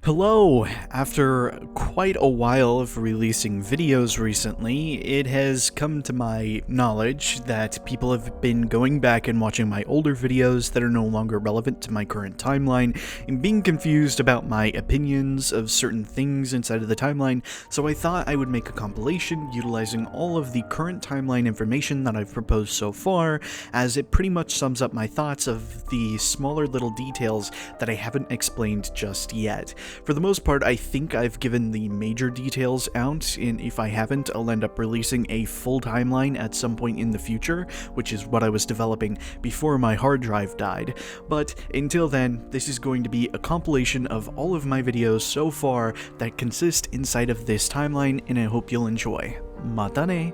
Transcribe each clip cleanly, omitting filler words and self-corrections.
Hello! After quite a while of releasing videos recently, it has come to my knowledge that people have been going back and watching my older videos that are no longer relevant to my current timeline and being confused about my opinions of certain things inside of the timeline, so I thought I would make a compilation utilizing all of the current timeline information that I've proposed so far, as it pretty much sums up my thoughts of the smaller little details that I haven't explained just yet. For the most part, I think I've given the major details out, and if I haven't, I'll end up releasing a full timeline at some point in the future, which is what I was developing before my hard drive died. But until then, this is going to be a compilation of all of my videos so far that consist inside of this timeline, and I hope you'll enjoy. Mata ne!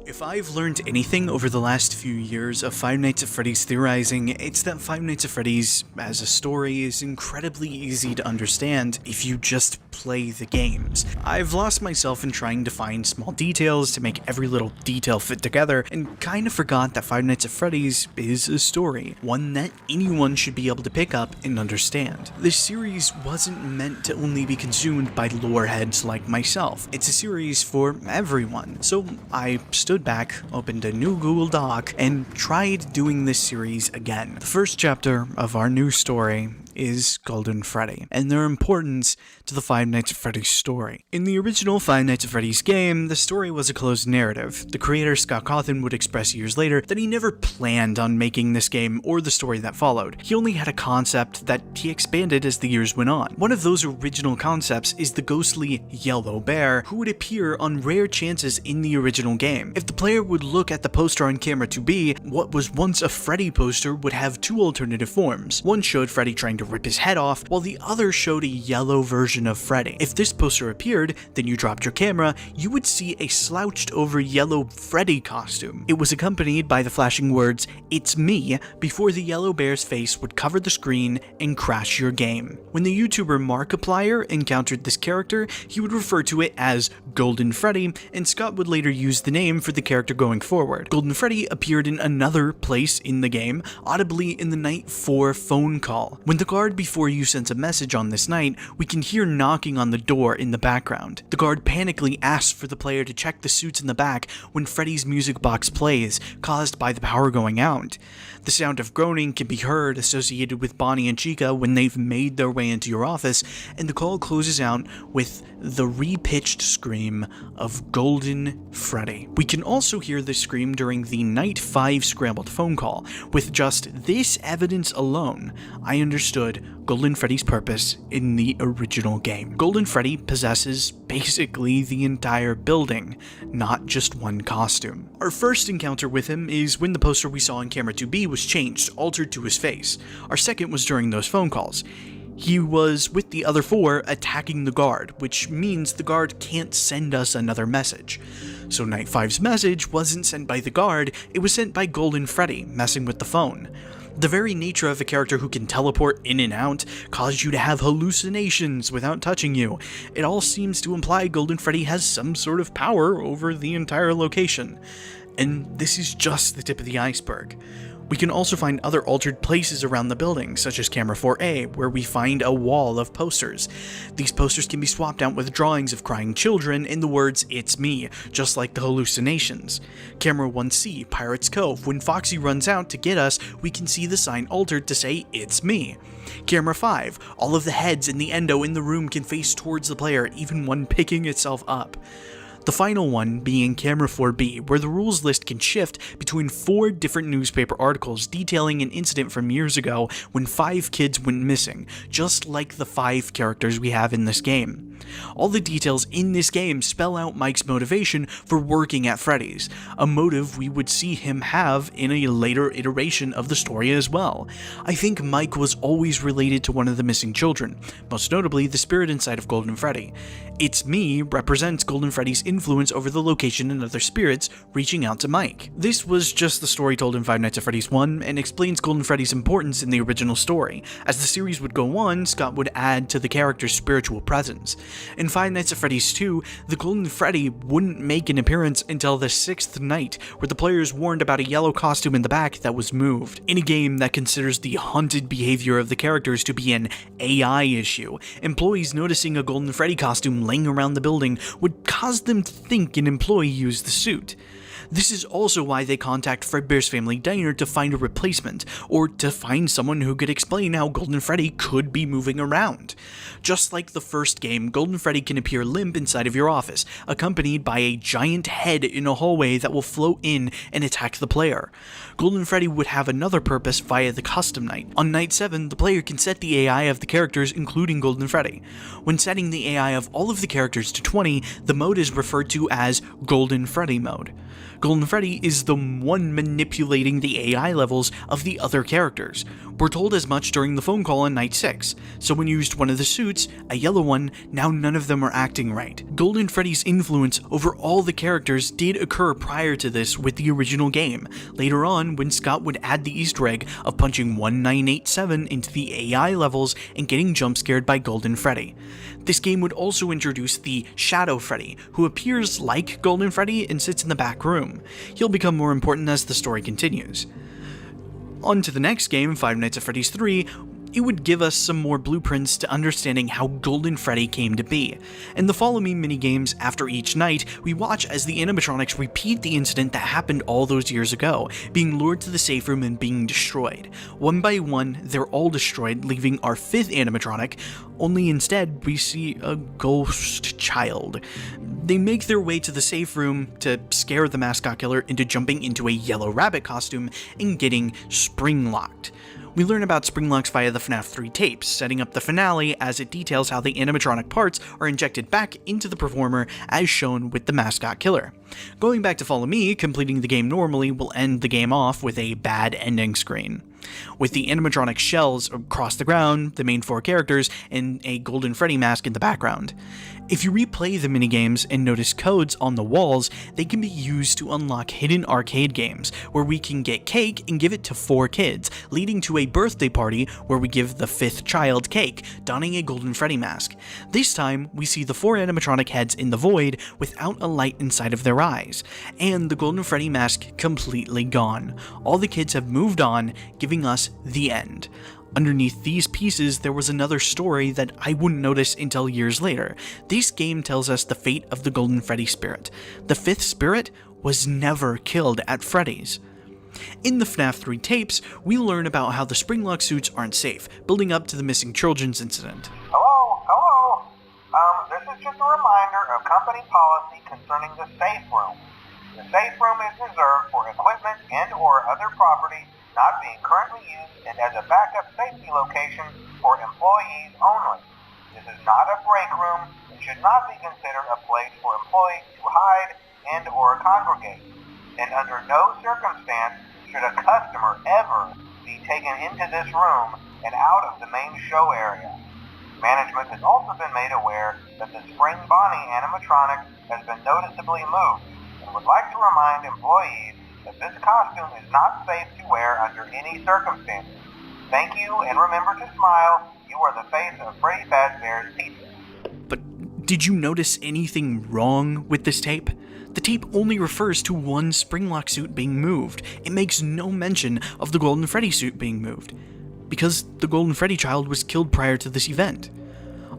If I've learned anything over the last few years of Five Nights at Freddy's theorizing, it's that Five Nights at Freddy's as a story is incredibly easy to understand if you just play the games. I've lost myself in trying to find small details to make every little detail fit together, and kind of forgot that Five Nights at Freddy's is a story, one that anyone should be able to pick up and understand. This series wasn't meant to only be consumed by lore heads like myself. It's a series for everyone, so I stood back, opened a new Google Doc, and tried doing this series again. The first chapter of our new story is Golden Freddy, and their importance to the Five Nights at Freddy's story. In the original Five Nights at Freddy's game, the story was a closed narrative. The creator, Scott Cawthon, would express years later that he never planned on making this game or the story that followed. He only had a concept that he expanded as the years went on. One of those original concepts is the ghostly Yellow Bear, who would appear on rare chances in the original game. If the player would look at the poster on camera 2B, what was once a Freddy poster would have two alternative forms. One showed Freddy trying to rip his head off, while the other showed a yellow version of Freddy. If this poster appeared, then you dropped your camera, you would see a slouched over yellow Freddy costume. It was accompanied by the flashing words, "It's me," before the yellow bear's face would cover the screen and crash your game. When the YouTuber Markiplier encountered this character, he would refer to it as Golden Freddy, and Scott would later use the name for the character going forward. Golden Freddy appeared in another place in the game, audibly in the Night 4 phone call. When the guard before you sends a message on this night, we can hear knocking on the door in the background. The guard panically asks for the player to check the suits in the back when Freddy's music box plays, caused by the power going out. The sound of groaning can be heard associated with Bonnie and Chica when they've made their way into your office, and the call closes out with the re-pitched scream of Golden Freddy. We can also hear this scream during the Night 5 scrambled phone call. With just this evidence alone, I understood Golden Freddy's purpose in the original game. Golden Freddy possesses basically the entire building, not just one costume. Our first encounter with him is when the poster we saw on camera 2B was changed, altered to his face. Our second was during those phone calls. He was with the other four attacking the guard, which means the guard can't send us another message. So Night 5's message wasn't sent by the guard, it was sent by Golden Freddy, messing with the phone. The very nature of a character who can teleport in and out caused you to have hallucinations without touching you. It all seems to imply Golden Freddy has some sort of power over the entire location. And this is just the tip of the iceberg. We can also find other altered places around the building, such as Camera 4A, where we find a wall of posters. These posters can be swapped out with drawings of crying children and the words, "It's me," just like the hallucinations. Camera 1C, Pirate's Cove, when Foxy runs out to get us, we can see the sign altered to say, "It's me." Camera 5, all of the heads and the endo in the room can face towards the player, even one picking itself up. The final one being Camera 4B, where the rules list can shift between 4 different newspaper articles detailing an incident from years ago when 5 kids went missing, just like the 5 characters we have in this game. All the details in this game spell out Mike's motivation for working at Freddy's, a motive we would see him have in a later iteration of the story as well. I think Mike was always related to one of the missing children, most notably the spirit inside of Golden Freddy. "It's me" represents Golden Freddy's influence over the location and other spirits reaching out to Mike. This was just the story told in Five Nights at Freddy's 1 and explains Golden Freddy's importance in the original story. As the series would go on, Scott would add to the character's spiritual presence. In Five Nights at Freddy's 2, the Golden Freddy wouldn't make an appearance until the 6th night, where the players warned about a yellow costume in the back that was moved. In a game that considers the haunted behavior of the characters to be an AI issue, employees noticing a Golden Freddy costume laying around the building would cause them to think an employee used the suit. This is also why they contact Fredbear's Family Diner to find a replacement, or to find someone who could explain how Golden Freddy could be moving around. Just like the first game, Golden Freddy can appear limp inside of your office, accompanied by a giant head in a hallway that will float in and attack the player. Golden Freddy would have another purpose via the custom night. On night 7, the player can set the AI of the characters, including Golden Freddy. When setting the AI of all of the characters to 20, the mode is referred to as Golden Freddy mode. Golden Freddy is the one manipulating the AI levels of the other characters. We're told as much during the phone call on night 6. Someone used one of the suits, a yellow one, now none of them are acting right. Golden Freddy's influence over all the characters did occur prior to this with the original game. Later on, when Scott would add the Easter egg of punching 1987 into the AI levels and getting jump scared by Golden Freddy. This game would also introduce the Shadow Freddy, who appears like Golden Freddy and sits in the back room. He'll become more important as the story continues. On to the next game, Five Nights at Freddy's 3, it would give us some more blueprints to understanding how Golden Freddy came to be. In the Follow Me minigames, after each night, we watch as the animatronics repeat the incident that happened all those years ago, being lured to the safe room and being destroyed. One by one, they're all destroyed, leaving our 5th animatronic, only instead we see a ghost child. They make their way to the safe room to scare the mascot killer into jumping into a yellow rabbit costume and getting spring-locked. We learn about springlocks via the FNAF 3 tapes, setting up the finale as it details how the animatronic parts are injected back into the performer as shown with the mascot killer. Going back to Follow Me, completing the game normally will end the game off with a bad ending screen. With the animatronic shells across the ground, the main 4 characters, and a Golden Freddy mask in the background. If you replay the minigames and notice codes on the walls, they can be used to unlock hidden arcade games, where we can get cake and give it to 4 kids, leading to a birthday party where we give the 5th child cake, donning a Golden Freddy mask. This time, we see the 4 animatronic heads in the void without a light inside of their eyes, and the Golden Freddy mask completely gone. All the kids have moved on, giving us the end. Underneath these pieces, there was another story that I wouldn't notice until years later. This game tells us the fate of the Golden Freddy spirit. The 5th spirit was never killed at Freddy's. In the FNAF 3 tapes, we learn about how the springlock suits aren't safe, building up to the missing children's incident. Hello? This is just a reminder of company policy concerning the safe room. The safe room is reserved for equipment and or other property not being currently used and as a backup safety location for employees only. This is not a break room and should not be considered a place for employees to hide and or congregate. And under no circumstance should a customer ever be taken into this room and out of the main show area. Management has also been made aware that the Spring Bonnie animatronic has been noticeably moved and would like to remind employees that this costume is not safe to wear under any circumstances. Thank you, and remember to smile. You are the face of Freddy Fazbear's Pizza. But did you notice anything wrong with this tape? The tape only refers to one springlock suit being moved. It makes no mention of the Golden Freddy suit being moved, because the Golden Freddy child was killed prior to this event.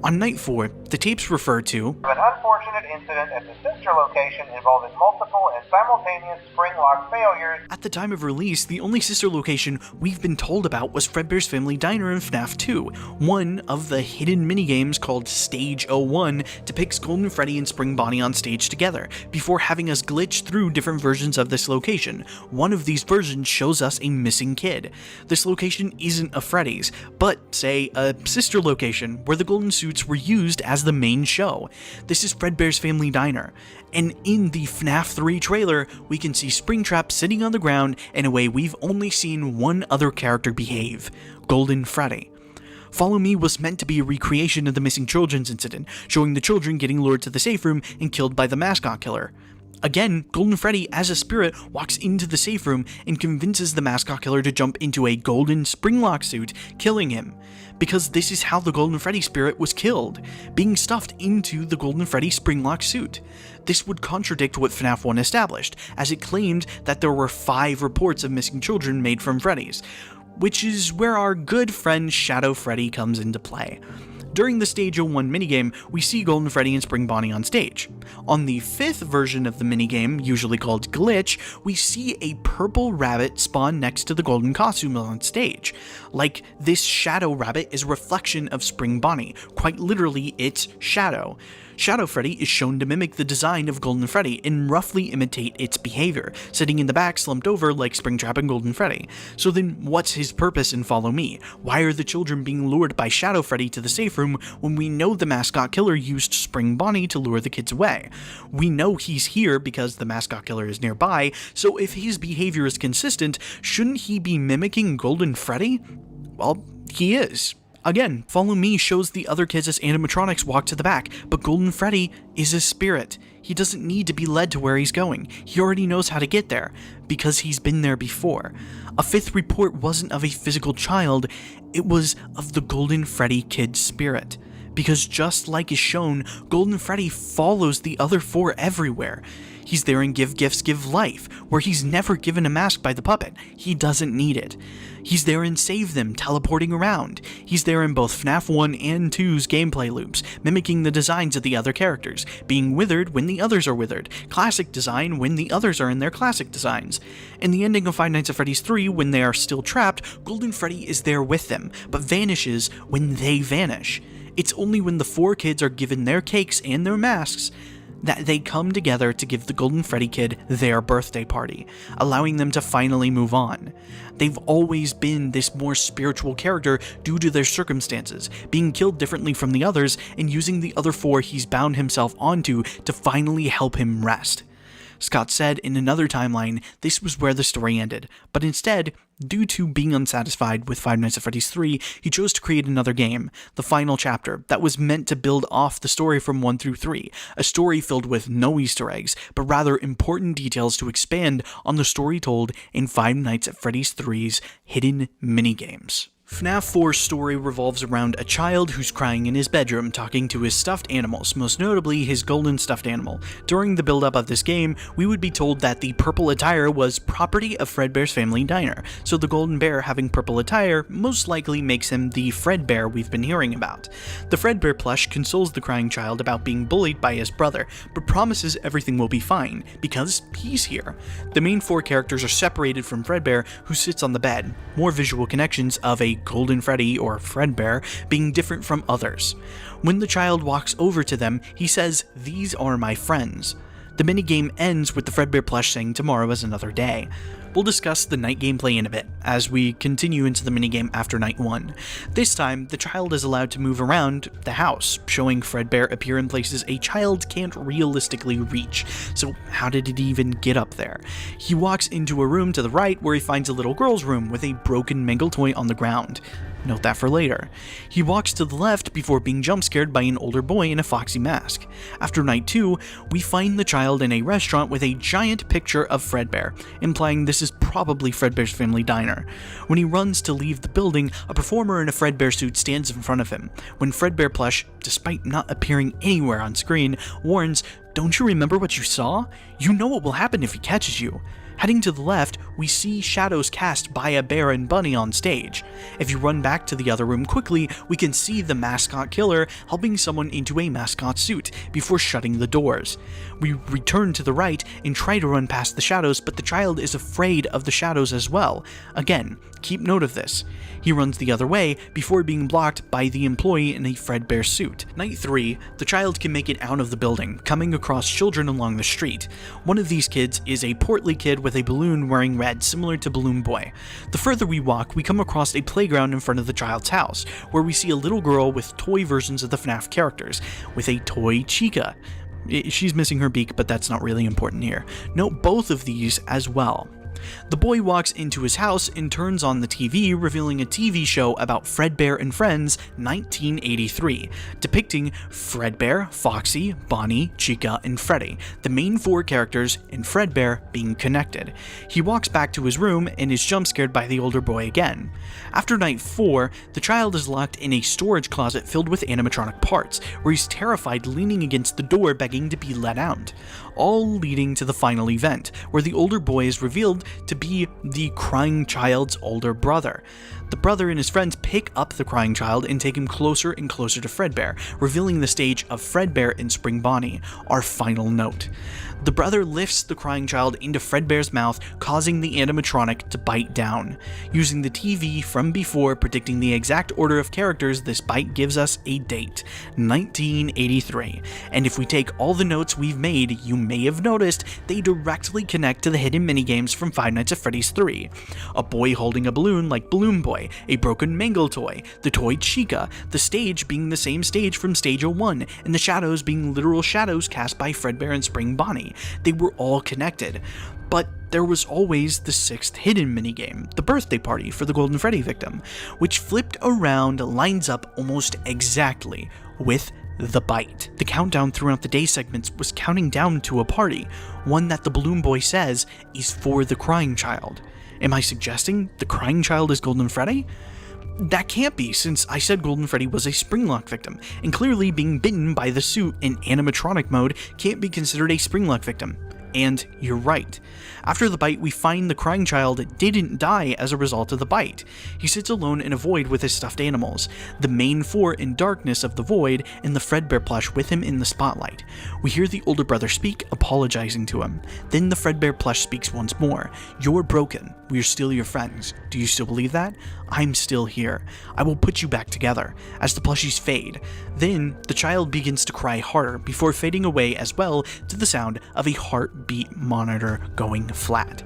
On night 4, the tapes refer to an unfortunate incident at the sister location involving multiple and simultaneous spring lock failures. At the time of release, the only sister location we've been told about was Fredbear's Family Diner in FNAF 2. One of the hidden minigames called Stage 01 depicts Golden Freddy and Spring Bonnie on stage together, before having us glitch through different versions of this location. One of these versions shows us a missing kid. This location isn't a Freddy's, but, say, a sister location where the golden suits were used as the main show. This is Fredbear's Family Diner, and in the FNAF 3 trailer, we can see Springtrap sitting on the ground in a way we've only seen one other character behave, Golden Freddy. Follow Me was meant to be a recreation of the missing children's incident, showing the children getting lured to the safe room and killed by the mascot killer. Again, Golden Freddy, as a spirit, walks into the safe room and convinces the mascot killer to jump into a golden springlock suit, killing him. Because this is how the Golden Freddy spirit was killed, being stuffed into the Golden Freddy springlock suit. This would contradict what FNAF 1 established, as it claimed that there were 5 reports of missing children made from Freddy's, which is where our good friend Shadow Freddy comes into play. During the Stage 01 minigame, we see Golden Freddy and Spring Bonnie on stage. On the 5th version of the minigame, usually called Glitch, we see a purple rabbit spawn next to the golden costume on stage. Like, this shadow rabbit is a reflection of Spring Bonnie, quite literally its shadow. Shadow Freddy is shown to mimic the design of Golden Freddy and roughly imitate its behavior, sitting in the back slumped over like Springtrap and Golden Freddy. So then what's his purpose in Follow Me? Why are the children being lured by Shadow Freddy to the safe room when we know the mascot killer used Spring Bonnie to lure the kids away? We know he's here because the mascot killer is nearby, so if his behavior is consistent, shouldn't he be mimicking Golden Freddy? Well, he is. Again, Follow Me shows the other kids as animatronics walk to the back, but Golden Freddy is a spirit. He doesn't need to be led to where he's going. He already knows how to get there, because he's been there before. A 5th report wasn't of a physical child, it was of the Golden Freddy kid spirit. Because just like is shown, Golden Freddy follows the other 4 everywhere. He's there in Give Gifts, Give Life, where he's never given a mask by the puppet. He doesn't need it. He's there in Save Them, teleporting around. He's there in both FNAF 1 and 2's gameplay loops, mimicking the designs of the other characters, being withered when the others are withered, classic design when the others are in their classic designs. In the ending of Five Nights at Freddy's 3, when they are still trapped, Golden Freddy is there with them, but vanishes when they vanish. It's only when the 4 kids are given their cakes and their masks that they come together to give the Golden Freddy kid their birthday party, allowing them to finally move on. They've always been this more spiritual character due to their circumstances, being killed differently from the others and using the other 4 he's bound himself onto to finally help him rest. Scott said in another timeline this was where the story ended, but instead, due to being unsatisfied with Five Nights at Freddy's 3, he chose to create another game, the final chapter, that was meant to build off the story from 1 through 3, a story filled with no Easter eggs, but rather important details to expand on the story told in Five Nights at Freddy's 3's hidden minigames. FNAF 4's story revolves around a child who's crying in his bedroom talking to his stuffed animals, most notably his golden stuffed animal. During the build-up of this game, we would be told that the purple attire was property of Fredbear's family diner, so the golden bear having purple attire most likely makes him the Fredbear we've been hearing about. The Fredbear plush consoles the crying child about being bullied by his brother, but promises everything will be fine, because he's here. The main 4 characters are separated from Fredbear, who sits on the bed, more visual connections of a Golden Freddy or Fredbear being different from others. When the child walks over to them, he says, "These are my friends." The minigame ends with the Fredbear plush saying tomorrow is another day. We'll discuss the night gameplay in a bit, as we continue into the minigame after night 1. This time, the child is allowed to move around the house, showing Fredbear appear in places a child can't realistically reach. So how did it even get up there? He walks into a room to the right where he finds a little girl's room with a broken mangle toy on the ground. Note that for later. He walks to the left before being jump-scared by an older boy in a foxy mask. After night 2, we find the child in a restaurant with a giant picture of Fredbear, implying this is probably Fredbear's family diner. When he runs to leave the building, a performer in a Fredbear suit stands in front of him. When Fredbear plush, despite not appearing anywhere on screen, warns, "Don't you remember what you saw? You know what will happen if he catches you." Heading to the left, we see shadows cast by a bear and bunny on stage. If you run back to the other room quickly, we can see the mascot killer helping someone into a mascot suit before shutting the doors. We return to the right and try to run past the shadows, but the child is afraid of the shadows as well. Again, keep note of this. He runs the other way before being blocked by the employee in a Fredbear suit. Night 3, the child can make it out of the building, coming across children along the street. One of these kids is a portly kid with a balloon wearing red, similar to Balloon Boy. The further we walk, we come across a playground in front of the child's house, where we see a little girl with toy versions of the FNAF characters, with a toy Chica. She's missing her beak, but that's not really important here. Note both of these as well. The boy walks into his house and turns on the TV, revealing a TV show about Fredbear and Friends 1983, depicting Fredbear, Foxy, Bonnie, Chica, and Freddy, the main 4 characters, and Fredbear being connected. He walks back to his room and is jump scared by the older boy again. After night 4, the child is locked in a storage closet filled with animatronic parts, where he's terrified, leaning against the door begging to be let out, all leading to the final event, where the older boy is revealed to be the crying child's older brother. The brother and his friends pick up the crying child and take him closer and closer to Fredbear, revealing the stage of Fredbear and Spring Bonnie, our final note. The brother lifts the crying child into Fredbear's mouth, causing the animatronic to bite down. Using the TV from before predicting the exact order of characters, this bite gives us a date, 1983. And if we take all the notes we've made, you may have noticed they directly connect to the hidden minigames from Five Nights at Freddy's 3. A boy holding a balloon like Balloon Boy, a broken mangle toy, the toy Chica, the stage being the same stage from Stage 01, and the shadows being literal shadows cast by Fredbear and Spring Bonnie. They were all connected. But there was always the 6th hidden minigame, the birthday party for the Golden Freddy victim, which flipped around lines up almost exactly with the bite. The countdown throughout the day segments was counting down to a party, one that the Balloon Boy says is for the crying child. Am I suggesting the crying child is Golden Freddy? That can't be, since I said Golden Freddy was a Springlock victim, and clearly being bitten by the suit in animatronic mode can't be considered a Springlock victim. And you're right. After the bite, we find the crying child didn't die as a result of the bite. He sits alone in a void with his stuffed animals, the main 4 in darkness of the void, and the Fredbear plush with him in the spotlight. We hear the older brother speak, apologizing to him. Then the Fredbear plush speaks once more. "You're broken. We're still your friends. Do you still believe that? I'm still here. I will put you back together," as the plushies fade. Then the child begins to cry harder before fading away as well to the sound of a heartbeat monitor going flat.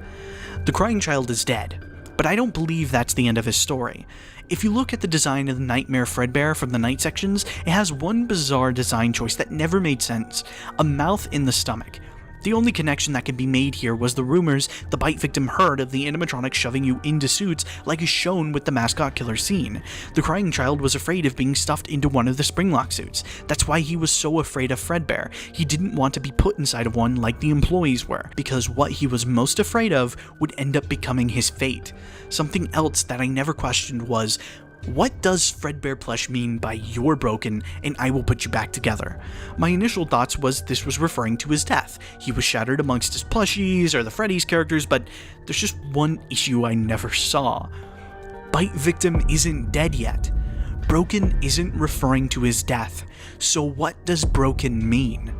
The crying child is dead, but I don't believe that's the end of his story. If you look at the design of the Nightmare Fredbear from the night sections, it has one bizarre design choice that never made sense: a mouth in the stomach. The only connection that can be made here was the rumors the bite victim heard of the animatronics shoving you into suits like is shown with the mascot killer scene. The crying child was afraid of being stuffed into one of the Springlock suits. That's why he was so afraid of Fredbear. He didn't want to be put inside of one like the employees were, because what he was most afraid of would end up becoming his fate. Something else that I never questioned was, what does Fredbear plush mean by "you're broken and I will put you back together"? My initial thoughts was this was referring to his death. He was shattered amongst his plushies or the Freddy's characters, but there's just one issue I never saw. Bite victim isn't dead yet. Broken isn't referring to his death. So what does broken mean?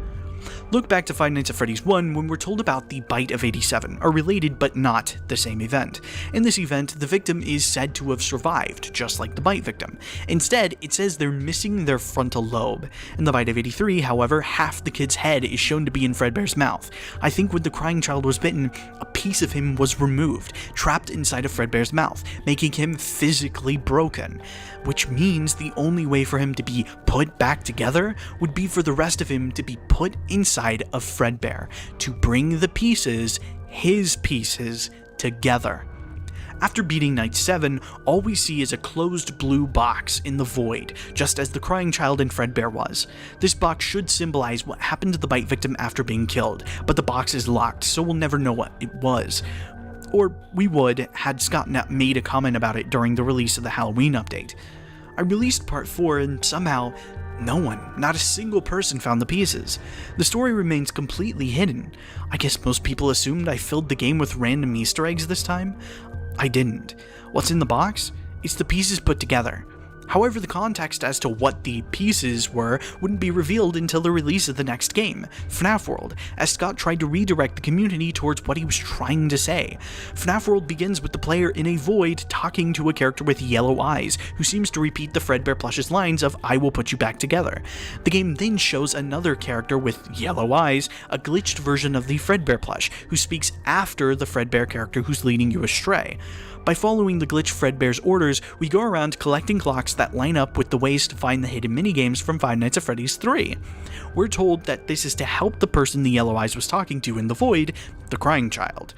Look back to Five Nights at Freddy's 1 when we're told about the Bite of 87, a related but not the same event. In this event, the victim is said to have survived, just like the Bite victim. Instead, it says they're missing their frontal lobe. In the Bite of 83, however, half the kid's head is shown to be in Fredbear's mouth. I think when the crying child was bitten, a piece of him was removed, trapped inside of Fredbear's mouth, making him physically broken. Which means the only way for him to be put back together would be for the rest of him to be put inside of Fredbear, to bring the pieces, his pieces, together. After beating Night 7, all we see is a closed blue box in the void, just as the crying child in Fredbear was. This box should symbolize what happened to the bite victim after being killed, but the box is locked, so we'll never know what it was. Or we would, had Scott not made a comment about it during the release of the Halloween update. I released part 4 and somehow, no one, not a single person found the pieces. The story remains completely hidden. I guess most people assumed I filled the game with random Easter eggs this time. I didn't. What's in the box? It's the pieces put together. However, the context as to what the pieces were wouldn't be revealed until the release of the next game, FNAF World, as Scott tried to redirect the community towards what he was trying to say. FNAF World begins with the player in a void talking to a character with yellow eyes, who seems to repeat the Fredbear plush's lines of "I will put you back together." The game then shows another character with yellow eyes, a glitched version of the Fredbear plush, who speaks after the Fredbear character who's leading you astray. By following the glitch Fredbear's orders, we go around collecting clocks that line up with the ways to find the hidden minigames from Five Nights at Freddy's 3. We're told that this is to help the person the Yellow Eyes was talking to in the void, the crying child.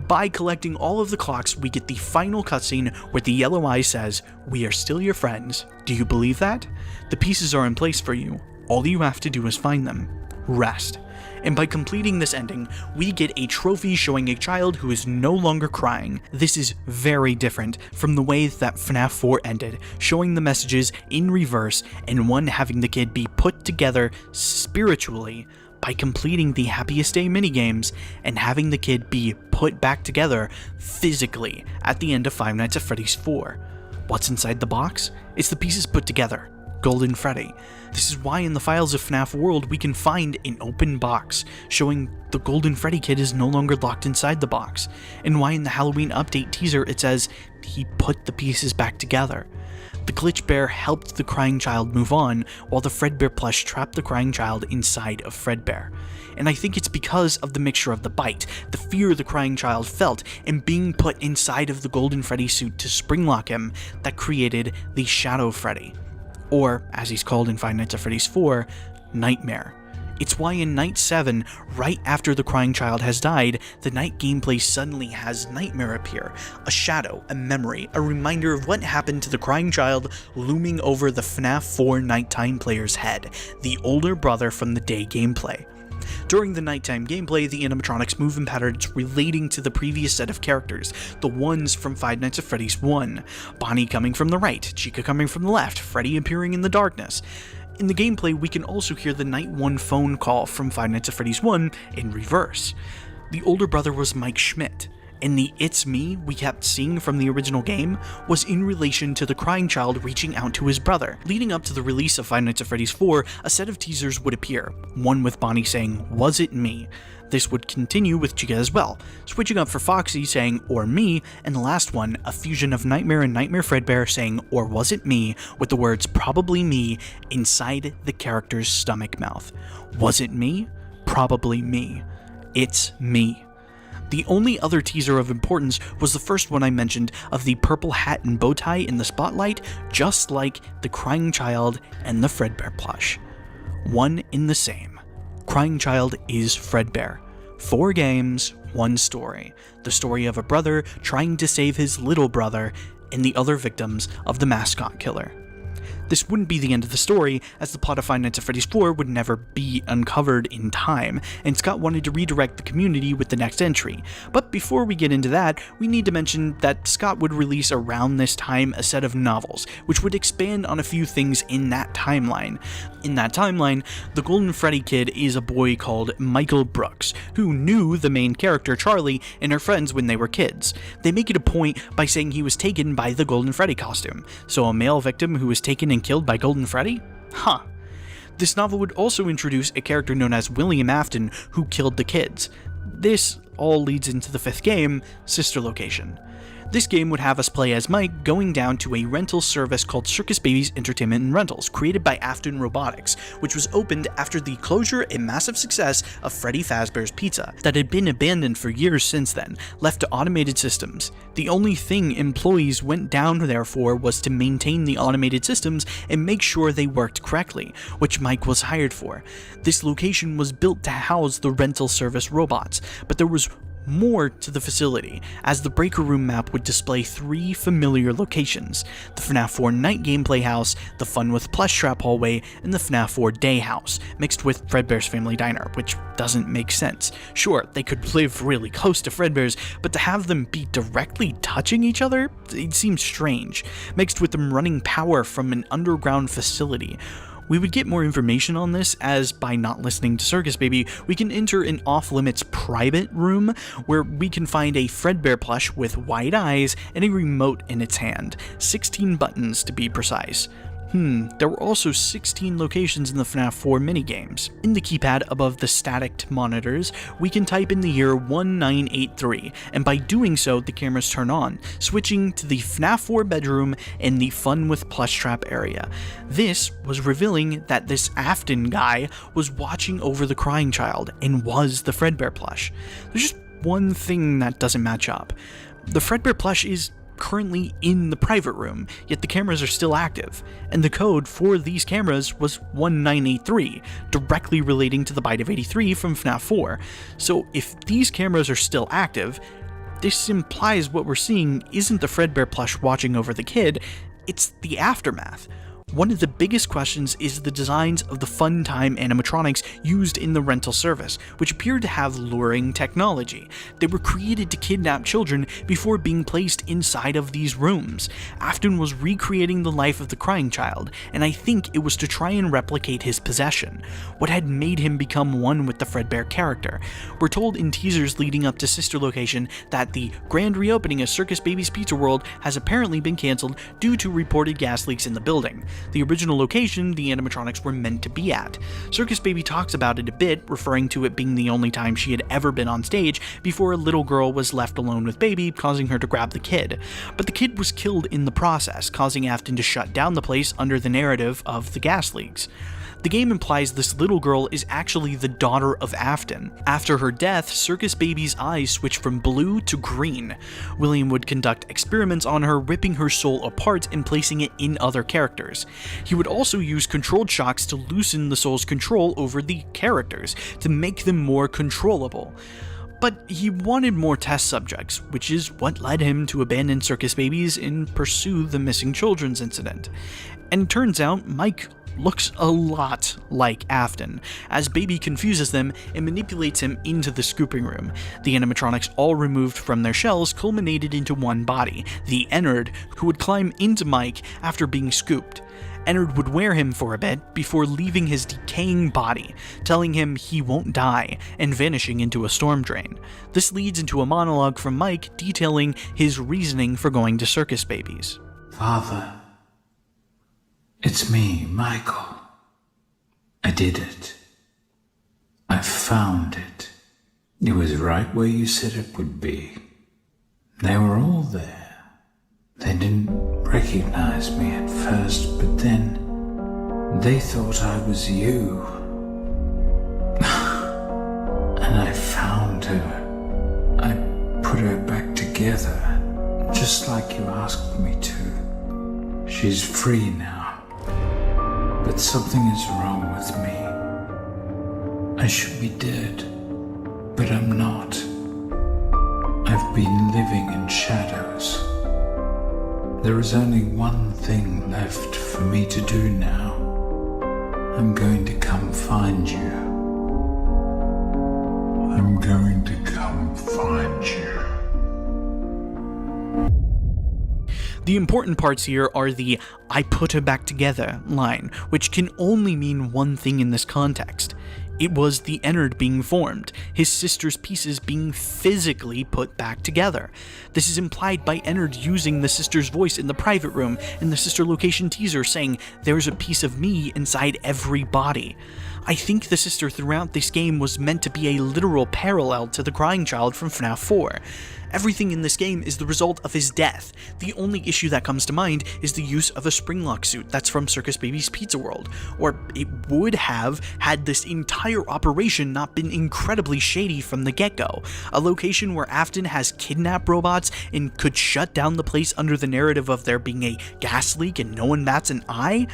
By collecting all of the clocks, we get the final cutscene where the Yellow Eyes says, "We are still your friends. Do you believe that? The pieces are in place for you. All you have to do is find them. Rest." And by completing this ending, we get a trophy showing a child who is no longer crying. This is very different from the way that FNAF 4 ended, showing the messages in reverse and one having the kid be put together spiritually by completing the Happiest Day minigames and having the kid be put back together physically at the end of Five Nights at Freddy's 4. What's inside the box? It's the pieces put together. Golden Freddy. This is why in the files of FNAF World we can find an open box showing the Golden Freddy kid is no longer locked inside the box, and why in the Halloween update teaser it says he put the pieces back together. The Glitch Bear helped the crying child move on, while the Fredbear plush trapped the crying child inside of Fredbear. And I think it's because of the mixture of the bite, the fear the crying child felt, and being put inside of the Golden Freddy suit to springlock him that created the Shadow Freddy. Or, as he's called in Five Nights at Freddy's 4, Nightmare. It's why in Night 7, right after the crying child has died, the night gameplay suddenly has Nightmare appear, a shadow, a memory, a reminder of what happened to the crying child looming over the FNAF 4 nighttime player's head, the older brother from the day gameplay. During the nighttime gameplay, the animatronics move in patterns relating to the previous set of characters, the ones from Five Nights at Freddy's 1, Bonnie coming from the right, Chica coming from the left, Freddy appearing in the darkness. In the gameplay, we can also hear the Night 1 phone call from Five Nights at Freddy's 1 in reverse. The older brother was Mike Schmidt, and the "It's me" we kept seeing from the original game was in relation to the crying child reaching out to his brother. Leading up to the release of Five Nights at Freddy's 4, a set of teasers would appear, one with Bonnie saying, "Was it me?" This would continue with Chica as well, switching up for Foxy saying, "or me," and the last one, a fusion of Nightmare and Nightmare Fredbear saying, "or was it me," with the words "probably me" inside the character's stomach mouth. Was it me? Probably me. It's me. The only other teaser of importance was the first one I mentioned of the purple hat and bow tie in the spotlight, just like the crying child and the Fredbear plush. One in the same. Crying child is Fredbear. 4 games, 1 story. The story of a brother trying to save his little brother and the other victims of the mascot killer. This wouldn't be the end of the story, as the plot of Five Nights at Freddy's 4 would never be uncovered in time, and Scott wanted to redirect the community with the next entry. But before we get into that, we need to mention that Scott would release around this time a set of novels, which would expand on a few things in that timeline. In that timeline, the Golden Freddy kid is a boy called Michael Brooks, who knew the main character Charlie and her friends when they were kids. They make it a point by saying he was taken by the Golden Freddy costume, so a male victim who was taken and killed by Golden Freddy? Huh. This novel would also introduce a character known as William Afton who killed the kids. This all leads into the 5th game, Sister Location. This game would have us play as Mike going down to a rental service called Circus Babies Entertainment and Rentals, created by Afton Robotics, which was opened after the closure and massive success of Freddy Fazbear's Pizza, that had been abandoned for years since then, left to automated systems. The only thing employees went down there for was to maintain the automated systems and make sure they worked correctly, which Mike was hired for. This location was built to house the rental service robots, but there was more to the facility, as the breaker room map would display 3 familiar locations: the FNAF 4 night gameplay house, the Fun with Plush Trap hallway, and the FNAF 4 day house, mixed with Fredbear's family diner, which doesn't make sense. Sure, they could live really close to Fredbear's, but to have them be directly touching each other, it seems strange, mixed with them running power from an underground facility. We would get more information on this, as by not listening to Circus Baby, we can enter an off-limits private room where we can find a Fredbear plush with wide eyes and a remote in its hand, 16 buttons to be precise. There were also 16 locations in the FNAF 4 minigames. In the keypad above the static monitors, we can type in the year 1983, and by doing so, the cameras turn on, switching to the FNAF 4 bedroom and the Fun with Plush Trap area. This was revealing that this Afton guy was watching over the crying child and was the Fredbear plush. There's just one thing that doesn't match up. The Fredbear plush is currently in the private room, yet the cameras are still active, and the code for these cameras was 1983, directly relating to the Bite of 83 from FNAF 4. So if these cameras are still active, this implies what we're seeing isn't the Fredbear plush watching over the kid, it's the aftermath. One of the biggest questions is the designs of the fun-time animatronics used in the rental service, which appeared to have luring technology. They were created to kidnap children before being placed inside of these rooms. Afton was recreating the life of the crying child, and I think it was to try and replicate his possession, what had made him become one with the Fredbear character. We're told in teasers leading up to Sister Location that the grand reopening of Circus Baby's Pizza World has apparently been cancelled due to reported gas leaks in the building, the original location the animatronics were meant to be at. Circus Baby talks about it a bit, referring to it being the only time she had ever been on stage before a little girl was left alone with Baby, causing her to grab the kid. But the kid was killed in the process, causing Afton to shut down the place under the narrative of the gas leaks. The game implies this little girl is actually the daughter of Afton. After her death, Circus Baby's eyes switched from blue to green. William would conduct experiments on her, ripping her soul apart and placing it in other characters. He would also use controlled shocks to loosen the soul's control over the characters, to make them more controllable. But he wanted more test subjects, which is what led him to abandon Circus Babies and pursue the missing children's incident. And turns out Mike looks a lot like Afton, as Baby confuses them and manipulates him into the scooping room. The animatronics, all removed from their shells, culminated into one body, the Ennard, who would climb into Mike after being scooped. Ennard would wear him for a bit before leaving his decaying body, telling him he won't die, and vanishing into a storm drain. This leads into a monologue from Mike detailing his reasoning for going to Circus Babies. Father, it's me, Michael. I did it. I found it. It was right where you said it would be. They were all there. They didn't recognize me at first, but then they thought I was you. And I found her. I put her back together, just like you asked me to. She's free now. But something is wrong with me. I should be dead, but I'm not. I've been living in shadows. There is only one thing left for me to do now. I'm going to come find you. I'm going to come find you. The important parts here are the "I put her back together" line, which can only mean one thing in this context. It was the Ennard being formed, his sister's pieces being physically put back together. This is implied by Ennard using the sister's voice in the private room in the Sister Location teaser, saying, "There's a piece of me inside every body." I think the sister throughout this game was meant to be a literal parallel to the crying child from FNAF 4. Everything in this game is the result of his death. The only issue that comes to mind is the use of a springlock suit that's from Circus Baby's Pizza World, or it would have had this entire operation not been incredibly shady from the get-go. A location where Afton has kidnapped robots and could shut down the place under the narrative of there being a gas leak and no one bats an eye?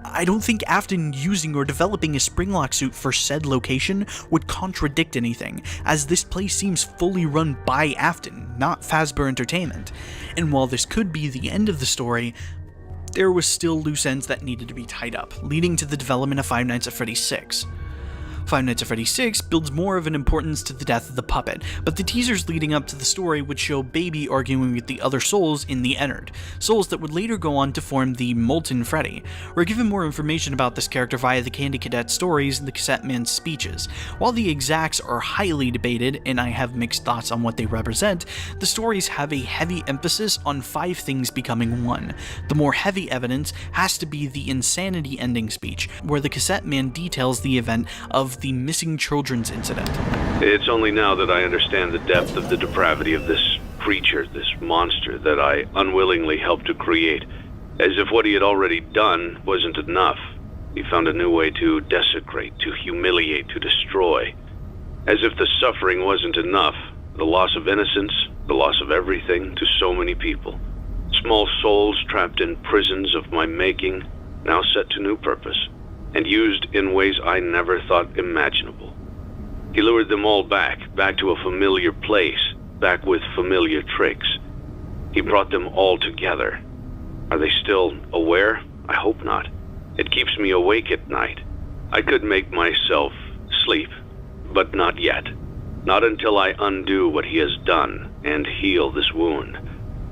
I don't think Afton using or developing a springlock suit for said location would contradict anything, as this place seems fully run by Afton, not Fazbear Entertainment. And while this could be the end of the story, there was still loose ends that needed to be tied up, leading to the development of Five Nights at Freddy's 6. Five Nights at Freddy's 6 builds more of an importance to the death of the puppet, but the teasers leading up to the story would show Baby arguing with the other souls in the Ennard, souls that would later go on to form the Molten Freddy. We're given more information about this character via the Candy Cadet stories and the Cassette Man's speeches. While the exacts are highly debated, and I have mixed thoughts on what they represent, the stories have a heavy emphasis on 5 things becoming one. The more heavy evidence has to be the Insanity ending speech, where the Cassette Man details the event of the missing children's incident. It's only now that I understand the depth of the depravity of this creature, this monster that I unwillingly helped to create. As if what he had already done wasn't enough. He found a new way to desecrate, to humiliate, to destroy. As if the suffering wasn't enough, the loss of innocence, the loss of everything to so many people. Small souls trapped in prisons of my making, now set to new purpose, and used in ways I never thought imaginable. He lured them all back to a familiar place, back with familiar tricks. He brought them all together. Are they still aware? I hope not. It keeps me awake at night. I could make myself sleep, but not yet. Not until I undo what he has done and heal this wound.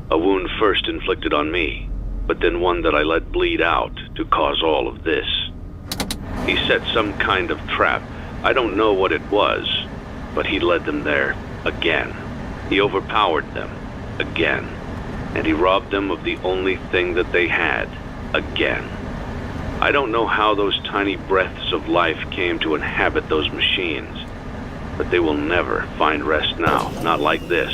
A wound first inflicted on me, but then one that I let bleed out to cause all of this. He set some kind of trap. I don't know what it was, but he led them there again. He overpowered them again, and he robbed them of the only thing that they had again. I don't know how those tiny breaths of life came to inhabit those machines, but they will never find rest now, not like this.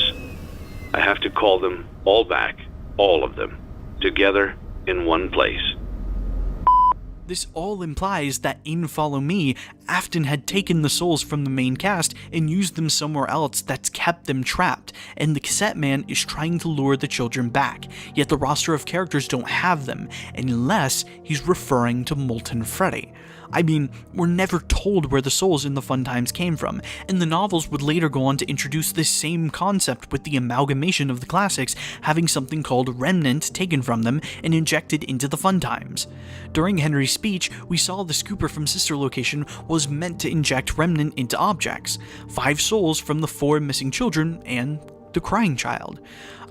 I have to call them all back, all of them, together in one place. This all implies that in Follow Me, Afton had taken the souls from the main cast and used them somewhere else that's kept them trapped, and the cassette man is trying to lure the children back, yet the roster of characters don't have them, unless he's referring to Molten Freddy. I mean, we're never told where the souls in the Fun Times came from, and the novels would later go on to introduce this same concept with the amalgamation of the classics having something called Remnant taken from them and injected into the Fun Times. During Henry's speech, we saw the scooper from Sister Location was meant to inject Remnant into objects, 5 souls from the 4 missing children and the crying child.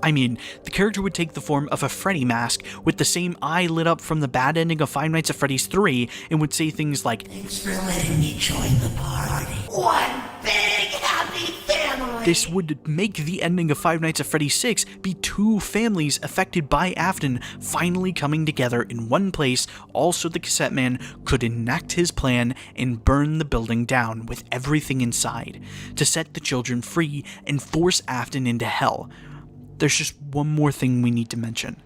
I mean, the character would take the form of a Freddy mask with the same eye lit up from the bad ending of Five Nights at Freddy's 3 and would say things like, "Thanks for letting me join the party. One big happy family." This would make the ending of Five Nights at Freddy's 6 be 2 families affected by Afton finally coming together in one place, all so the cassette man could enact his plan and burn the building down with everything inside to set the children free and force Afton into hell. There's just one more thing we need to mention.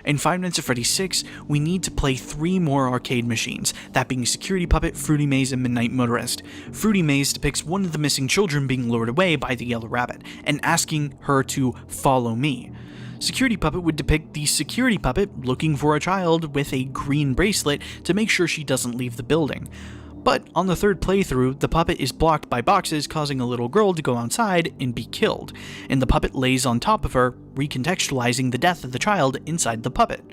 In Five Nights at Freddy's 6, we need to play 3 more arcade machines, that being Security Puppet, Fruity Maze, and Midnight Motorist. Fruity Maze depicts one of the missing children being lured away by the Yellow Rabbit, and asking her to follow me. Security Puppet would depict the security puppet looking for a child with a green bracelet to make sure she doesn't leave the building. But on the 3rd playthrough, the puppet is blocked by boxes, causing a little girl to go outside and be killed, and the puppet lays on top of her, recontextualizing the death of the child inside the puppet.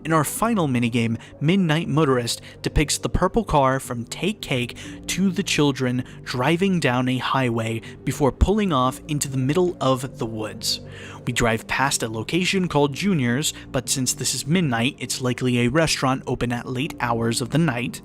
In our final minigame, Midnight Motorist depicts the purple car from Take Cake to the children driving down a highway before pulling off into the middle of the woods. We drive past a location called Junior's, but since this is midnight, it's likely a restaurant open at late hours of the night.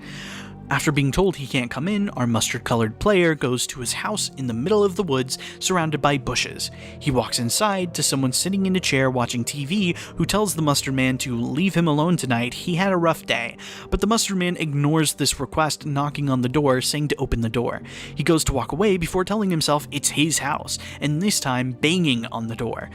After being told he can't come in, our mustard-colored player goes to his house in the middle of the woods, surrounded by bushes. He walks inside to someone sitting in a chair watching TV, who tells the mustard man to leave him alone tonight, he had a rough day. But the mustard man ignores this request, knocking on the door, saying to open the door. He goes to walk away before telling himself it's his house, and this time banging on the door.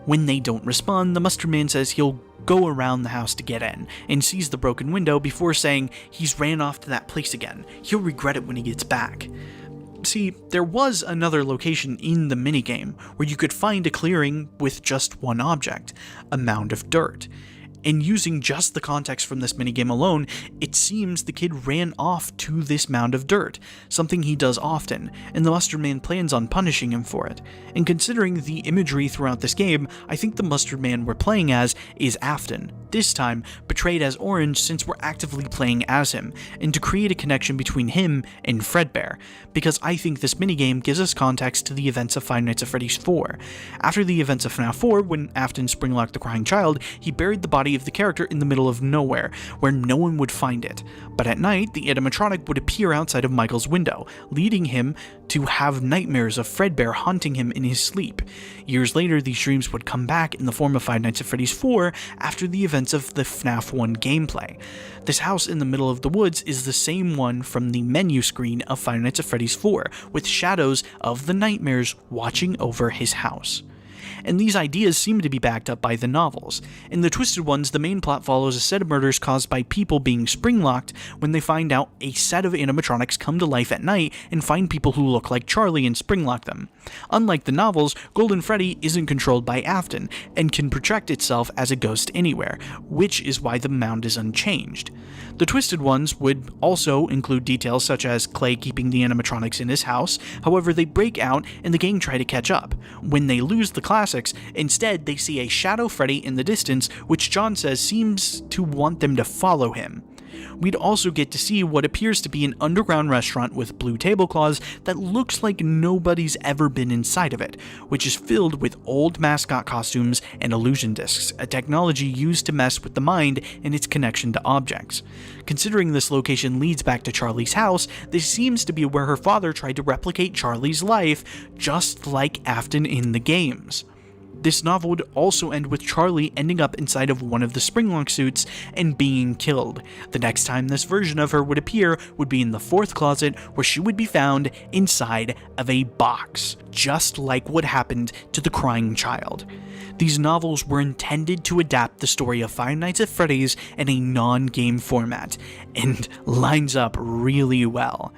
When they don't respond, the mustard man says he'll go around the house to get in, and sees the broken window before saying he's ran off to that place again. He'll regret it when he gets back. See, there was another location in the minigame where you could find a clearing with just one object, a mound of dirt. And using just the context from this minigame alone, it seems the kid ran off to this mound of dirt, something he does often, and the mustard man plans on punishing him for it. And considering the imagery throughout this game, I think the mustard man we're playing as is Afton, this time portrayed as orange since we're actively playing as him, and to create a connection between him and Fredbear, because I think this minigame gives us context to the events of Five Nights at Freddy's 4. After the events of FNAF 4, when Afton springlocked the crying child, he buried the body of the character in the middle of nowhere, where no one would find it. But at night, the animatronic would appear outside of Michael's window, leading him to have nightmares of Fredbear haunting him in his sleep. Years later, these dreams would come back in the form of Five Nights at Freddy's 4 after the events of the FNAF 1 gameplay. This house in the middle of the woods is the same one from the menu screen of Five Nights at Freddy's 4, with shadows of the nightmares watching over his house. And these ideas seem to be backed up by the novels. In the Twisted Ones, the main plot follows a set of murders caused by people being spring-locked when they find out a set of animatronics come to life at night and find people who look like Charlie and spring-lock them. Unlike the novels, Golden Freddy isn't controlled by Afton and can project itself as a ghost anywhere, which is why the mound is unchanged. The Twisted Ones would also include details such as Clay keeping the animatronics in his house. However, they break out and the gang try to catch up. When they lose the classics, instead they see a shadow Freddy in the distance, which John says seems to want them to follow him. We'd also get to see what appears to be an underground restaurant with blue tablecloths that looks like nobody's ever been inside of it, which is filled with old mascot costumes and illusion discs, a technology used to mess with the mind and its connection to objects. Considering this location leads back to Charlie's house, this seems to be where her father tried to replicate Charlie's life, just like Afton in the games. This novel would also end with Charlie ending up inside of one of the springlock suits and being killed. The next time this version of her would appear would be in the 4th closet, where she would be found inside of a box, just like what happened to the crying child. These novels were intended to adapt the story of Five Nights at Freddy's in a non-game format, and lines up really well.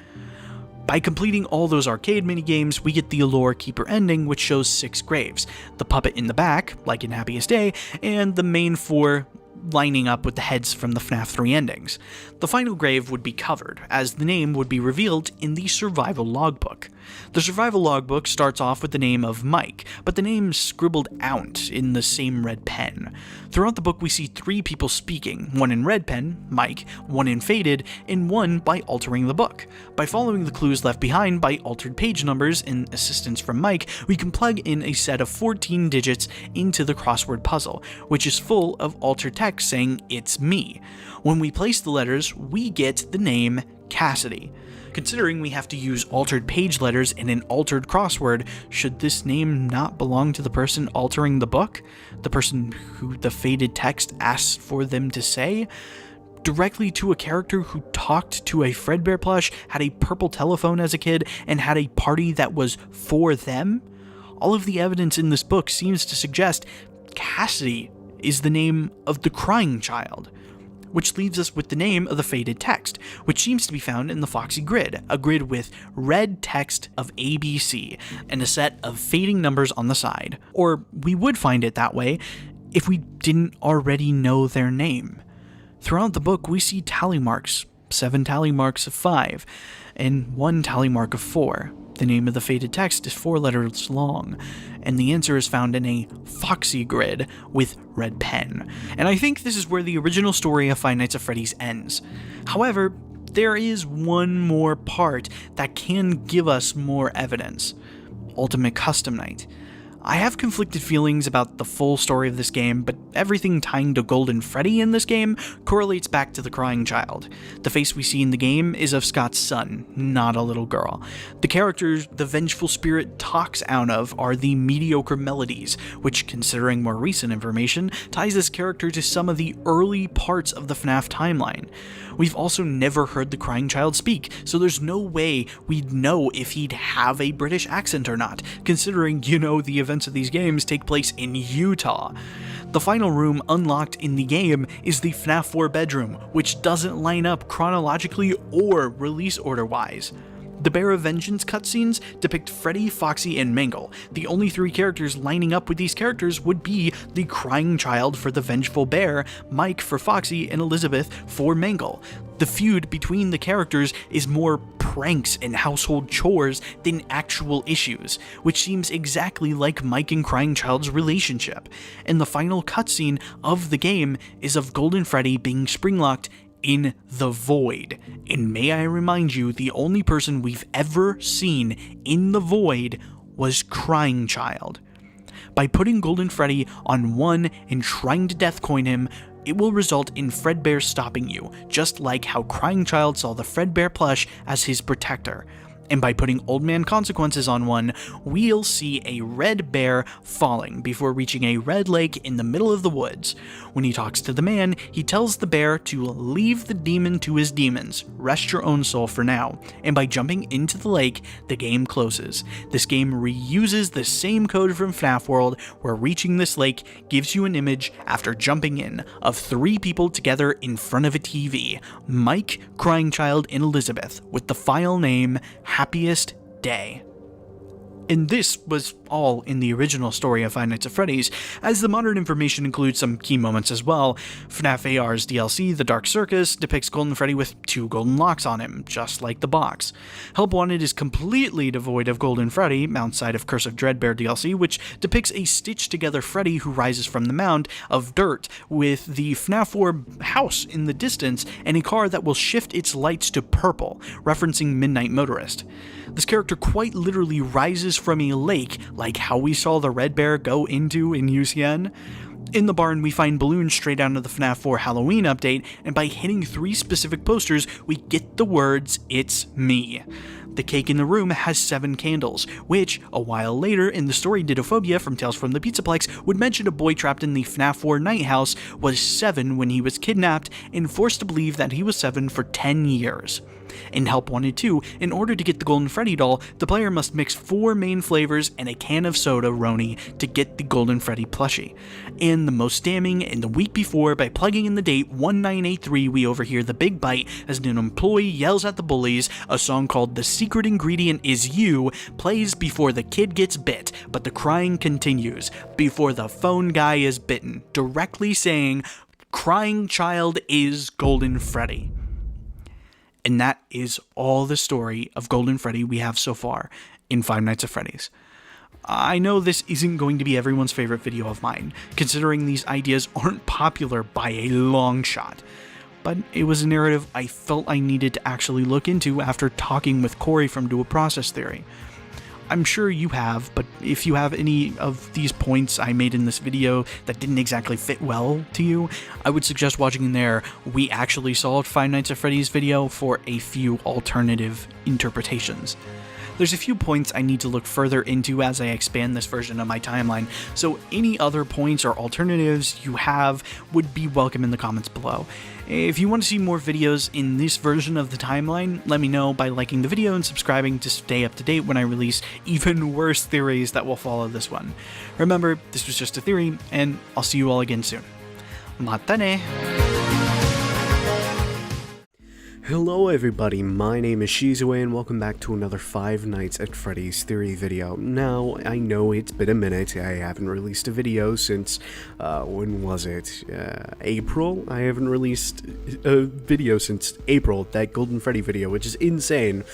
By completing all those arcade minigames, we get the Allure Keeper ending, which shows 6 graves, the puppet in the back, like in Happiest Day, and the main 4 lining up with the heads from the FNAF 3 endings. The final grave would be covered, as the name would be revealed in the survival logbook. The survival logbook starts off with the name of Mike, but the name's scribbled out in the same red pen. Throughout the book we see 3 people speaking, one in red pen, Mike, one in faded, and one by altering the book. By following the clues left behind by altered page numbers and assistance from Mike, we can plug in a set of 14 digits into the crossword puzzle, which is full of altered text saying, "It's me." When we place the letters, we get the name Cassidy. Considering we have to use altered page letters in an altered crossword, should this name not belong to the person altering the book? The person who the faded text asks for them to say? Directly to a character who talked to a Fredbear plush, had a purple telephone as a kid, and had a party that was for them? All of the evidence in this book seems to suggest Cassidy is the name of the crying child, which leaves us with the name of the faded text, which seems to be found in the Foxy grid, a grid with red text of ABC and a set of fading numbers on the side. Or we would find it that way if we didn't already know their name. Throughout the book we see tally marks, 7 tally marks of 5, and 1 tally mark of 4. The name of the faded text is 4 letters long, and the answer is found in a Foxy grid with red pen. And I think this is where the original story of Five Nights at Freddy's ends. However, there is one more part that can give us more evidence. Ultimate Custom Night. I have conflicted feelings about the full story of this game, but everything tying to Golden Freddy in this game correlates back to the crying child. The face we see in the game is of Scott's son, not a little girl. The characters the vengeful spirit talks out of are the mediocre melodies, which, considering more recent information, ties this character to some of the early parts of the FNAF timeline. We've also never heard the crying child speak, so there's no way we'd know if he'd have a British accent or not, considering, the events of these games take place in Utah. The final room unlocked in the game is the FNAF 4 bedroom, which doesn't line up chronologically or release order wise. The Bear of Vengeance cutscenes depict Freddy, Foxy, and Mangle. The only 3 characters lining up with these characters would be the crying child for the vengeful bear, Mike for Foxy, and Elizabeth for Mangle. The feud between the characters is more pranks and household chores than actual issues, which seems exactly like Mike and Crying Child's relationship. And the final cutscene of the game is of Golden Freddy being springlocked in the void. And may I remind you, the only person we've ever seen in the void was Crying Child. By putting Golden Freddy on one and trying to deathcoin him, it will result in Fredbear stopping you, just like how Crying Child saw the Fredbear plush as his protector. And by putting Old Man Consequences on one, we'll see a red bear falling before reaching a red lake in the middle of the woods. When he talks to the man, he tells the bear to leave the demon to his demons, rest your own soul for now, and by jumping into the lake, the game closes. This game reuses the same code from FNAF World, where reaching this lake gives you an image after jumping in of 3 people together in front of a TV, Mike, Crying Child, and Elizabeth, with the file name Happiest Day. And this was all in the original story of Five Nights at Freddy's, as the modern information includes some key moments as well. FNAF AR's DLC, The Dark Circus, depicts Golden Freddy with 2 golden locks on him, just like the box. Help Wanted is completely devoid of Golden Freddy, outside of Curse of Dreadbear DLC, which depicts a stitched-together Freddy who rises from the mound of dirt, with the FNAF 4 house in the distance and a car that will shift its lights to purple, referencing Midnight Motorist. This character quite literally rises from a lake, like how we saw the red bear go into in UCN. In the barn, we find balloons straight out of the FNAF 4 Halloween update, and by hitting 3 specific posters, we get the words, "It's me." The cake in the room has 7 candles, which, a while later in the story Didophobia from Tales from the Pizzaplex would mention a boy trapped in the FNAF 4 night house was 7 when he was kidnapped and forced to believe that he was 7 for 10 years. In Help Wanted 2, in order to get the Golden Freddy doll, the player must mix 4 main flavors and a can of soda Roni to get the Golden Freddy plushie. And the most damning, in the week before, by plugging in the date 1983, we overhear the big bite as an employee yells at the bullies. A song called The Secret Ingredient Is You plays before the kid gets bit, but the crying continues before the phone guy is bitten, directly saying, "Crying child is Golden Freddy." And that is all the story of Golden Freddy we have so far in Five Nights at Freddy's. I know this isn't going to be everyone's favorite video of mine, considering these ideas aren't popular by a long shot. But it was a narrative I felt I needed to actually look into after talking with Corey from Dual Process Theory. I'm sure you have, but if you have any of these points I made in this video that didn't exactly fit well to you, I would suggest watching their We Actually Solved Five Nights at Freddy's video for a few alternative interpretations. There's a few points I need to look further into as I expand this version of my timeline, so any other points or alternatives you have would be welcome in the comments below. If you want to see more videos in this version of the timeline, let me know by liking the video and subscribing to stay up to date when I release even worse theories that will follow this one. Remember, this was just a theory, and I'll see you all again soon. Mata ne! Hello everybody, my name is Shizue and welcome back to another Five Nights at Freddy's Theory video. Now, I know it's been a minute, I haven't released a video since, when was it? April? I haven't released a video since April, that Golden Freddy video, which is insane.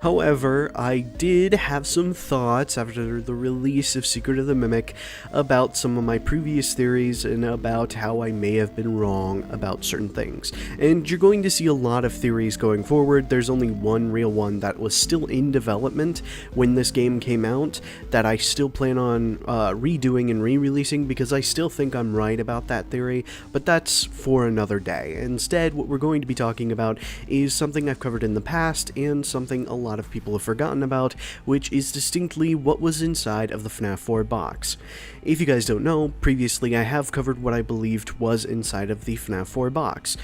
However, I did have some thoughts after the release of Secret of the Mimic about some of my previous theories and about how I may have been wrong about certain things. And you're going to see a lot of theories going forward. There's only one real one that was still in development when this game came out that I still plan on redoing and re-releasing because I still think I'm right about that theory, but that's for another day. Instead, what we're going to be talking about is something I've covered in the past and something a lot of people have forgotten about, which is distinctly what was inside of the FNAF 4 box. If you guys don't know, previously I have covered what I believed was inside of the FNAF 4 box.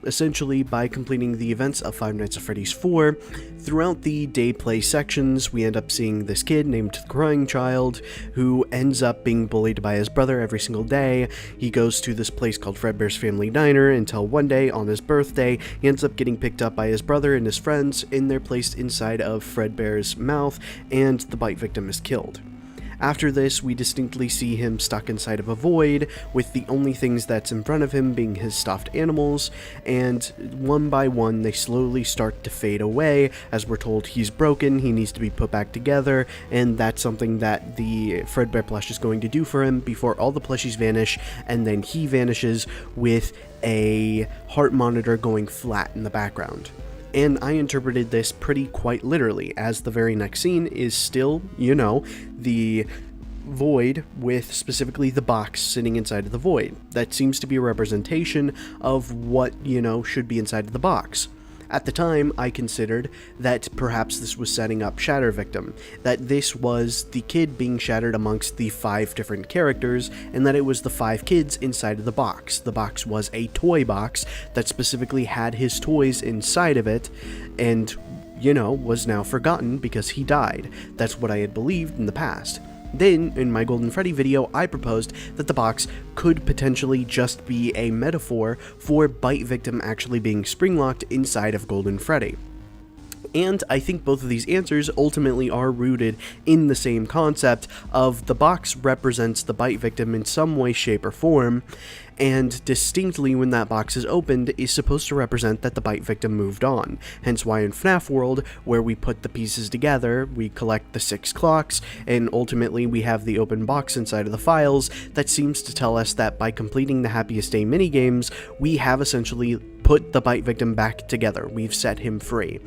Essentially, by completing the events of Five Nights at Freddy's 4, throughout the day play sections, we end up seeing this kid named Crying Child, who ends up being bullied by his brother every single day. He goes to this place called Fredbear's Family Diner until one day, on his birthday, he ends up getting picked up by his brother and his friends, and they're placed inside of Fredbear's mouth, and the bite victim is killed. After this, we distinctly see him stuck inside of a void, with the only things that's in front of him being his stuffed animals, and one by one they slowly start to fade away as we're told he's broken, he needs to be put back together, and that's something that the Fredbear plush is going to do for him before all the plushies vanish, and then he vanishes with a heart monitor going flat in the background. And I interpreted this quite literally, as the very next scene is still, the void with specifically the box sitting inside of the void. That seems to be a representation of what, should be inside of the box. At the time, I considered that perhaps this was setting up Shatter Victim, that this was the kid being shattered amongst the 5 different characters, and that it was the 5 kids inside of the box. The box was a toy box that specifically had his toys inside of it, and, you know, was now forgotten because he died. That's what I had believed in the past. Then, in my Golden Freddy video, I proposed that the box could potentially just be a metaphor for Bite Victim actually being springlocked inside of Golden Freddy. And I think both of these answers ultimately are rooted in the same concept of the box represents the Bite Victim in some way, shape, or form, and distinctly when that box is opened is supposed to represent that the Bite Victim moved on. Hence why in FNAF World, where we put the pieces together, we collect the 6 clocks, and ultimately we have the open box inside of the files, that seems to tell us that by completing the Happiest Day minigames, we have essentially put the Bite Victim back together. We've set him free.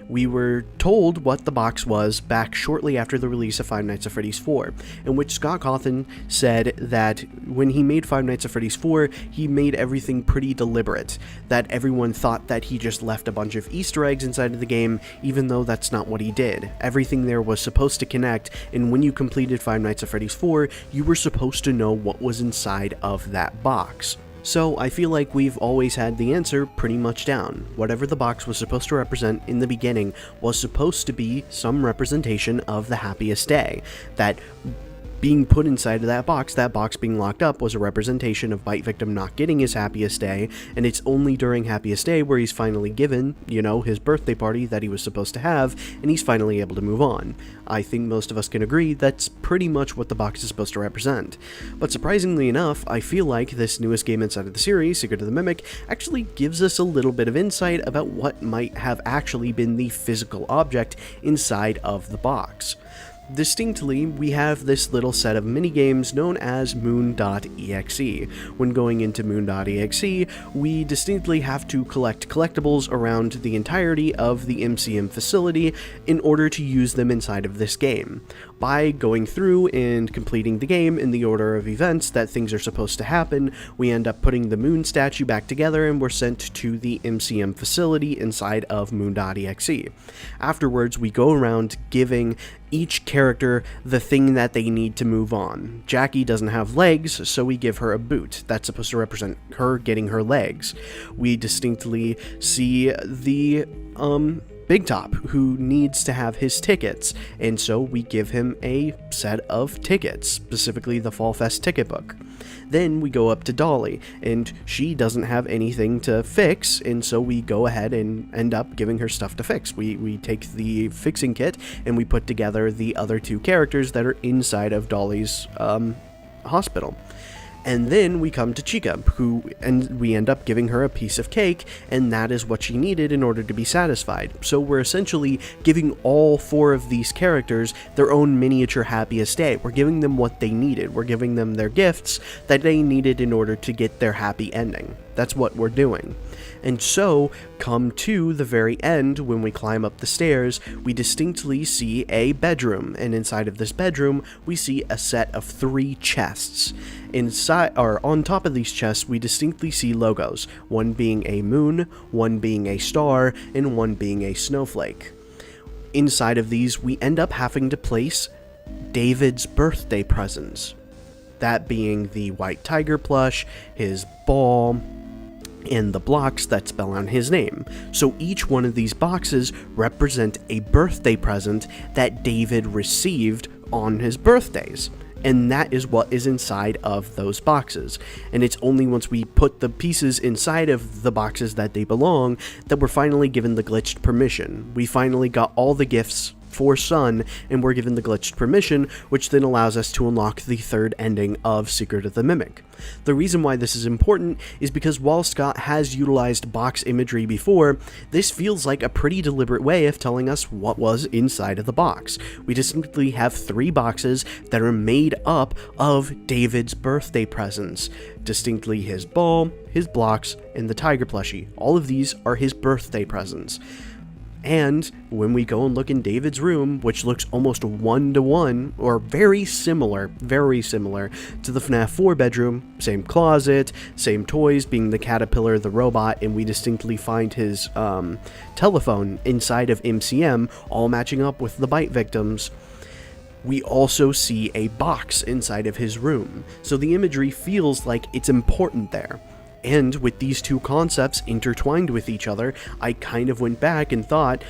We were told what the box was back shortly after the release of Five Nights at Freddy's 4, in which Scott Cawthon said that when he made Five Nights at Freddy's 4, he made everything pretty deliberate, that everyone thought that he just left a bunch of Easter eggs inside of the game, even though that's not what he did. Everything there was supposed to connect, and when you completed Five Nights at Freddy's 4, you were supposed to know what was inside of that box. So I feel like we've always had the answer pretty much down. Whatever the box was supposed to represent in the beginning was supposed to be some representation of the Happiest Day. That being put inside of that box being locked up, was a representation of Bite Victim not getting his Happiest Day, and it's only during Happiest Day where he's finally given, you know, his birthday party that he was supposed to have, and he's finally able to move on. I think most of us can agree that's pretty much what the box is supposed to represent. But surprisingly enough, I feel like this newest game inside of the series, Secret of the Mimic, actually gives us a little bit of insight about what might have actually been the physical object inside of the box. Distinctly, we have this little set of minigames known as Moon.exe. When going into Moon.exe, we distinctly have to collect collectibles around the entirety of the MCM facility in order to use them inside of this game. By going through and completing the game in the order of events that things are supposed to happen, we end up putting the Moon statue back together and we're sent to the MCM facility inside of Moon.exe. Afterwards, we go around giving each character the thing that they need to move on. Jackie doesn't have legs, so we give her a boot. That's supposed to represent her getting her legs. We distinctly see the, Big Top, who needs to have his tickets, and so we give him a set of tickets, specifically the Fall Fest ticket book. Then we go up to Dolly, and she doesn't have anything to fix, and so we go ahead and end up giving her stuff to fix. We take the fixing kit, and we put together the other 2 characters that are inside of Dolly's hospital. And then we come to Chica, and we end up giving her a piece of cake, and that is what she needed in order to be satisfied. So we're essentially giving all 4 of these characters their own miniature Happiest Day. We're giving them what they needed. We're giving them their gifts that they needed in order to get their happy ending. That's what we're doing. And so, come to the very end, when we climb up the stairs, we distinctly see a bedroom, and inside of this bedroom, we see a set of 3 chests. Inside, or on top of these chests, we distinctly see logos, one being a moon, one being a star, and one being a snowflake. Inside of these, we end up having to place David's birthday presents. That being the white tiger plush, his ball, and the blocks that spell out his name. So each one of these boxes represent a birthday present that David received on his birthdays. And that is what is inside of those boxes. And it's only once we put the pieces inside of the boxes that they belong that we're finally given the glitched permission. We finally got all the gifts for Sun, and we're given the glitched permission, which then allows us to unlock the 3rd ending of Secret of the Mimic. The reason why this is important is because while Scott has utilized box imagery before, this feels like a pretty deliberate way of telling us what was inside of the box. We distinctly have 3 boxes that are made up of David's birthday presents. Distinctly his ball, his blocks, and the tiger plushie. All of these are his birthday presents. And when we go and look in David's room, which looks almost one-to-one, or very similar to the FNAF 4 bedroom, same closet, same toys, being the caterpillar, the robot, and we distinctly find his telephone inside of MCM, all matching up with the bite victims. We also see a box inside of his room, so the imagery feels like it's important there. And with these two concepts intertwined with each other, I kind of went back and thought,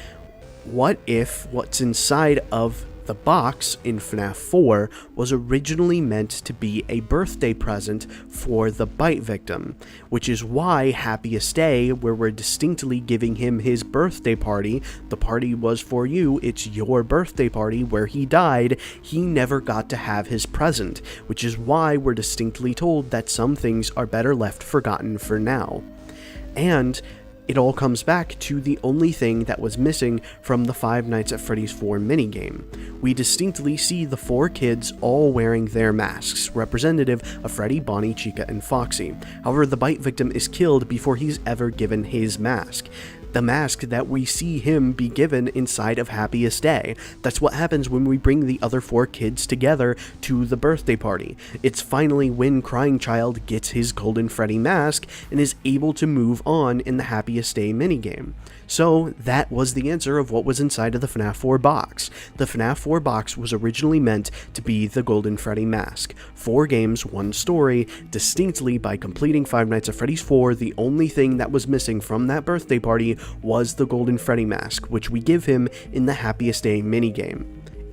what if what's inside of the box in FNAF 4 was originally meant to be a birthday present for the bite victim, which is why Happiest Day, where we're distinctly giving him his birthday party, the party was for you, it's your birthday party, where he died, he never got to have his present, which is why we're distinctly told that some things are better left forgotten for now. And it all comes back to the only thing that was missing from the Five Nights at Freddy's 4 minigame. We distinctly see the 4 kids all wearing their masks, representative of Freddy, Bonnie, Chica, and Foxy. However, the bite victim is killed before he's ever given his mask. The mask that we see him be given inside of Happiest Day. That's what happens when we bring the other 4 kids together to the birthday party. It's finally when Crying Child gets his Golden Freddy mask and is able to move on in the Happiest Day minigame. So that was the answer of what was inside of the FNAF 4 box. The FNAF 4 box was originally meant to be the Golden Freddy mask. 4 games, 1 story. Distinctly, by completing Five Nights at Freddy's 4, the only thing that was missing from that birthday party was the Golden Freddy mask, which we give him in the Happiest Day minigame.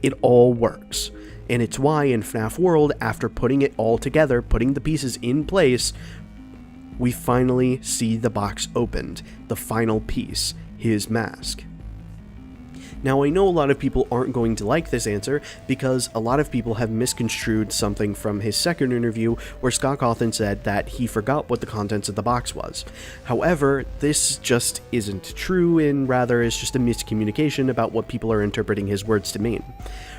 It all works. And it's why in FNAF World, after putting it all together, putting the pieces in place, we finally see the box opened, the final piece, his mask. Now, I know a lot of people aren't going to like this answer because a lot of people have misconstrued something from his second interview where Scott Cawthon said that he forgot what the contents of the box was. However, this just isn't true and rather is just a miscommunication about what people are interpreting his words to mean.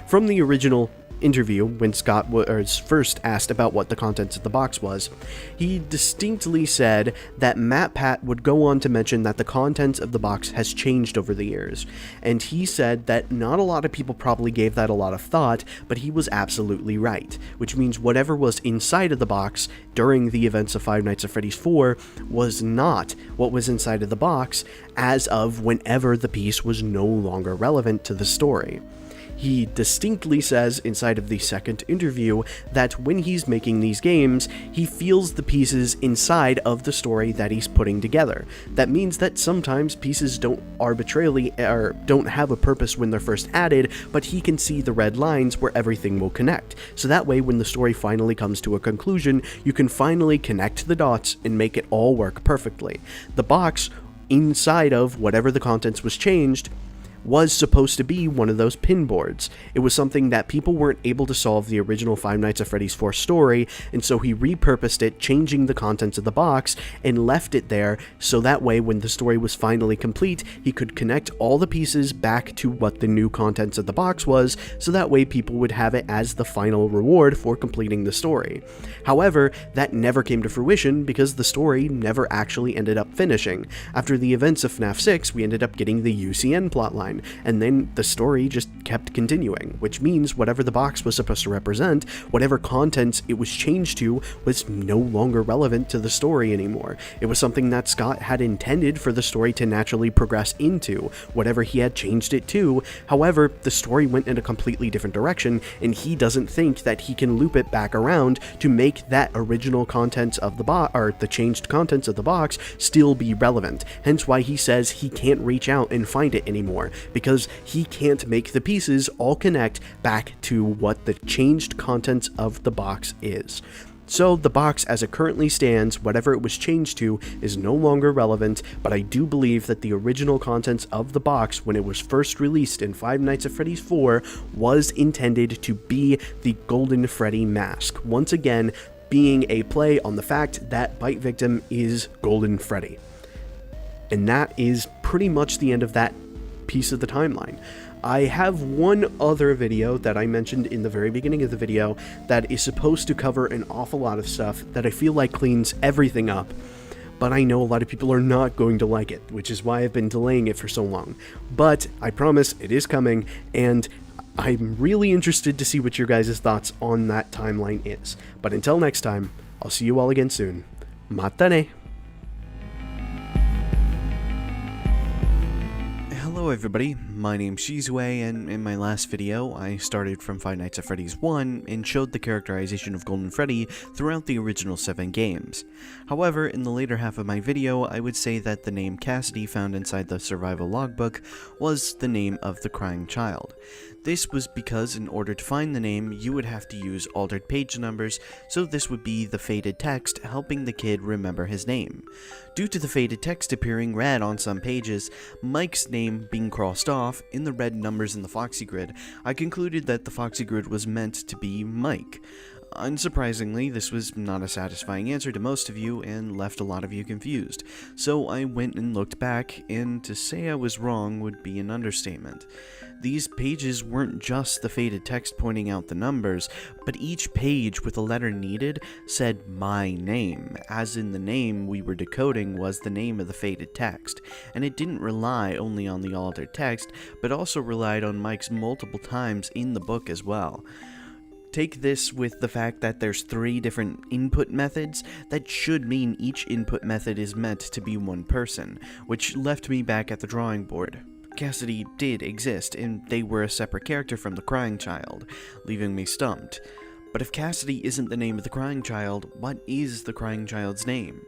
From the original interview, when Scott was first asked about what the contents of the box was, he distinctly said that MatPat would go on to mention that the contents of the box has changed over the years, and he said that not a lot of people probably gave that a lot of thought, but he was absolutely right, which means whatever was inside of the box during the events of Five Nights at Freddy's 4 was not what was inside of the box as of whenever the piece was no longer relevant to the story. He distinctly says inside of the second interview that when he's making these games, he feels the pieces inside of the story that he's putting together. That means that sometimes pieces don't arbitrarily or don't have a purpose when they're first added, but he can see the red lines where everything will connect. So that way, when the story finally comes to a conclusion, you can finally connect the dots and make it all work perfectly. The box inside of whatever the contents was changed was supposed to be one of those pin boards. It was something that people weren't able to solve the original Five Nights at Freddy's 4 story, and so he repurposed it, changing the contents of the box, and left it there so that way when the story was finally complete, he could connect all the pieces back to what the new contents of the box was, so that way people would have it as the final reward for completing the story. However, that never came to fruition because the story never actually ended up finishing. After the events of FNAF 6, we ended up getting the UCN plotline, and then the story just kept continuing, which means whatever the box was supposed to represent, whatever contents it was changed to, was no longer relevant to the story anymore. It was something that Scott had intended for the story to naturally progress into, whatever he had changed it to. However, the story went in a completely different direction, and he doesn't think that he can loop it back around to make that original contents of the box, or the changed contents of the box, still be relevant. Hence why he says he can't reach out and find it anymore, because he can't make the pieces all connect back to what the changed contents of the box is. So the box as it currently stands, whatever it was changed to, is no longer relevant, but I do believe that the original contents of the box when it was first released in Five Nights at Freddy's 4 was intended to be the Golden Freddy mask, once again being a play on the fact that Bite Victim is Golden Freddy. And that is pretty much the end of that piece of the timeline. I have one other video that I mentioned in the very beginning of the video that is supposed to cover an awful lot of stuff that I feel like cleans everything up, but I know a lot of people are not going to like it, which is why I've been delaying it for so long. But I promise it is coming, and I'm really interested to see what your guys' thoughts on that timeline is. But until next time, I'll see you all again soon. Mata ne! Hello everybody, my name's Shizue, and in my last video, I started from Five Nights at Freddy's 1 and showed the characterization of Golden Freddy throughout the original 7 games. However, in the later half of my video, I would say that the name Cassidy found inside the survival logbook was the name of the crying child. This was because in order to find the name, you would have to use altered page numbers, so this would be the faded text helping the kid remember his name. Due to the faded text appearing red on some pages, Mike's name being crossed off in the red numbers in the Foxy Grid, I concluded that the Foxy Grid was meant to be Mike. Unsurprisingly, this was not a satisfying answer to most of you and left a lot of you confused, so I went and looked back, and to say I was wrong would be an understatement. These pages weren't just the faded text pointing out the numbers, but each page with a letter needed said my name, as in the name we were decoding was the name of the faded text, and it didn't rely only on the altered text, but also relied on Mike's multiple times in the book as well. Take this with the fact that there's 3 different input methods, that should mean each input method is meant to be one person, which left me back at the drawing board. Cassidy did exist, and they were a separate character from the crying child, leaving me stumped. But if Cassidy isn't the name of the crying child, what is the crying child's name?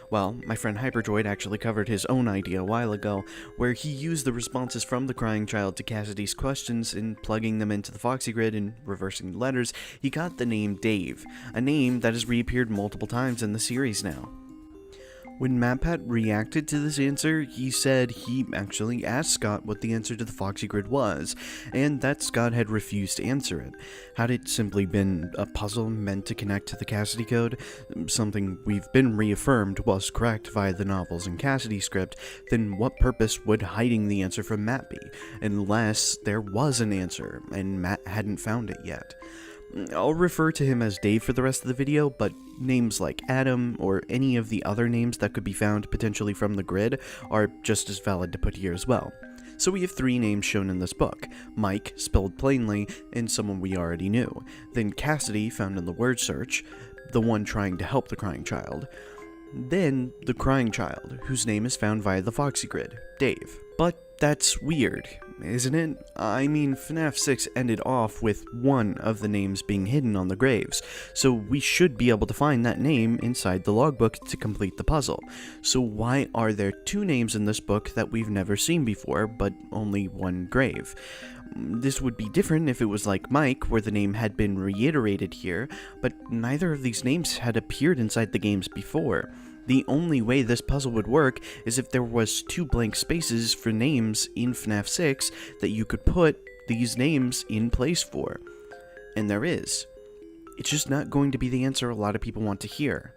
Well, my friend Hyperdroid actually covered his own idea a while ago, where he used the responses from the crying child to Cassidy's questions and plugging them into the Foxy Grid and reversing the letters, he got the name Dave, a name that has reappeared multiple times in the series now. When MatPat reacted to this answer, he said he actually asked Scott what the answer to the Foxy Grid was, and that Scott had refused to answer it. Had it simply been a puzzle meant to connect to the Cassidy code, something we've been reaffirmed was correct via the novels and Cassidy script, then what purpose would hiding the answer from Matt be, unless there was an answer, and Matt hadn't found it yet. I'll refer to him as Dave for the rest of the video, but names like Adam, or any of the other names that could be found potentially from the grid, are just as valid to put here as well. So we have 3 names shown in this book: Mike, spelled plainly, and someone we already knew, then Cassidy, found in the word search, the one trying to help the crying child, then the crying child, whose name is found via the Foxy Grid, Dave. But that's weird, isn't it? I mean, FNAF 6 ended off with one of the names being hidden on the graves, so we should be able to find that name inside the logbook to complete the puzzle. So why are there 2 names in this book that we've never seen before, but only 1 grave? This would be different if it was like Mike, where the name had been reiterated here, but neither of these names had appeared inside the games before. The only way this puzzle would work is if there was 2 blank spaces for names in FNAF 6 that you could put these names in place for. And there is. It's just not going to be the answer a lot of people want to hear.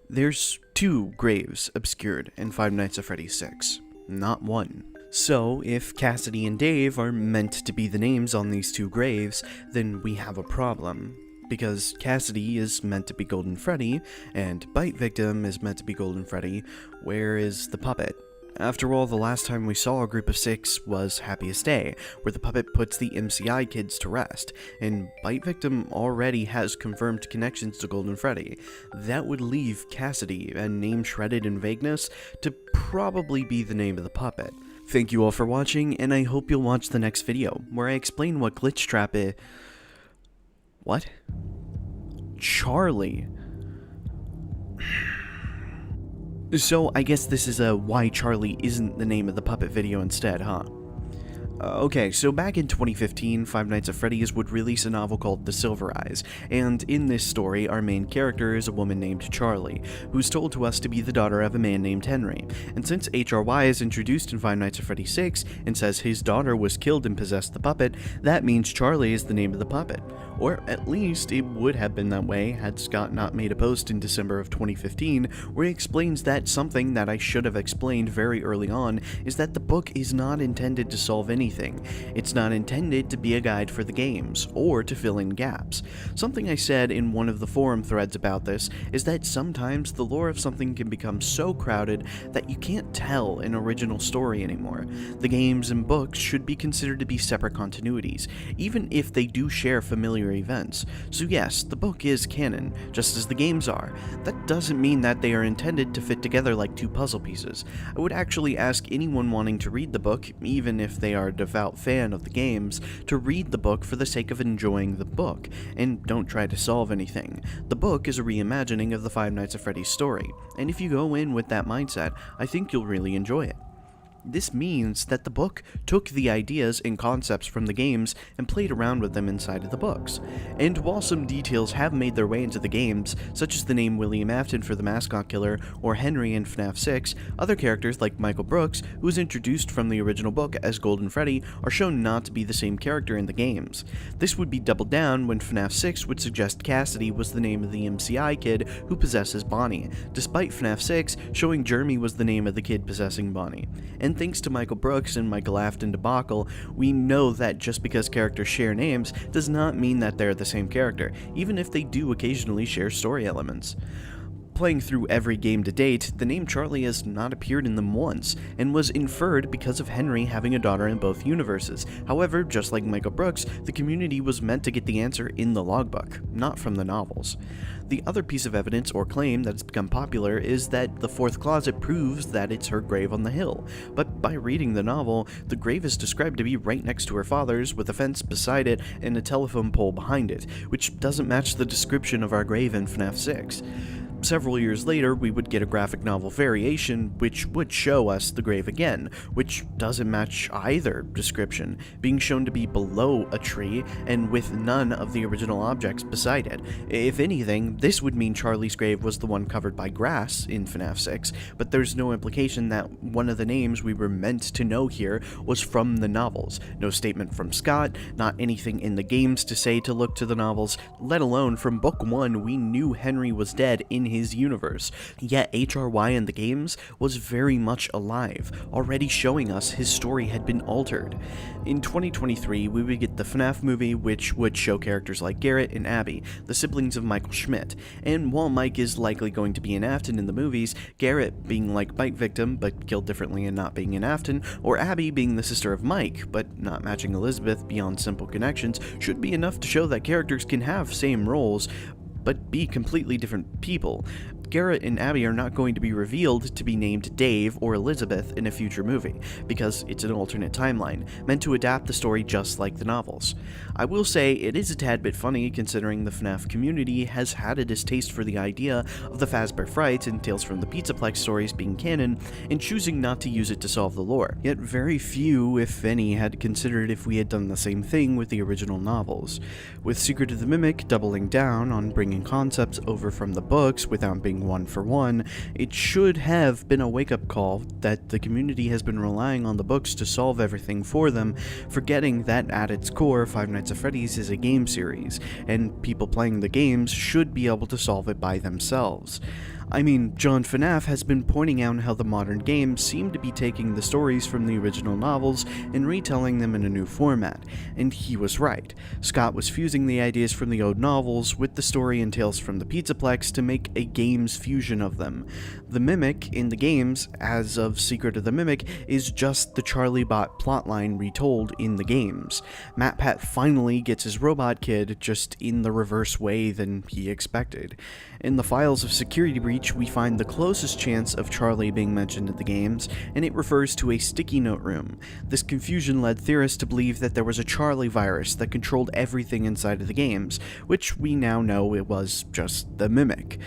There's 2 graves obscured in Five Nights at Freddy's 6, not 1. So, if Cassidy and Dave are meant to be the names on these 2 graves, then we have a problem. Because Cassidy is meant to be Golden Freddy, and Bite Victim is meant to be Golden Freddy, where is the puppet? After all, the last time we saw a group of 6 was Happiest Day, where the puppet puts the MCI kids to rest, and Bite Victim already has confirmed connections to Golden Freddy. That would leave Cassidy, a name shredded in vagueness, to probably be the name of the puppet. Thank you all for watching, and I hope you'll watch the next video, where I explain what Glitchtrap is. What? Charlie. So, I guess this is a why Charlie isn't the name of the puppet video instead, huh? Okay, so back in 2015, Five Nights at Freddy's would release a novel called The Silver Eyes, and in this story, our main character is a woman named Charlie, who's told to us to be the daughter of a man named Henry, and since HRY is introduced in Five Nights at Freddy's 6 and says his daughter was killed and possessed the puppet, that means Charlie is the name of the puppet. Or at least it would have been that way had Scott not made a post in December of 2015 where he explains that something that I should have explained very early on is that the book is not intended to solve anything anything. It's not intended to be a guide for the games, or to fill in gaps. Something I said in one of the forum threads about this is that sometimes the lore of something can become so crowded that you can't tell an original story anymore. The games and books should be considered to be separate continuities, even if they do share familiar events. So yes, the book is canon, just as the games are. That doesn't mean that they are intended to fit together like two puzzle pieces. I would actually ask anyone wanting to read the book, even if they are a devout fan of the games, to read the book for the sake of enjoying the book, and don't try to solve anything. The book is a reimagining of the Five Nights at Freddy's story, and if you go in with that mindset, I think you'll really enjoy it. This means that the book took the ideas and concepts from the games and played around with them inside of the books. And while some details have made their way into the games, such as the name William Afton for the mascot killer or Henry in FNAF 6, other characters like Michael Brooks, who was introduced from the original book as Golden Freddy, are shown not to be the same character in the games. This would be doubled down when FNAF 6 would suggest Cassidy was the name of the MCI kid who possesses Bonnie, despite FNAF 6 showing Jeremy was the name of the kid possessing Bonnie. And thanks to Michael Brooks and Michael Afton debacle, we know that just because characters share names does not mean that they're the same character, even if they do occasionally share story elements. Playing through every game to date, the name Charlie has not appeared in them once, and was inferred because of Henry having a daughter in both universes. However, just like Michael Brooks, the community was meant to get the answer in the logbook, not from the novels. The other piece of evidence or claim that has become popular is that the fourth closet proves that it's her grave on the hill, but by reading the novel, the grave is described to be right next to her father's, with a fence beside it and a telephone pole behind it, which doesn't match the description of our grave in FNAF 6. Several years later, we would get a graphic novel variation, which would show us the grave again, which doesn't match either description, being shown to be below a tree and with none of the original objects beside it. If anything, this would mean Charlie's grave was the one covered by grass in FNAF 6, but there's no implication that one of the names we were meant to know here was from the novels. No statement from Scott, not anything in the games to say to look to the novels, let alone from book 1 we knew Henry was dead in his universe, yet HRY in the games was very much alive, already showing us his story had been altered. In 2023, we would get the FNAF movie, which would show characters like Garrett and Abby, the siblings of Michael Schmidt, and while Mike is likely going to be an Afton in the movies, Garrett being like Mike victim but killed differently and not being an Afton, or Abby being the sister of Mike but not matching Elizabeth beyond simple connections, should be enough to show that characters can have same roles but be completely different people. Garrett and Abby are not going to be revealed to be named Dave or Elizabeth in a future movie, because it's an alternate timeline, meant to adapt the story just like the novels. I will say it is a tad bit funny considering the FNAF community has had a distaste for the idea of the Fazbear Frights and Tales from the Pizzaplex stories being canon, and choosing not to use it to solve the lore. Yet very few, if any, had considered if we had done the same thing with the original novels. With Secret of the Mimic doubling down on bringing concepts over from the books without being one for one, it should have been a wake-up call that the community has been relying on the books to solve everything for them, forgetting that at its core, Five Nights at Freddy's is a game series, and people playing the games should be able to solve it by themselves. I mean, John FNAF has been pointing out how the modern games seem to be taking the stories from the original novels and retelling them in a new format, and he was right. Scott was fusing the ideas from the old novels with the story and Tales from the Pizzaplex to make a games fusion of them. The Mimic in the games, as of Secret of the Mimic, is just the Charlie Bot plotline retold in the games. MatPat finally gets his robot kid, just in the reverse way than he expected. In the files of Security Breach, we find the closest chance of Charlie being mentioned in the games, and it refers to a sticky note room. This confusion led theorists to believe that there was a Charlie virus that controlled everything inside of the games, which we now know it was just the Mimic.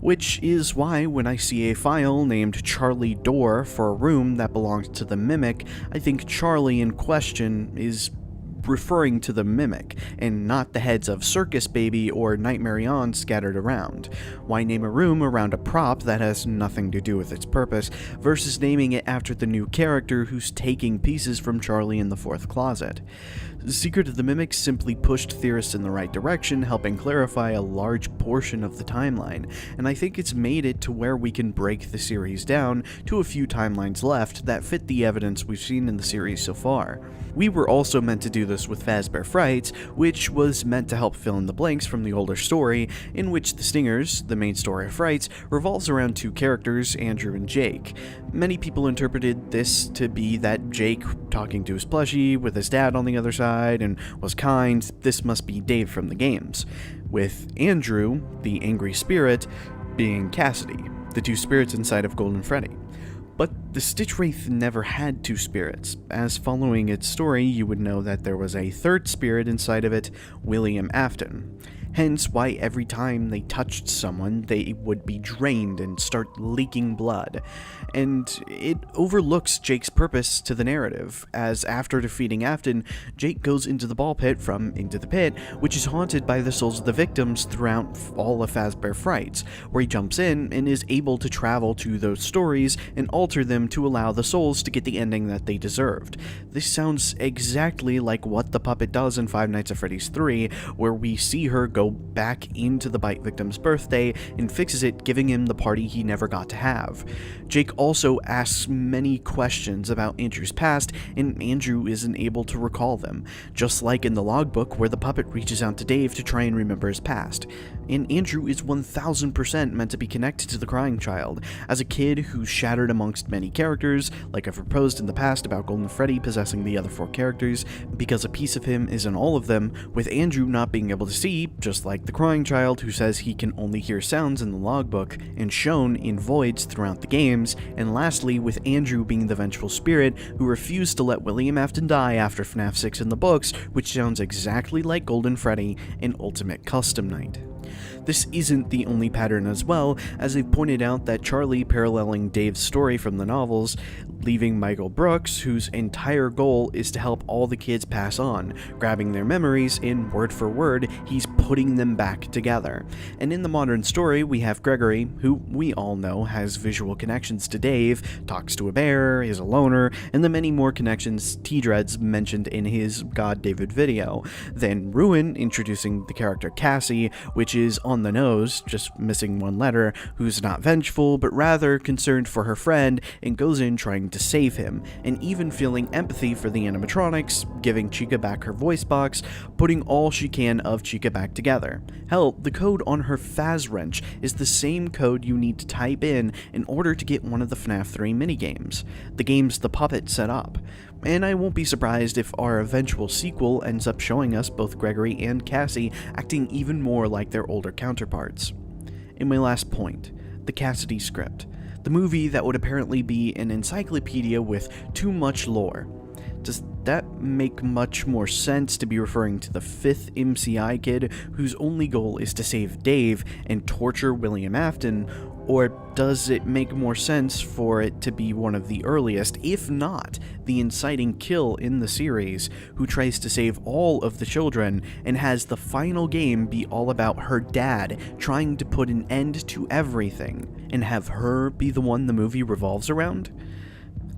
Which is why when I see a file named Charlie Door for a room that belongs to the Mimic, I think Charlie in question is referring to the Mimic, and not the heads of Circus Baby or Nightmarionne scattered around. Why name a room around a prop that has nothing to do with its purpose, versus naming it after the new character who's taking pieces from Charlie in the fourth closet? Secret of the Mimic simply pushed theorists in the right direction, helping clarify a large portion of the timeline, and I think it's made it to where we can break the series down to a few timelines left that fit the evidence we've seen in the series so far. We were also meant to do this with Fazbear Frights, which was meant to help fill in the blanks from the older story, in which the Stingers, the main story of Frights, revolves around two characters, Andrew and Jake. Many people interpreted this to be that Jake talking to his plushie with his dad on the other side and was kind. This must be Dave from the games, with Andrew, the angry spirit, being Cassidy, the two spirits inside of Golden Freddy. But the Stitch Wraith never had two spirits, as following its story you would know that there was a third spirit inside of it, William Afton. Hence why every time they touched someone, they would be drained and start leaking blood. And it overlooks Jake's purpose to the narrative, as after defeating Afton, Jake goes into the ball pit from Into the Pit, which is haunted by the souls of the victims throughout all of Fazbear Frights, where he jumps in and is able to travel to those stories and alter them to allow the souls to get the ending that they deserved. This sounds exactly like what the puppet does in Five Nights at Freddy's 3, where we see her go back into the bite victim's birthday and fixes it, giving him the party he never got to have. Jake also asks many questions about Andrew's past, and Andrew isn't able to recall them, just like in the logbook where the puppet reaches out to Dave to try and remember his past. And Andrew is 1000% meant to be connected to the crying child, as a kid who's shattered amongst many characters, like I've proposed in the past about Golden Freddy possessing the other 4 characters, because a piece of him is in all of them, with Andrew not being able to see, just like the crying child who says he can only hear sounds in the logbook, and shown in voids throughout the games, and lastly with Andrew being the vengeful spirit who refused to let William Afton die after FNAF 6 in the books, which sounds exactly like Golden Freddy in Ultimate Custom Night. This isn't the only pattern as well, as they've pointed out that Charlie paralleling Dave's story from the novels, leaving Michael Brooks, whose entire goal is to help all the kids pass on, grabbing their memories, and word for word, he's putting them back together. And in the modern story, we have Gregory, who we all know has visual connections to Dave, talks to a bear, is a loner, and the many more connections T-Dreads mentioned in his GODDAVID video. Then Ruin introducing the character Cassie, which is on the nose, just missing one letter, who's not vengeful, but rather concerned for her friend, and goes in trying to save him, and even feeling empathy for the animatronics, giving Chica back her voice box, putting all she can of Chica back together. Hell, the code on her Faz wrench is the same code you need to type in order to get one of the FNAF 3 minigames, the games the puppet set up. And I won't be surprised if our eventual sequel ends up showing us both Gregory and Cassie acting even more like their older counterparts. And my last point, the Cassidy script, the movie that would apparently be an encyclopedia with too much lore. Does that make much more sense to be referring to the 5th MCI kid whose only goal is to save Dave and torture William Afton, or does it make more sense for it to be one of the earliest, if not the inciting kill in the series, who tries to save all of the children and has the final game be all about her dad trying to put an end to everything, and have her be the one the movie revolves around?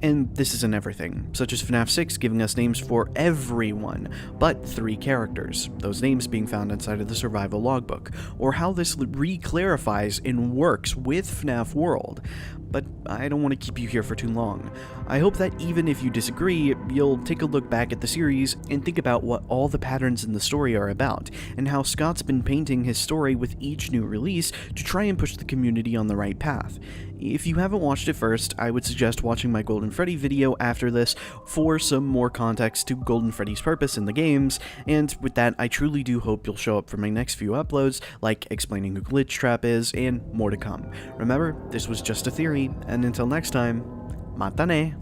And this isn't everything, such as FNAF 6 giving us names for everyone, but 3 characters, those names being found inside of the survival logbook, or how this re-clarifies and works with FNAF World. But I don't want to keep you here for too long. I hope that even if you disagree, you'll take a look back at the series and think about what all the patterns in the story are about, and how Scott's been painting his story with each new release to try and push the community on the right path. If you haven't watched it first, I would suggest watching my Golden Freddy video after this for some more context to Golden Freddy's purpose in the games, and with that, I truly do hope you'll show up for my next few uploads, like explaining who Glitchtrap is, and more to come. Remember, this was just a theory, and until next time, matane!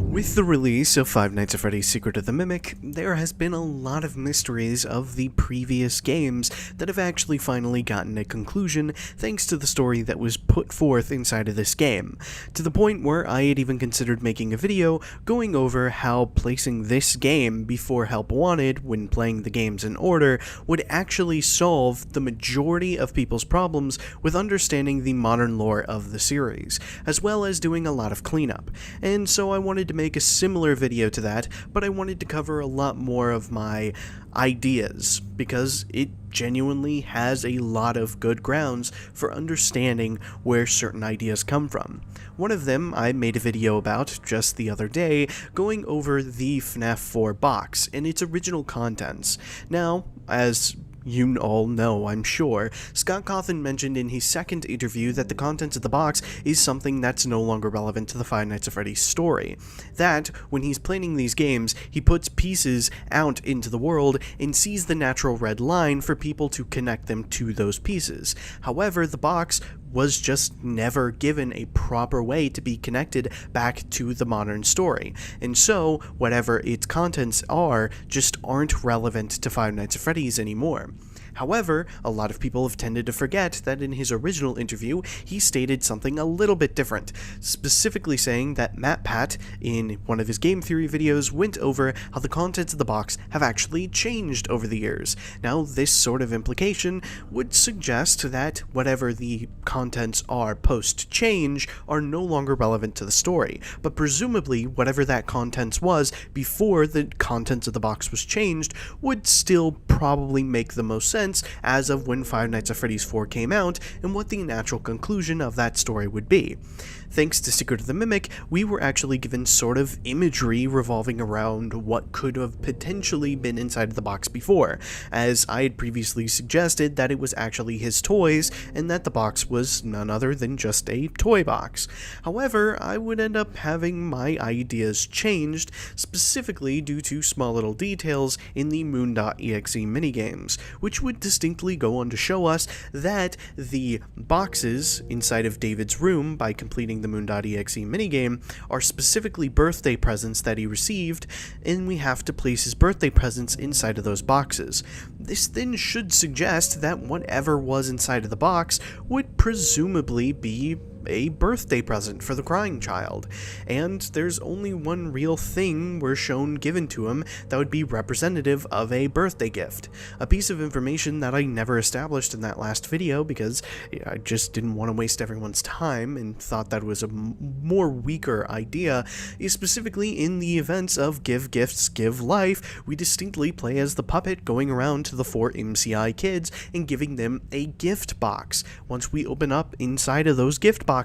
With the release of Five Nights at Freddy's Secret of the Mimic, there has been a lot of mysteries of the previous games that have actually finally gotten a conclusion thanks to the story that was put forth inside of this game, to the point where I had even considered making a video going over how placing this game before Help Wanted when playing the games in order would actually solve the majority of people's problems with understanding the modern lore of the series, as well as doing a lot of cleanup, and so I wanted to make make a similar video to that, but I wanted to cover a lot more of my ideas, because it genuinely has a lot of good grounds for understanding where certain ideas come from. One of them I made a video about just the other day, going over the FNAF 4 box and its original contents. Now, as you all know, I'm sure, Scott Cawthon mentioned in his second interview that the contents of the box is something that's no longer relevant to the Five Nights at Freddy's story. That, when he's planning these games, he puts pieces out into the world and sees the natural red line for people to connect them to those pieces. However, the box was just never given a proper way to be connected back to the modern story, and so whatever its contents are just aren't relevant to Five Nights at Freddy's anymore. However, a lot of people have tended to forget that in his original interview, he stated something a little bit different, specifically saying that MatPat, in one of his game theory videos, went over how the contents of the box have actually changed over the years. Now, this sort of implication would suggest that whatever the contents are post-change are no longer relevant to the story, but presumably whatever that contents was before the contents of the box was changed would still probably make the most sense as of when Five Nights at Freddy's 4 came out and what the natural conclusion of that story would be. Thanks to Secret of the Mimic, we were actually given sort of imagery revolving around what could have potentially been inside of the box before, as I had previously suggested that it was actually his toys and that the box was none other than just a toy box. However, I would end up having my ideas changed, specifically due to small little details in the Moon.exe minigames, which would distinctly go on to show us that the boxes inside of David's room, by completing the Moon.exe minigame, are specifically birthday presents that he received, and we have to place his birthday presents inside of those boxes. This then should suggest that whatever was inside of the box would presumably be a birthday present for the crying child, and there's only one real thing we're shown given to him that would be representative of a birthday gift. A piece of information that I never established in that last video because I just didn't want to waste everyone's time and thought that was a more weaker idea, is specifically in the events of Give Gifts, Give Life, we distinctly play as the puppet going around to the 4 MCI kids and giving them a gift box. Once we open up inside of those gift boxes,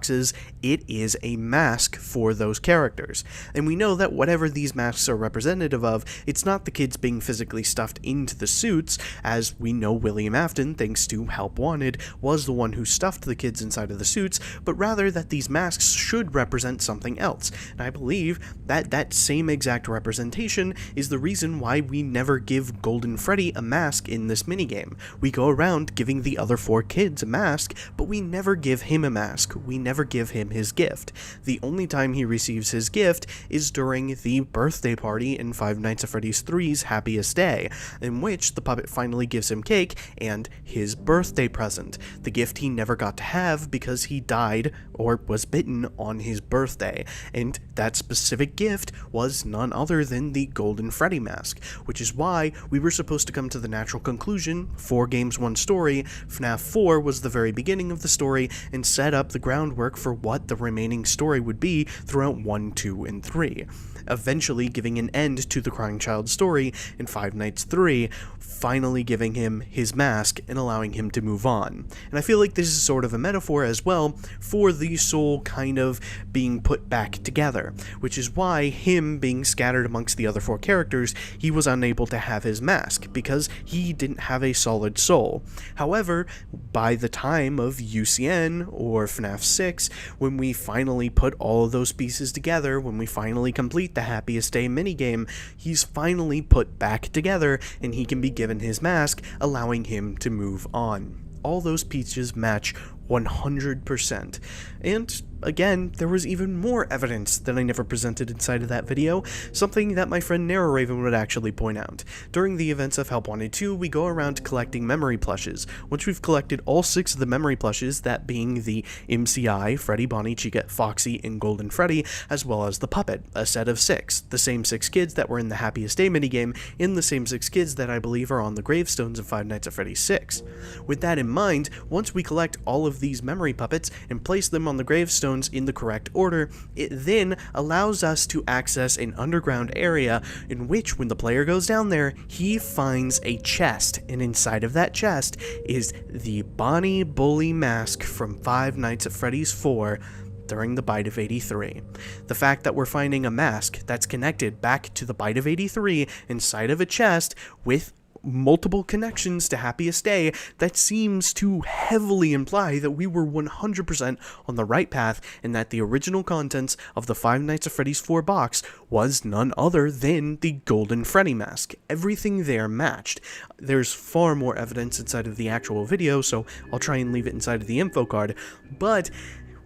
it is a mask for those characters. And we know that whatever these masks are representative of, it's not the kids being physically stuffed into the suits, as we know William Afton, thanks to Help Wanted, was the one who stuffed the kids inside of the suits, but rather that these masks should represent something else. And I believe that that same exact representation is the reason why we never give Golden Freddy a mask in this minigame. We go around giving the other 4 kids a mask, but we never give him a mask. We never give him his gift. The only time he receives his gift is during the birthday party in Five Nights at Freddy's 3's Happiest Day, in which the puppet finally gives him cake and his birthday present, the gift he never got to have because he died or was bitten on his birthday, and that specific gift was none other than the Golden Freddy mask, which is why we were supposed to come to the natural conclusion, 4 games, 1 story, FNAF 4 was the very beginning of the story and set up the groundwork for what the remaining story would be throughout 1, 2, and 3, eventually giving an end to the crying child story in Five Nights 3, finally giving him his mask and allowing him to move on. And I feel like this is sort of a metaphor as well for the soul kind of being put back together, which is why him being scattered amongst the other 4 characters, he was unable to have his mask because he didn't have a solid soul. However, by the time of UCN or FNAF 6, when we finally put all of those pieces together, when we finally complete the Happiest Day minigame, he's finally put back together and he can be given his mask, allowing him to move on. All those pieces match 100%. And again, there was even more evidence that I never presented inside of that video, something that my friend NarrowRaven would actually point out. During the events of Help Wanted 2, we go around collecting memory plushes. Once we've collected all 6 of the memory plushes, that being the MCI, Freddy, Bonnie, Chica, Foxy, and Golden Freddy, as well as the puppet, a set of 6. The same 6 kids that were in the Happiest Day minigame, and the same 6 kids that I believe are on the gravestones of Five Nights at Freddy's 6. With that in mind, once we collect all of these memory puppets and place them on the gravestones stones in the correct order, it then allows us to access an underground area in which, when the player goes down there, he finds a chest, and inside of that chest is the Bonnie Bully mask from Five Nights at Freddy's 4 during the Bite of 83. The fact that we're finding a mask that's connected back to the Bite of 83 inside of a chest with multiple connections to Happiest Day, that seems to heavily imply that we were 100% on the right path, and that the original contents of the Five Nights at Freddy's 4 box was none other than the Golden Freddy mask. Everything there matched. There's far more evidence inside of the actual video, so I'll try and leave it inside of the info card, but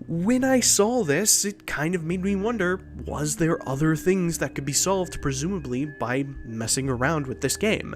when I saw this, it kind of made me wonder, was there other things that could be solved, presumably, by messing around with this game?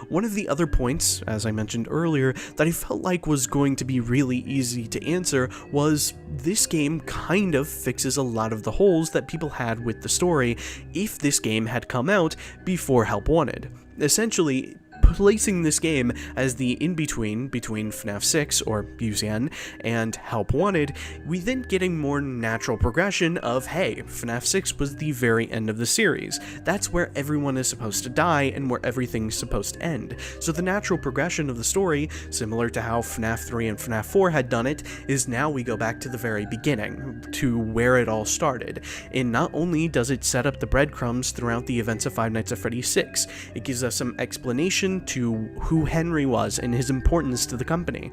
One of the other points, as I mentioned earlier, that I felt like was going to be really easy to answer was this game kind of fixes a lot of the holes that people had with the story if this game had come out before Help Wanted. Essentially, placing this game as the in-between between FNAF 6, or UCN, and Help Wanted, we then get a more natural progression of, hey, FNAF 6 was the very end of the series. That's where everyone is supposed to die and where everything's supposed to end. So the natural progression of the story, similar to how FNAF 3 and FNAF 4 had done it, is now we go back to the very beginning, to where it all started. And not only does it set up the breadcrumbs throughout the events of Five Nights at Freddy's 6, it gives us some explanation to who Henry was and his importance to the company.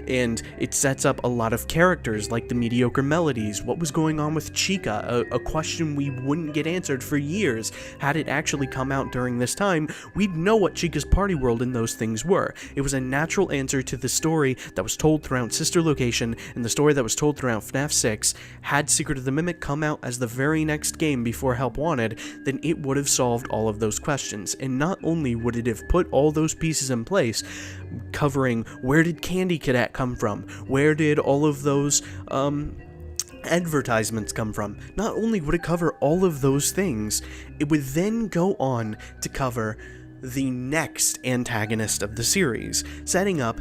And it sets up a lot of characters like the mediocre melodies, what was going on with Chica, a question we wouldn't get answered for years. Had it actually come out during this time, we'd know what Chica's party world and those things were. It was a natural answer to the story that was told throughout Sister Location and the story that was told throughout FNAF 6. Had Secret of the Mimic come out as the very next game before Help Wanted, then it would have solved all of those questions. And not only would it have put all those pieces in place, covering where did Candy Cadet come from, where did all of those advertisements come from. Not only would it cover all of those things, it would then go on to cover the next antagonist of the series, setting up,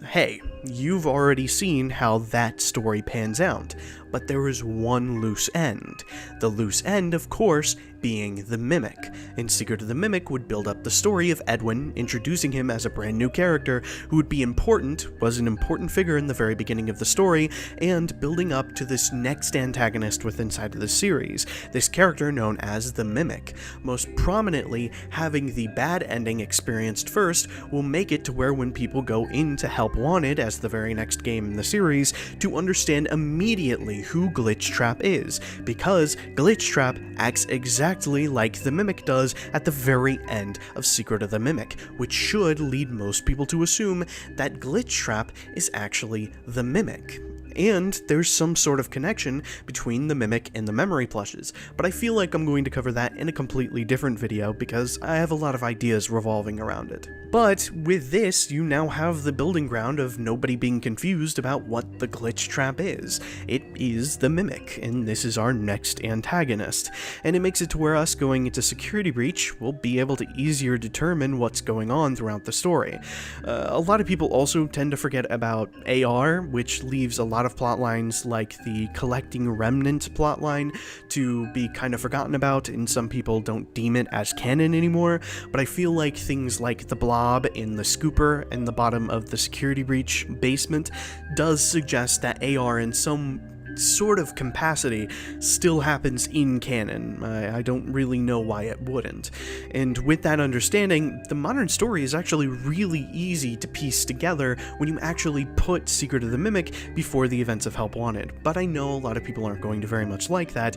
hey, you've already seen how that story pans out, but there is one loose end. The loose end, of course, being the Mimic, and Secret of the Mimic would build up the story of Edwin, introducing him as a brand new character who would be important, was an important figure in the very beginning of the story, and building up to this next antagonist within inside of the series, this character known as the Mimic. Most prominently, having the bad ending experienced first will make it to where when people go into Help Wanted as the very next game in the series, to understand immediately who Glitchtrap is, because Glitchtrap acts exactly like the Mimic does at the very end of Secret of the Mimic, which should lead most people to assume that Glitchtrap is actually the Mimic. And there's some sort of connection between the Mimic and the memory plushes, but I feel like I'm going to cover that in a completely different video because I have a lot of ideas revolving around it. But with this, you now have the building ground of nobody being confused about what the Glitchtrap is. It is the Mimic, and this is our next antagonist. And it makes it to where us going into Security Breach will be able to easier determine what's going on throughout the story. A lot of people also tend to forget about AR, which leaves a lot of plot lines like the collecting remnant plotline to be kind of forgotten about, and some people don't deem it as canon anymore, but I feel like things like the Blob in the scooper and the bottom of the Security Breach basement does suggest that AR in some sort of capacity still happens in canon. I don't really know why it wouldn't. And with that understanding, the modern story is actually really easy to piece together when you actually put Secret of the Mimic before the events of Help Wanted. But I know a lot of people aren't going to very much like that.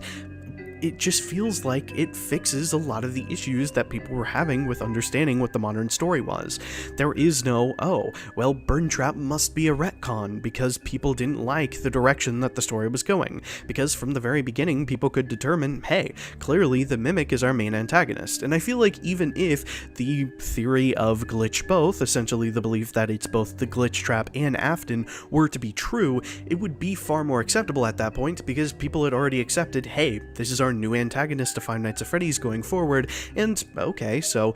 It just feels like it fixes a lot of the issues that people were having with understanding what the modern story was. There is no, oh, well, Burntrap must be a retcon because people didn't like the direction that the story was going. Because from the very beginning, people could determine, hey, clearly the Mimic is our main antagonist. And I feel like even if the theory of Glitch Both, essentially the belief that it's both the Glitchtrap and Afton, were to be true, it would be far more acceptable at that point because people had already accepted, hey, this is our our new antagonist to Five Nights at Freddy's going forward, and okay, so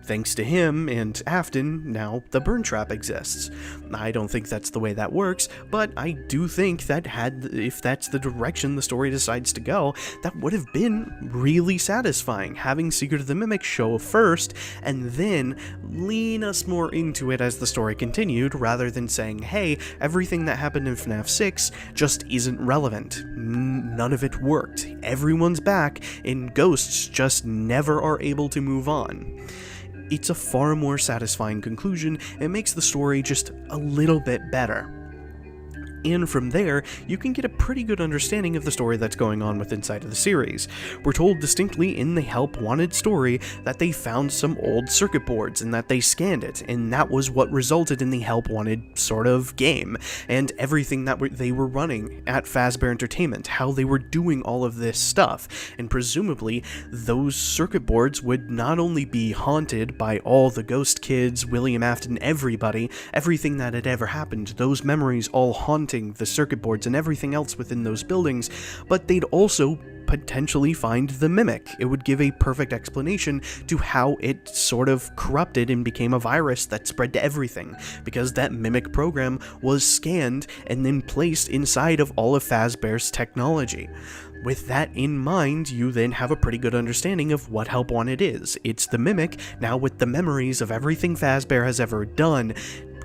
thanks to him and Afton, now the burn trap exists. I don't think that's the way that works, but I do think that if that's the direction the story decides to go, that would have been really satisfying, having Secret of the Mimic show first, and then lean us more into it as the story continued, rather than saying, hey, everything that happened in FNAF 6 just isn't relevant. None of it worked. Everyone's back, and ghosts just never are able to move on. It's a far more satisfying conclusion, and makes the story just a little bit better. And from there, you can get a pretty good understanding of the story that's going on with inside of the series. We're told distinctly in the Help Wanted story that they found some old circuit boards and that they scanned it, and that was what resulted in the Help Wanted sort of game, and everything that they were running at Fazbear Entertainment, how they were doing all of this stuff, and presumably those circuit boards would not only be haunted by all the ghost kids, William Afton, everything that had ever happened, those memories all haunted the circuit boards and everything else within those buildings, but they'd also potentially find the Mimic. It would give a perfect explanation to how it sort of corrupted and became a virus that spread to everything, because that Mimic program was scanned and then placed inside of all of Fazbear's technology. With that in mind, you then have a pretty good understanding of what Help Wanted is. It's the Mimic, now with the memories of everything Fazbear has ever done,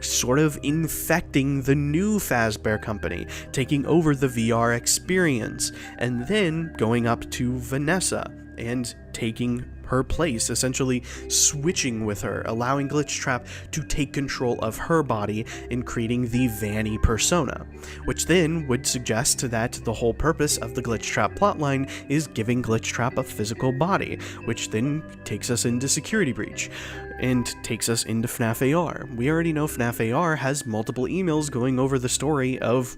sort of infecting the new Fazbear company, taking over the VR experience, and then going up to Vanessa and taking her place, essentially switching with her, allowing Glitchtrap to take control of her body and creating the Vanny persona, which then would suggest that the whole purpose of the Glitchtrap plotline is giving Glitchtrap a physical body, which then takes us into Security Breach and takes us into FNAF AR. We already know FNAF AR has multiple emails going over the story of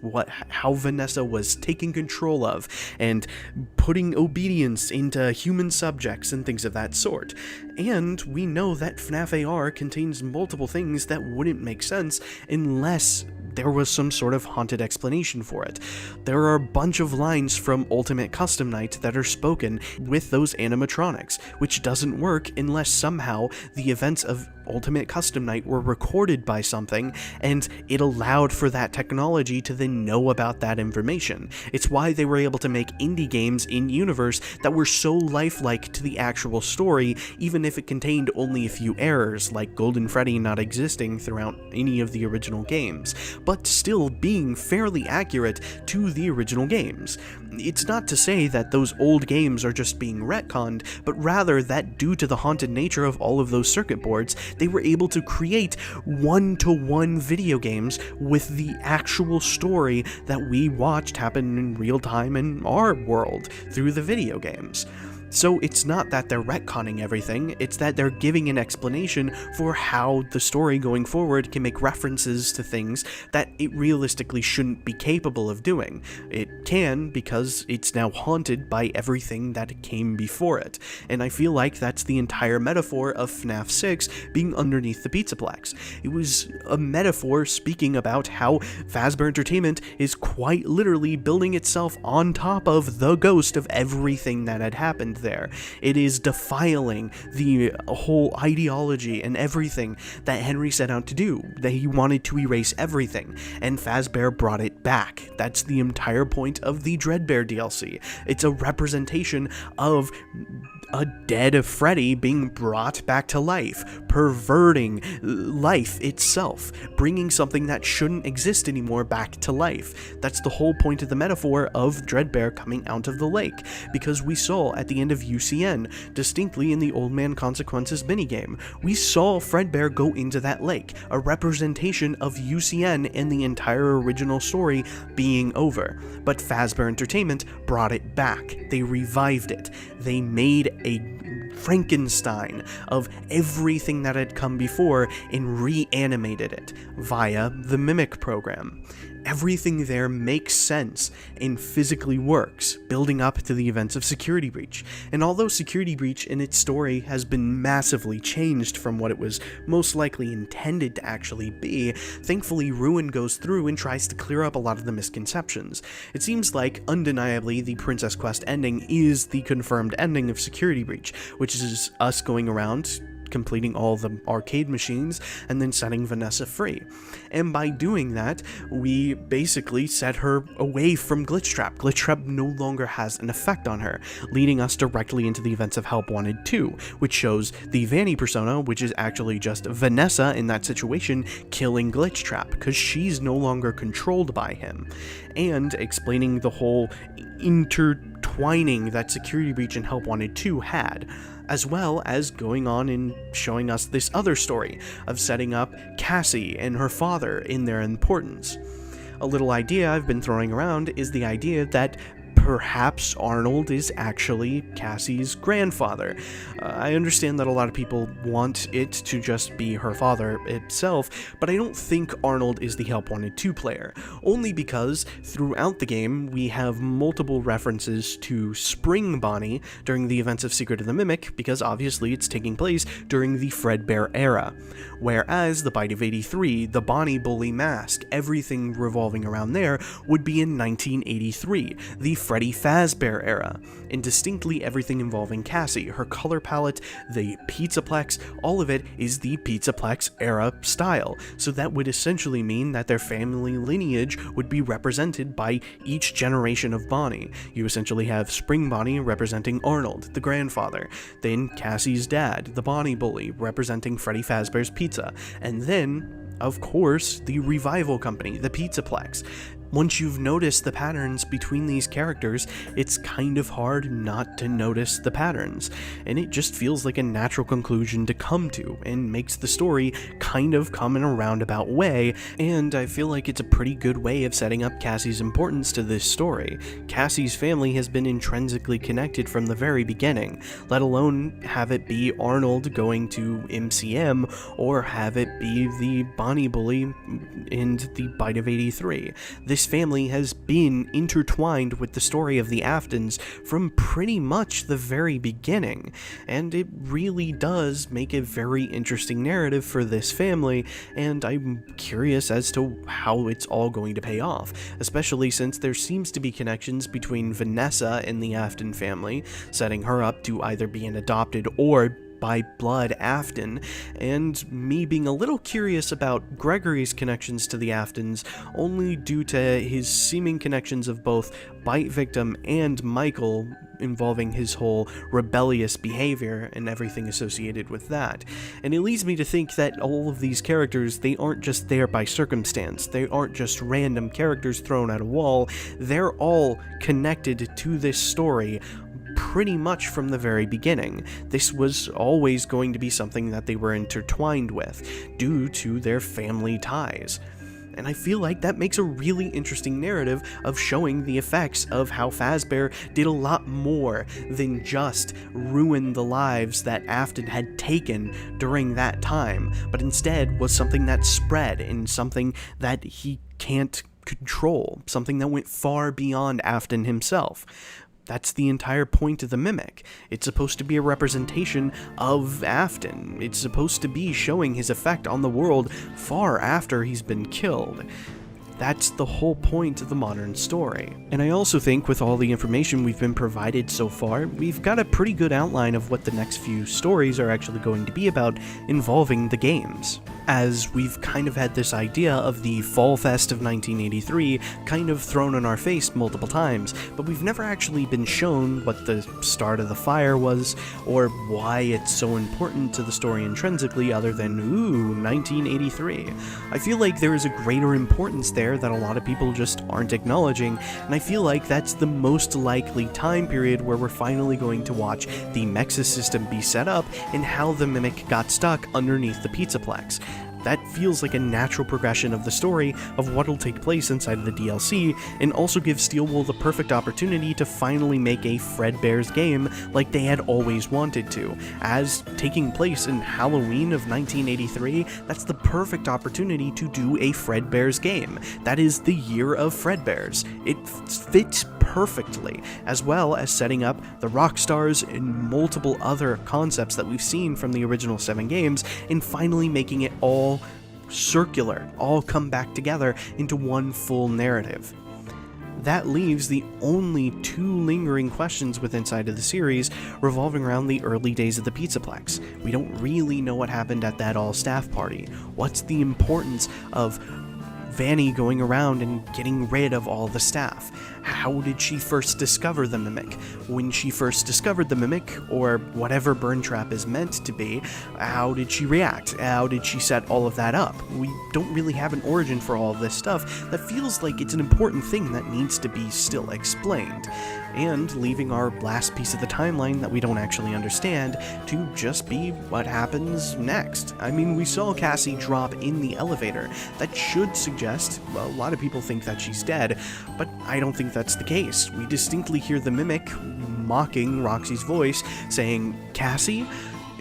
how Vanessa was taking control of and putting obedience into human subjects and things of that sort. And we know that FNAF AR contains multiple things that wouldn't make sense unless there was some sort of haunted explanation for it. There are a bunch of lines from Ultimate Custom Night that are spoken with those animatronics, which doesn't work unless somehow the events of Ultimate Custom Night were recorded by something, and it allowed for that technology to then know about that information. It's why they were able to make indie games in-universe that were so lifelike to the actual story, even if it contained only a few errors, like Golden Freddy not existing throughout any of the original games, but still being fairly accurate to the original games. It's not to say that those old games are just being retconned, but rather that due to the haunted nature of all of those circuit boards, they were able to create one-to-one video games with the actual story that we watched happen in real time in our world through the video games. So it's not that they're retconning everything, it's that they're giving an explanation for how the story going forward can make references to things that it realistically shouldn't be capable of doing. It can because it's now haunted by everything that came before it, and I feel like that's the entire metaphor of FNAF 6 being underneath the Pizzaplex. It was a metaphor speaking about how Fazbear Entertainment is quite literally building itself on top of the ghost of everything that had happened there. It is defiling the whole ideology and everything that Henry set out to do, that he wanted to erase everything, and Fazbear brought it back. That's the entire point of the Dreadbear DLC. It's a representation of a dead Freddy being brought back to life, perverting life itself, bringing something that shouldn't exist anymore back to life. That's the whole point of the metaphor of Dreadbear coming out of the lake, because we saw at the end of UCN, distinctly in the Old Man Consequences minigame, we saw Fredbear go into that lake, a representation of UCN and the entire original story being over. But Fazbear Entertainment brought it back. They revived it. They made a Frankenstein of everything that had come before and reanimated it via the Mimic program. everything there makes sense and physically works, building up to the events of Security Breach. And although Security Breach in its story has been massively changed from what it was most likely intended to actually be, thankfully Ruin goes through and tries to clear up a lot of the misconceptions. It seems like, undeniably, the Princess Quest ending is the confirmed ending of Security Breach, which is us going around completing all the arcade machines and then setting Vanessa free. And by doing that, we basically set her away from Glitchtrap. Glitchtrap no longer has an effect on her, leading us directly into the events of Help Wanted 2, which shows the Vanny persona, which is actually just Vanessa in that situation killing Glitchtrap, because she's no longer controlled by him, and explaining the whole intertwining that Security Breach and Help Wanted 2 had, as well as going on and showing us this other story of setting up Cassie and her father in their importance. A little idea I've been throwing around is the idea that perhaps Arnold is actually Cassie's grandfather. I understand that a lot of people want it to just be her father itself, but I don't think Arnold is the Help Wanted 2 player, only because throughout the game we have multiple references to Spring Bonnie during the events of Secret of the Mimic, because obviously it's taking place during the Fredbear era, whereas the Bite of 83, the Bonnie Bully mask, everything revolving around there would be in 1983, the Freddy Fazbear era, and distinctly everything involving Cassie, her color palette, the Pizzaplex, all of it is the Pizzaplex era style, so that would essentially mean that their family lineage would be represented by each generation of Bonnie. You essentially have Spring Bonnie representing Arnold, the grandfather, then Cassie's dad, the Bonnie Bully, representing Freddy Fazbear's Pizza, and then, of course, the Revival Company, the Pizzaplex. Once you've noticed the patterns between these characters, it's kind of hard not to notice the patterns, and it just feels like a natural conclusion to come to, and makes the story kind of come in a roundabout way, and I feel like it's a pretty good way of setting up Cassie's importance to this story. Cassie's family has been intrinsically connected from the very beginning, let alone have it be Arnold going to MCM, or have it be the Bonnie Bully in the Bite of 83. This family has been intertwined with the story of the Aftons from pretty much the very beginning, and it really does make a very interesting narrative for this family, and I'm curious as to how it's all going to pay off, especially since there seems to be connections between Vanessa and the Afton family, setting her up to either be an adopted or by blood Afton, and me being a little curious about Gregory's connections to the Aftons, only due to his seeming connections of both Bite Victim and Michael, involving his whole rebellious behavior and everything associated with that. And it leads me to think that all of these characters, they aren't just there by circumstance, they aren't just random characters thrown at a wall, they're all connected to this story pretty much from the very beginning. This was always going to be something that they were intertwined with, due to their family ties. And I feel like that makes a really interesting narrative of showing the effects of how Fazbear did a lot more than just ruin the lives that Afton had taken during that time, but instead was something that spread and something that he can't control, something that went far beyond Afton himself. That's the entire point of the Mimic. It's supposed to be a representation of Afton. It's supposed to be showing his effect on the world far after he's been killed. That's the whole point of the modern story. And I also think with all the information we've been provided so far, we've got a pretty good outline of what the next few stories are actually going to be about involving the games, as we've kind of had this idea of the Fall Fest of 1983 kind of thrown in our face multiple times, but we've never actually been shown what the start of the fire was, or why it's so important to the story intrinsically other than, ooh, 1983. I feel like there is a greater importance there that a lot of people just aren't acknowledging, and I feel like that's the most likely time period where we're finally going to watch the Mexa system be set up and how the Mimic got stuck underneath the Pizzaplex. that feels like a natural progression of the story of what'll take place inside of the DLC, and also gives Steelwool the perfect opportunity to finally make a Fredbear's game like they had always wanted to. As taking place in Halloween of 1983, that's the perfect opportunity to do a Fredbear's game. That is the year of Fredbears. It fits perfectly, as well as setting up the rock stars and multiple other concepts that we've seen from the original 7 games, and finally making it all circular, all come back together into one full narrative. That leaves the only 2 lingering questions within inside of the series revolving around the early days of the Pizzaplex. We don't really know what happened at that all-staff party. What's the importance of Vanny going around and getting rid of all the staff? How did she first discover the Mimic? When she first discovered the Mimic, or whatever Burn Trap is meant to be, how did she react? How did she set all of that up? We don't really have an origin for all of this stuff. That feels like it's an important thing that needs to be still explained. And leaving our last piece of the timeline that we don't actually understand to just be what happens next. I mean, we saw Cassie drop in the elevator. That should suggest, well, a lot of people think that she's dead, but I don't think that's the case. We distinctly hear the Mimic mocking Roxy's voice, saying, "Cassie?"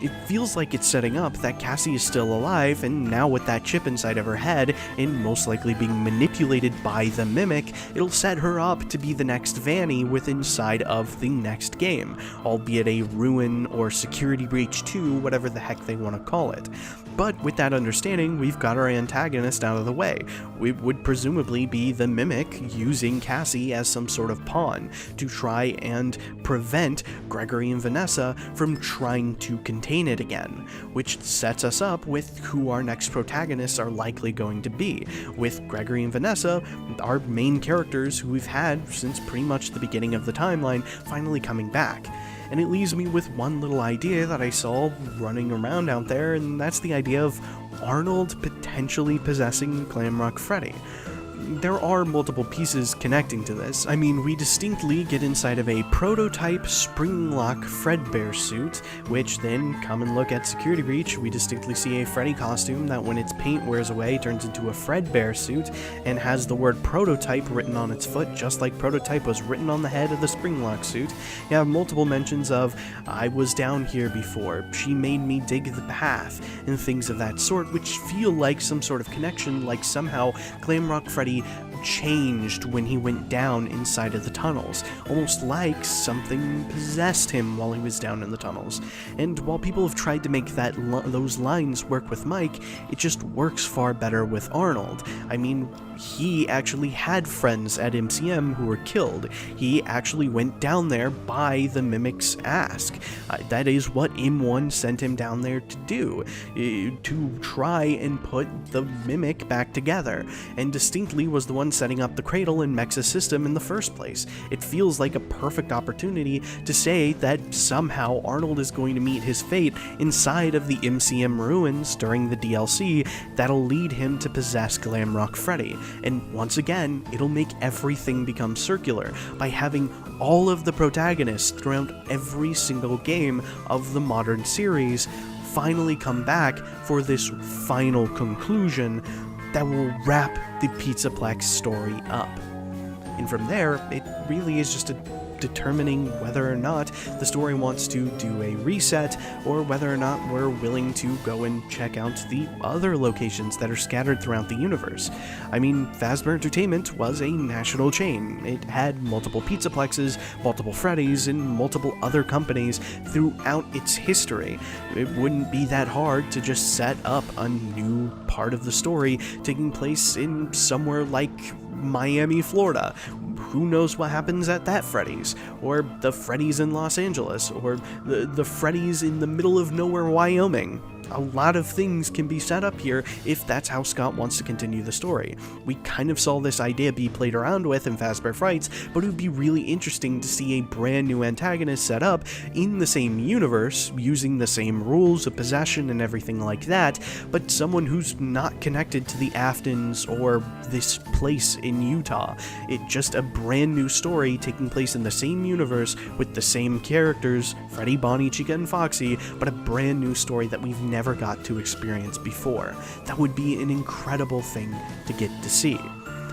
It feels like it's setting up that Cassie is still alive, and now with that chip inside of her head, and most likely being manipulated by the Mimic, it'll set her up to be the next Vanny with inside of the next game, albeit a ruin or security breach 2, whatever the heck they want to call it. But with that understanding, we've got our antagonist out of the way. It would presumably be the Mimic using Cassie as some sort of pawn to try and prevent Gregory and Vanessa from trying to contain it again, which sets us up with who our next protagonists are likely going to be, with Gregory and Vanessa, our main characters who we've had since pretty much the beginning of the timeline, finally coming back. And it leaves me with one little idea that I saw running around out there, and that's the idea of Arnold potentially possessing Glamrock Freddy. There are multiple pieces connecting to this. I mean, we distinctly get inside of a prototype spring-lock Fredbear suit, which then, come and look at Security Breach, we distinctly see a Freddy costume that when its paint wears away turns into a Fredbear suit, and has the word prototype written on its foot, just like prototype was written on the head of the spring-lock suit. You have multiple mentions of, "I was down here before, she made me dig the path," and things of that sort, which feel like some sort of connection, like somehow Glamrock Freddy changed when he went down inside of the tunnels, almost like something possessed him while he was down in the tunnels. And while people have tried to make those lines work with Mike, it just works far better with Arnold. I mean, he actually had friends at MCM who were killed. He actually went down there by the Mimic's ask. That is what M1 sent him down there to do, to try and put the Mimic back together, and distinctly was the one setting up the Cradle and Mexa's system in the first place. It feels like a perfect opportunity to say that somehow Arnold is going to meet his fate inside of the MCM ruins during the DLC that'll lead him to possess Glamrock Freddy. And once again, it'll make everything become circular by having all of the protagonists throughout every single game of the modern series finally come back for this final conclusion that will wrap the Pizzaplex story up. And from there, it really is just determining whether or not the story wants to do a reset, or whether or not we're willing to go and check out the other locations that are scattered throughout the universe. I mean, Fazbear Entertainment was a national chain. It had multiple Pizzaplexes, multiple Freddys, and multiple other companies throughout its history. It wouldn't be that hard to just set up a new part of the story taking place in somewhere like Miami, Florida. Who knows what happens at that Freddy's, or the Freddy's in Los Angeles, or the Freddy's in the middle of nowhere, Wyoming. A lot of things can be set up here if that's how Scott wants to continue the story. We kind of saw this idea be played around with in Fazbear Frights, but it would be really interesting to see a brand new antagonist set up in the same universe, using the same rules of possession and everything like that, but someone who's not connected to the Aftons or this place in Utah. It's just a brand new story taking place in the same universe with the same characters, Freddy, Bonnie, Chica, and Foxy, but a brand new story that we've never got to experience before. That would be an incredible thing to get to see.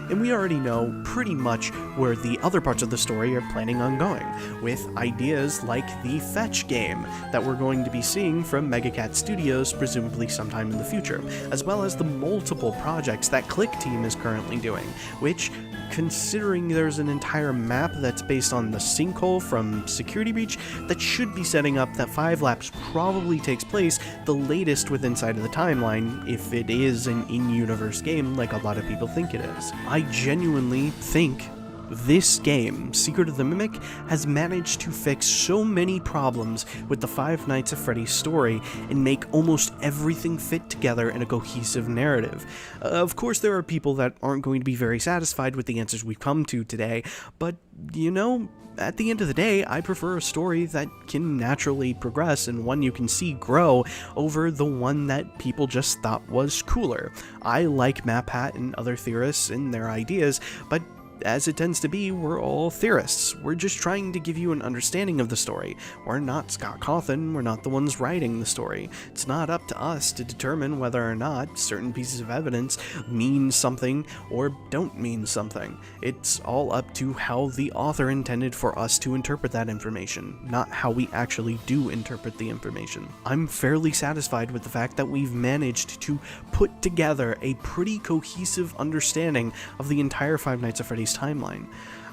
And we already know pretty much where the other parts of the story are planning on going, with ideas like the Fetch game that we're going to be seeing from Megacat Studios presumably sometime in the future, as well as the multiple projects that Click Team is currently doing, which, considering there's an entire map that's based on the sinkhole from Security Breach that should be setting up that 5 laps probably takes place the latest with Inside of the Timeline, if it is an in-universe game like a lot of people think it is. I genuinely think this game, Secret of the Mimic, has managed to fix so many problems with the Five Nights at Freddy's story and make almost everything fit together in a cohesive narrative. Of course, there are people that aren't going to be very satisfied with the answers we've come to today, but, you know, at the end of the day, I prefer a story that can naturally progress and one you can see grow over the one that people just thought was cooler. I like MapHat and other theorists and their ideas, but as it tends to be, we're all theorists. We're just trying to give you an understanding of the story. We're not Scott Cawthon, we're not the ones writing the story. It's not up to us to determine whether or not certain pieces of evidence mean something or don't mean something. It's all up to how the author intended for us to interpret that information, not how we actually do interpret the information. I'm fairly satisfied with the fact that we've managed to put together a pretty cohesive understanding of the entire Five Nights at Freddy's timeline.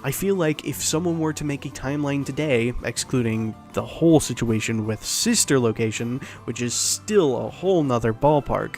I feel like if someone were to make a timeline today, excluding the whole situation with Sister Location, which is still a whole nother ballpark,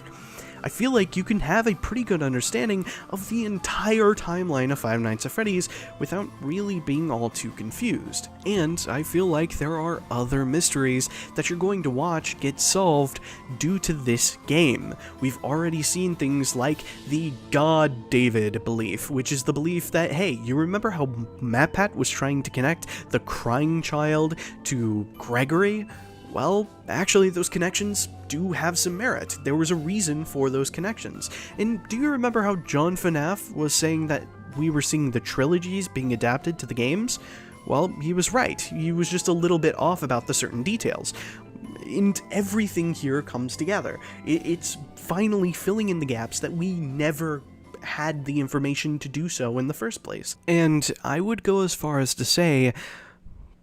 I feel like you can have a pretty good understanding of the entire timeline of Five Nights at Freddy's without really being all too confused. And I feel like there are other mysteries that you're going to watch get solved due to this game. We've already seen things like the GODDAVID belief, which is the belief that, hey, you remember how MapHat was trying to connect the crying child to Gregory? Well, actually, those connections do have some merit. There was a reason for those connections. And do you remember how John Fuhnaff was saying that we were seeing the trilogies being adapted to the games? Well, he was right. He was just a little bit off about the certain details. And everything here comes together. It's finally filling in the gaps that we never had the information to do so in the first place. And I would go as far as to say,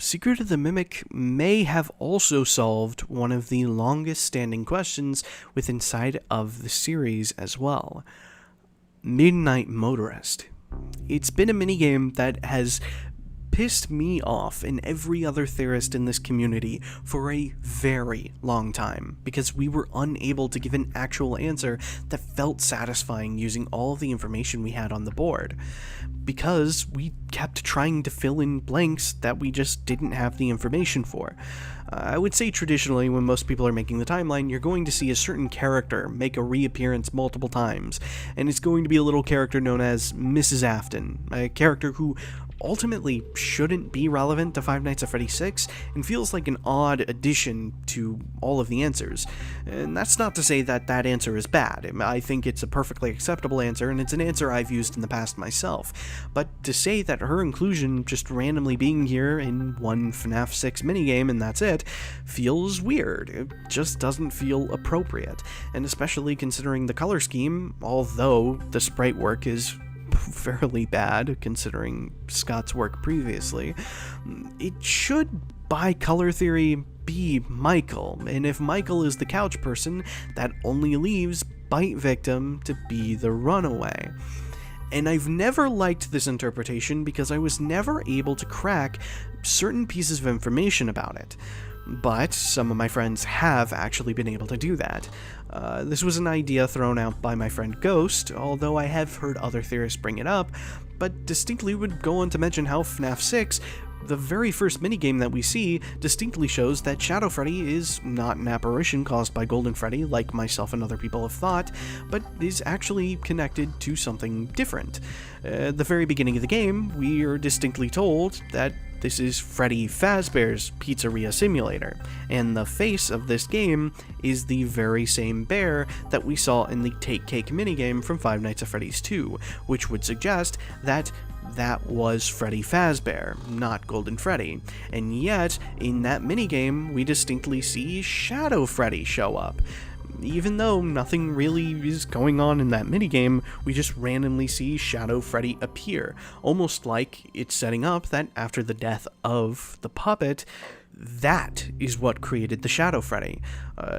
Secret of the Mimic may have also solved one of the longest standing questions with inside of the series as well. Midnight Motorist. It's been a minigame that has pissed me off and every other theorist in this community for a very long time, because we were unable to give an actual answer that felt satisfying using all of the information we had on the board, because we kept trying to fill in blanks that we just didn't have the information for. I would say traditionally, when most people are making the timeline, you're going to see a certain character make a reappearance multiple times, and it's going to be a little character known as Mrs. Afton, a character who ultimately shouldn't be relevant to Five Nights at Freddy's 6 and feels like an odd addition to all of the answers. And that's not to say that that answer is bad. I think it's a perfectly acceptable answer, and it's an answer I've used in the past myself. But to say that her inclusion just randomly being here in one FNAF 6 minigame and that's it feels weird. It just doesn't feel appropriate. And especially considering the color scheme, although the sprite work is fairly bad considering Scott's work previously, it should, by color theory, be Michael, and if Michael is the couch person, that only leaves Bite Victim to be the runaway. And I've never liked this interpretation because I was never able to crack certain pieces of information about it. But some of my friends have actually been able to do that. This was an idea thrown out by my friend Ghost, although I have heard other theorists bring it up, but distinctly would go on to mention how FNAF 6, the very first minigame that we see, distinctly shows that Shadow Freddy is not an apparition caused by Golden Freddy, like myself and other people have thought, but is actually connected to something different. At the very beginning of the game, we are distinctly told that this is Freddy Fazbear's Pizzeria Simulator, and the face of this game is the very same bear that we saw in the Take Cake minigame from Five Nights at Freddy's 2, which would suggest that that was Freddy Fazbear, not Golden Freddy. And yet, in that minigame, we distinctly see Shadow Freddy show up. even though nothing really is going on in that minigame, we just randomly see Shadow Freddy appear, almost like it's setting up that after the death of the puppet, that is what created the Shadow Freddy.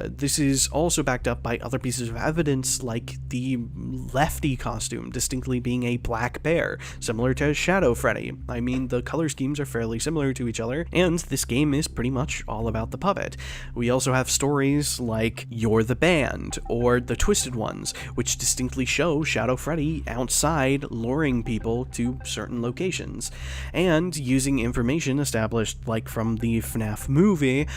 This is also backed up by other pieces of evidence, like the Lefty costume distinctly being a black bear, similar to Shadow Freddy. I mean, the color schemes are fairly similar to each other, and this game is pretty much all about the puppet. We also have stories like You're the Band, or The Twisted Ones, which distinctly show Shadow Freddy outside luring people to certain locations, and using information established like from the FNAF movie,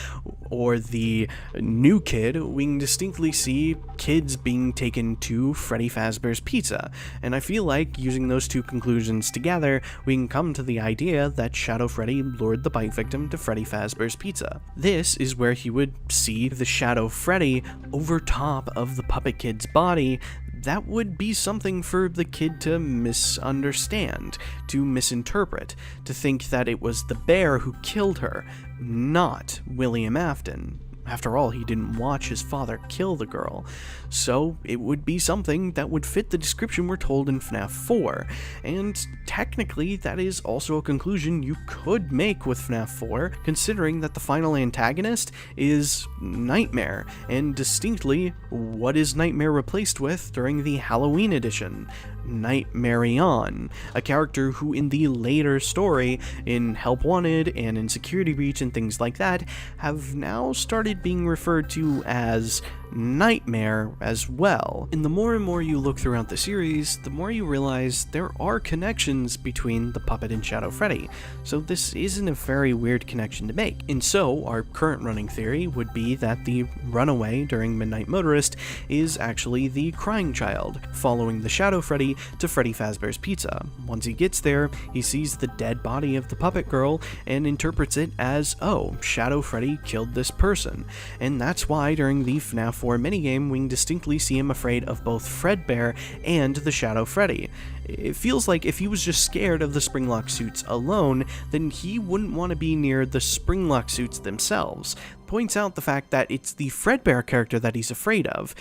or the New Kid, we can distinctly see kids being taken to Freddy Fazbear's Pizza, and I feel like using those two conclusions together, we can come to the idea that Shadow Freddy lured the bite victim to Freddy Fazbear's Pizza. This is where he would see the Shadow Freddy over top of the puppet kid's body. That would be something for the kid to misunderstand, to misinterpret, to think that it was the bear who killed her, not William Afton. After all, he didn't watch his father kill the girl, so it would be something that would fit the description we're told in FNAF 4, and technically that is also a conclusion you could make with FNAF 4, considering that the final antagonist is Nightmare, and distinctly, what is Nightmare replaced with during the Halloween edition? Nightmarionne, a character who in the later story, in Help Wanted and in Security Breach and things like that, have now started being referred to as Nightmare as well. And the more and more you look throughout the series, the more you realize there are connections between the puppet and Shadow Freddy, so this isn't a very weird connection to make. And so, our current running theory would be that the runaway during Midnight Motorist is actually the crying child, following the Shadow Freddy to Freddy Fazbear's Pizza. Once he gets there, he sees the dead body of the puppet girl and interprets it as, oh, Shadow Freddy killed this person. And that's why during the FNAF 4 minigame, we can distinctly see him afraid of both Fredbear and the Shadow Freddy. It feels like if he was just scared of the Springlock suits alone, then he wouldn't want to be near the Springlock suits themselves. Points out the fact that it's the Fredbear character that he's afraid of.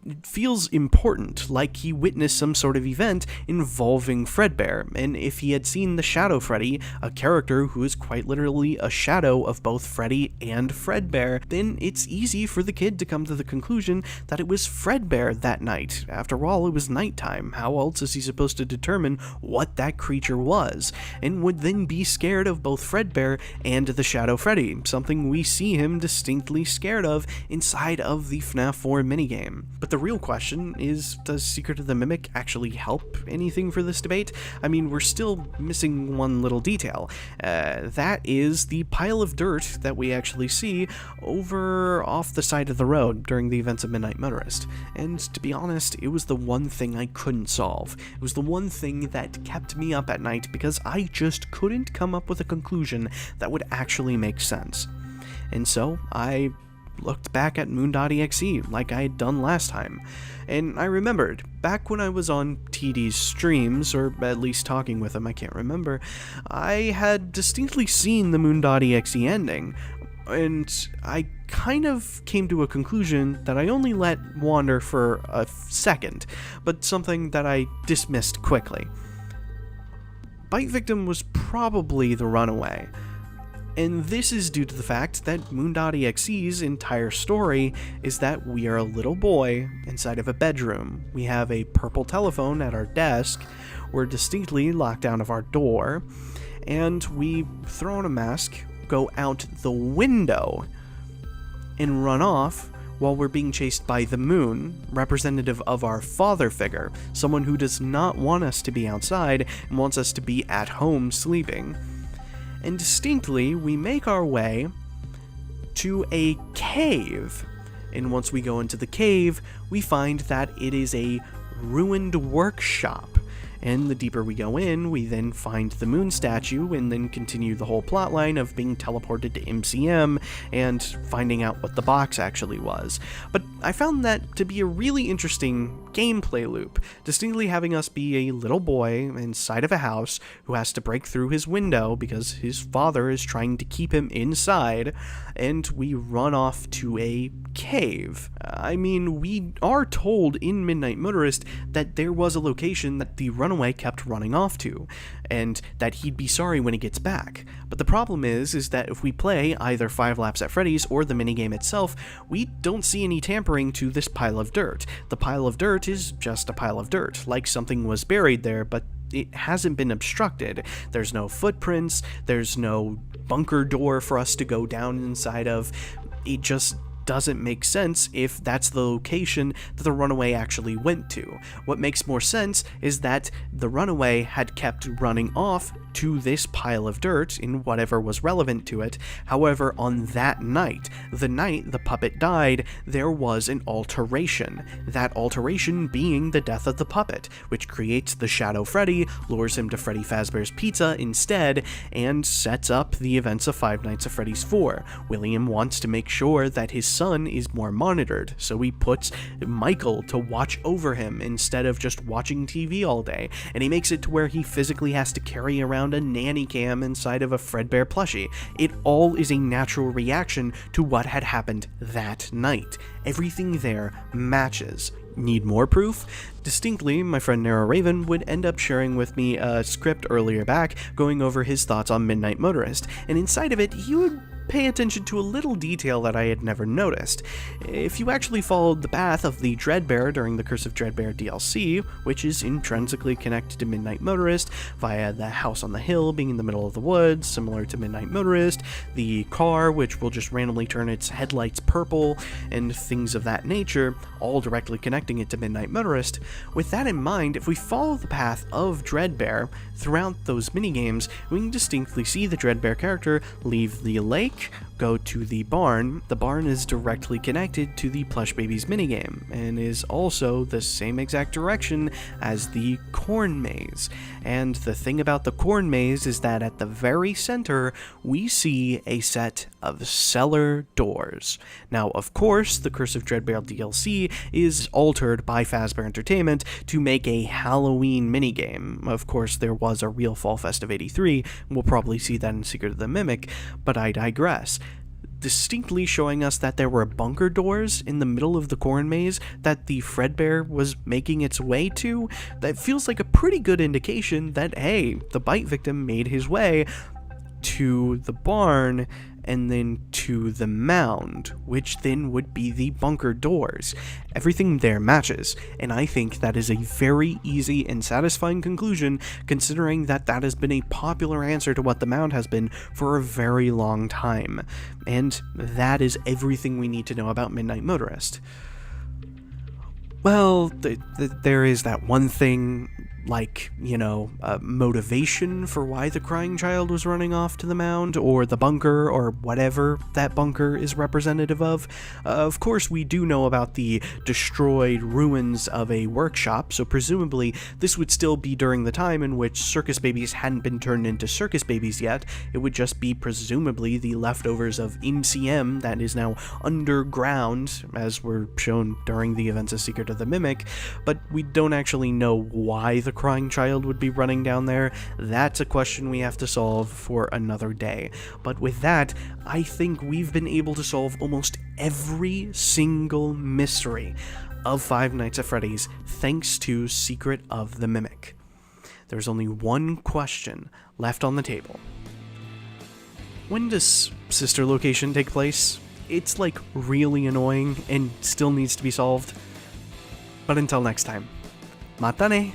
It feels important, like he witnessed some sort of event involving Fredbear, and if he had seen the Shadow Freddy, a character who is quite literally a shadow of both Freddy and Fredbear, then it's easy for the kid to come to the conclusion that it was Fredbear that night. After all, it was nighttime. How else is he supposed to determine what that creature was? And would then be scared of both Fredbear and the Shadow Freddy, something we see him distinctly scared of inside of the FNAF 4 minigame. But the real question is, does Secret of the Mimic actually help anything for this debate? I mean, we're still missing one little detail. That is the pile of dirt that we actually see over off the side of the road during the events of Midnight Motorist. And to be honest, it was the one thing I couldn't solve. It was the one thing that kept me up at night because I just couldn't come up with a conclusion that would actually make sense. And so I looked back at Moon.exe like I had done last time, and I remembered, back when I was on TD's streams, or at least talking with him, I can't remember, I had distinctly seen the Moon.exe ending, and I kind of came to a conclusion that I only let wander for a second, but something that I dismissed quickly. Bite Victim was probably the runaway. And this is due to the fact that Moon.exe's entire story is that we are a little boy inside of a bedroom. We have a purple telephone at our desk, we're distinctly locked out of our door, and we throw on a mask, go out the window, and run off while we're being chased by the moon, representative of our father figure, someone who does not want us to be outside and wants us to be at home sleeping. And distinctly, we make our way to a cave. And once we go into the cave, we find that it is a ruined workshop. And the deeper we go in, we then find the moon statue and then continue the whole plotline of being teleported to MCM and finding out what the box actually was. But I found that to be a really interesting gameplay loop, distinctly having us be a little boy inside of a house who has to break through his window because his father is trying to keep him inside, and we run off to a cave. I mean, we are told in Midnight Motorist that there was a location that the runaway kept running off to, and that he'd be sorry when he gets back. But the problem is that if we play either 5 Laps at Freddy's or the minigame itself, we don't see any tampering to this pile of dirt. The pile of dirt is just a pile of dirt, like something was buried there, but it hasn't been obstructed. There's no footprints, there's no bunker door for us to go down inside of. It just doesn't make sense if that's the location that the runaway actually went to. What makes more sense is that the runaway had kept running off to this pile of dirt in whatever was relevant to it. However, on that night, the night the puppet died, there was an alteration. That alteration being the death of the puppet, which creates the Shadow Freddy, lures him to Freddy Fazbear's Pizza instead, and sets up the events of Five Nights at Freddy's 4. William wants to make sure that his son is more monitored, so he puts Michael to watch over him instead of just watching TV all day, and he makes it to where he physically has to carry around a nanny cam inside of a Fredbear plushie. It all is a natural reaction to what had happened that night. Everything there matches. Need more proof? Distinctly, my friend Nara Raven would end up sharing with me a script earlier back, going over his thoughts on Midnight Motorist, and inside of it, he would pay attention to a little detail that I had never noticed. If you actually followed the path of the Dreadbear during the Curse of Dreadbear DLC, which is intrinsically connected to Midnight Motorist via the house on the hill being in the middle of the woods, similar to Midnight Motorist, the car which will just randomly turn its headlights purple, and things of that nature, all directly connecting it to Midnight Motorist. With that in mind, if we follow the path of Dreadbear throughout those minigames, we can distinctly see the Dreadbear character leave the lake, go to the barn. The barn is directly connected to the Plush Babies minigame, and is also the same exact direction as the corn maze. And the thing about the corn maze is that at the very center, we see a set of cellar doors. Now, of course, the Curse of Dreadbear DLC is altered by Fazbear Entertainment to make a Halloween minigame. Of course, there was a real Fall Fest of '83, we'll probably see that in Secret of the Mimic, but I digress. Distinctly showing us that there were bunker doors in the middle of the corn maze that the Fredbear was making its way to, that feels like a pretty good indication that, hey, the bite victim made his way to the barn and then to the mound, which then would be the bunker doors. Everything there matches, and I think that is a very easy and satisfying conclusion, considering that that has been a popular answer to what the mound has been for a very long time. And that is everything we need to know about Midnight Motorist. Well, there is that one thing, like, you know, motivation for why the crying child was running off to the mound, or the bunker, or whatever that bunker is representative of. Of course, we do know about the destroyed ruins of a workshop, so presumably this would still be during the time in which circus babies hadn't been turned into circus babies yet. It would just be presumably the leftovers of MCM that is now underground, as were shown during the events of Secret of the Mimic, but we don't actually know why the crying child would be running down there. That's a question we have to solve for another day. But with that, I think we've been able to solve almost every single mystery of Five Nights at Freddy's thanks to Secret of the Mimic. There's only one question left on the table. When does Sister Location take place? It's like really annoying and still needs to be solved. But until next time, mata ne!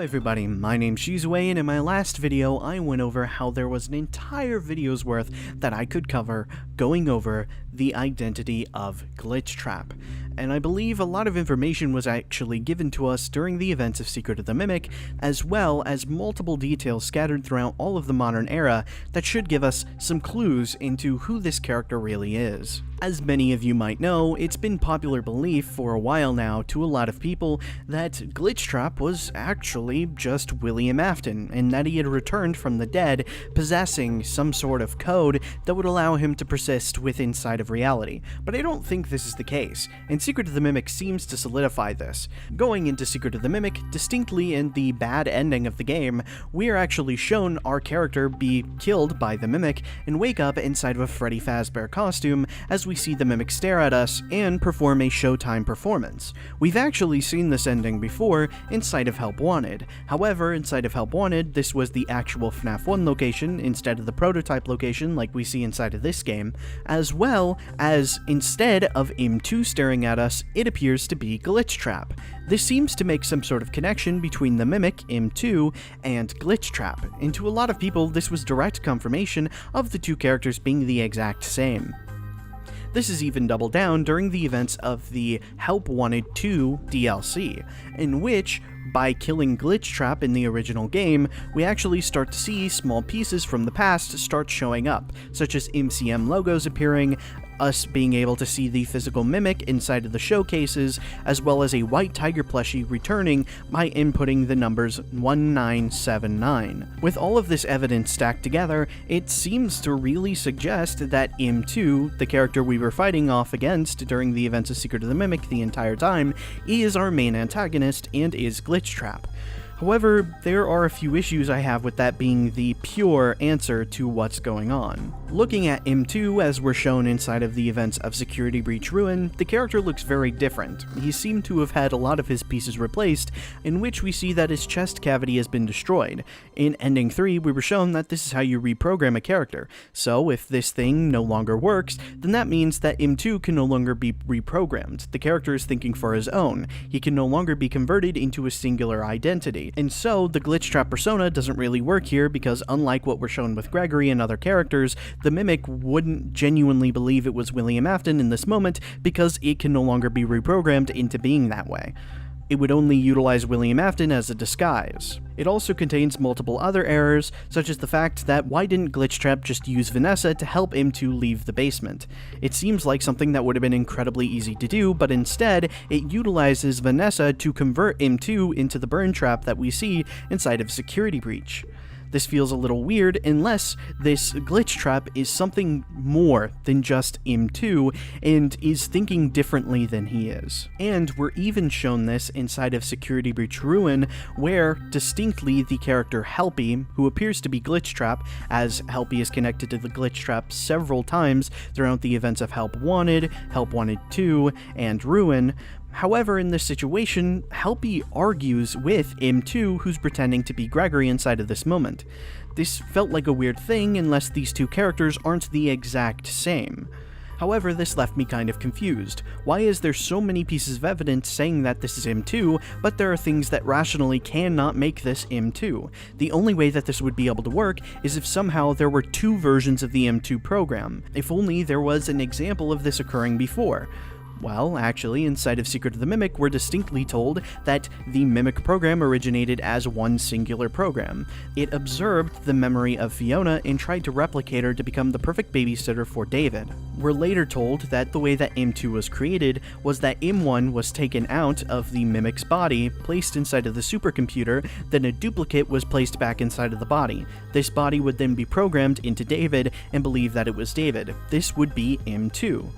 Everybody, my name's Shizue, and in my last video I went over how there was an entire video's worth that I could cover going over the identity of Glitchtrap. And I believe a lot of information was actually given to us during the events of Secret of the Mimic, as well as multiple details scattered throughout all of the modern era that should give us some clues into who this character really is. As many of you might know, it's been popular belief for a while now to a lot of people that Glitchtrap was actually just William Afton, and that he had returned from the dead, possessing some sort of code that would allow him to persist within inside of reality. But I don't think this is the case, and Secret of the Mimic seems to solidify this. Going into Secret of the Mimic, distinctly in the bad ending of the game, we are actually shown our character be killed by the Mimic and wake up inside of a Freddy Fazbear costume as we see the Mimic stare at us and perform a Showtime performance. We've actually seen this ending before inside of Help Wanted. However, inside of Help Wanted, this was the actual FNAF 1 location instead of the prototype location like we see inside of this game, as well as instead of M2 staring at us, it appears to be Glitchtrap. This seems to make some sort of connection between the Mimic, M2, and Glitchtrap, and to a lot of people this was direct confirmation of the two characters being the exact same. This is even doubled down during the events of the Help Wanted 2 DLC, in which, by killing Glitchtrap in the original game, we actually start to see small pieces from the past start showing up, such as MCM logos appearing, us being able to see the physical Mimic inside of the showcases, as well as a white tiger plushie returning by inputting the numbers 1979. With all of this evidence stacked together, it seems to really suggest that M2, the character we were fighting off against during the events of Secret of the Mimic the entire time, is our main antagonist and is Glitchtrap. However, there are a few issues I have with that being the pure answer to what's going on. Looking at M2 as we're shown inside of the events of Security Breach Ruin, the character looks very different. He seemed to have had a lot of his pieces replaced, in which we see that his chest cavity has been destroyed. In Ending 3, we were shown that this is how you reprogram a character, so if this thing no longer works, then that means that M2 can no longer be reprogrammed. The character is thinking for his own. He can no longer be converted into a singular identity. And so, the Glitchtrap persona doesn't really work here because unlike what we're shown with Gregory and other characters, the Mimic wouldn't genuinely believe it was William Afton in this moment because it can no longer be reprogrammed into being that way. It would only utilize William Afton as a disguise. It also contains multiple other errors, such as the fact that why didn't Glitchtrap just use Vanessa to help M2 leave the basement? It seems like something that would have been incredibly easy to do, but instead, it utilizes Vanessa to convert M2 into the burn trap that we see inside of Security Breach. This feels a little weird unless this Glitchtrap is something more than just M2 and is thinking differently than he is. And we're even shown this inside of Security Breach Ruin, where distinctly the character Helpy, who appears to be Glitchtrap, as Helpy is connected to the Glitchtrap several times throughout the events of Help Wanted 2, and Ruin. However, in this situation, Helpy argues with M2, who's pretending to be Gregory inside of this moment. This felt like a weird thing unless these two characters aren't the exact same. However, this left me kind of confused. Why is there so many pieces of evidence saying that this is M2, but there are things that rationally cannot make this M2? The only way that this would be able to work is if somehow there were two versions of the M2 program. If only there was an example of this occurring before. Well, actually, inside of Secret of the Mimic, we're distinctly told that the Mimic program originated as one singular program. It observed the memory of Fiona and tried to replicate her to become the perfect babysitter for David. We're later told that the way that M2 was created was that M1 was taken out of the Mimic's body, placed inside of the supercomputer, then a duplicate was placed back inside of the body. This body would then be programmed into David and believe that it was David. This would be M2.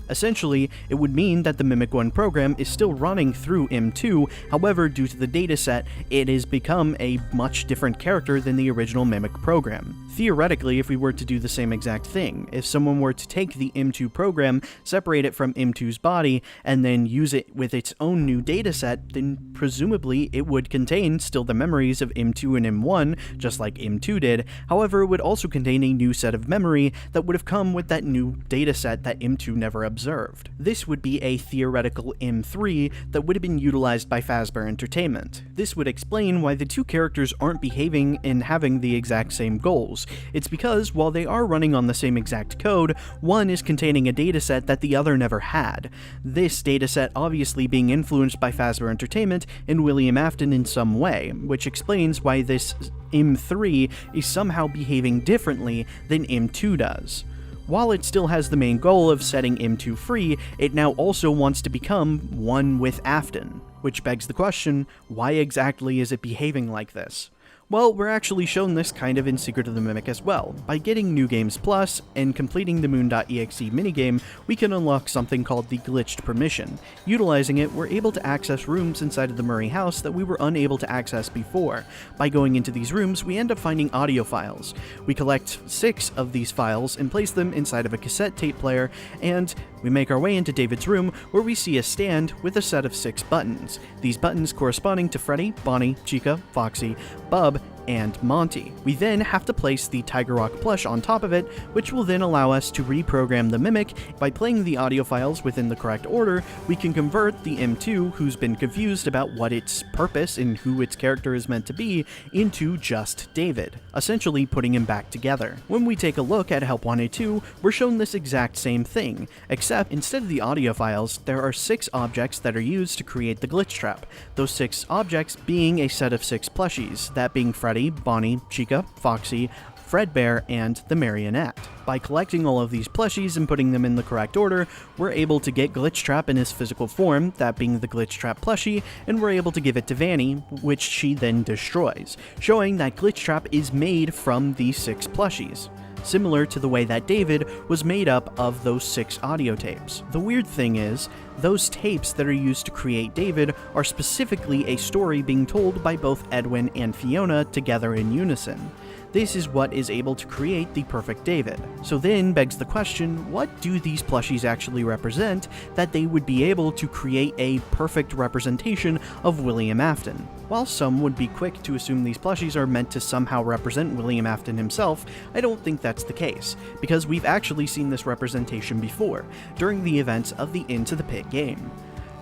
Essentially, it would mean that the Mimic 1 program is still running through M2, however, due to the dataset, it has become a much different character than the original Mimic program. Theoretically, if we were to do the same exact thing, if someone were to take the M2 program, separate it from M2's body, and then use it with its own new dataset, then presumably it would contain still the memories of M2 and M1, just like M2 did, however, it would also contain a new set of memory that would have come with that new dataset that M2 never observed. This would be a theoretical M3 that would have been utilized by Fazbear Entertainment. This would explain why the two characters aren't behaving and having the exact same goals. It's because, while they are running on the same exact code, one is containing a dataset that the other never had. This dataset obviously being influenced by Fazbear Entertainment and William Afton in some way, which explains why this M3 is somehow behaving differently than M2 does. While it still has the main goal of setting M2 free, it now also wants to become one with Afton. Which begs the question, why exactly is it behaving like this? Well, we're actually shown this kind of in Secret of the Mimic as well. By getting New Games Plus and completing the Moon.exe minigame, we can unlock something called the Glitched Permission. Utilizing it, we're able to access rooms inside of the Murray house that we were unable to access before. By going into these rooms, we end up finding audio files. We collect 6 of these files and place them inside of a cassette tape player, and we make our way into David's room, where we see a stand with a set of 6 buttons. These buttons corresponding to Freddy, Bonnie, Chica, Foxy, Bub, and Monty. We then have to place the Tiger Rock plush on top of it, which will then allow us to reprogram the Mimic. By playing the audio files within the correct order, we can convert the M2, who's been confused about what its purpose and who its character is meant to be, into just David, essentially putting him back together. When we take a look at Help Wanted 2, we're shown this exact same thing, except instead of the audio files, there are 6 objects that are used to create the Glitchtrap, those 6 objects being a set of 6 plushies, that being Freddy, Bonnie, Chica, Foxy, Fredbear, and the Marionette. By collecting all of these plushies and putting them in the correct order, we're able to get Glitchtrap in his physical form, that being the Glitchtrap plushie, and we're able to give it to Vanny, which she then destroys, showing that Glitchtrap is made from these 6 plushies, similar to the way that David was made up of those 6 audio tapes. The weird thing is, those tapes that are used to create David are specifically a story being told by both Edwin and Fiona together in unison. This is what is able to create the perfect David. So then begs the question, what do these plushies actually represent that they would be able to create a perfect representation of William Afton? While some would be quick to assume these plushies are meant to somehow represent William Afton himself, I don't think that's the case, because we've actually seen this representation before, during the events of the Into the Pit game.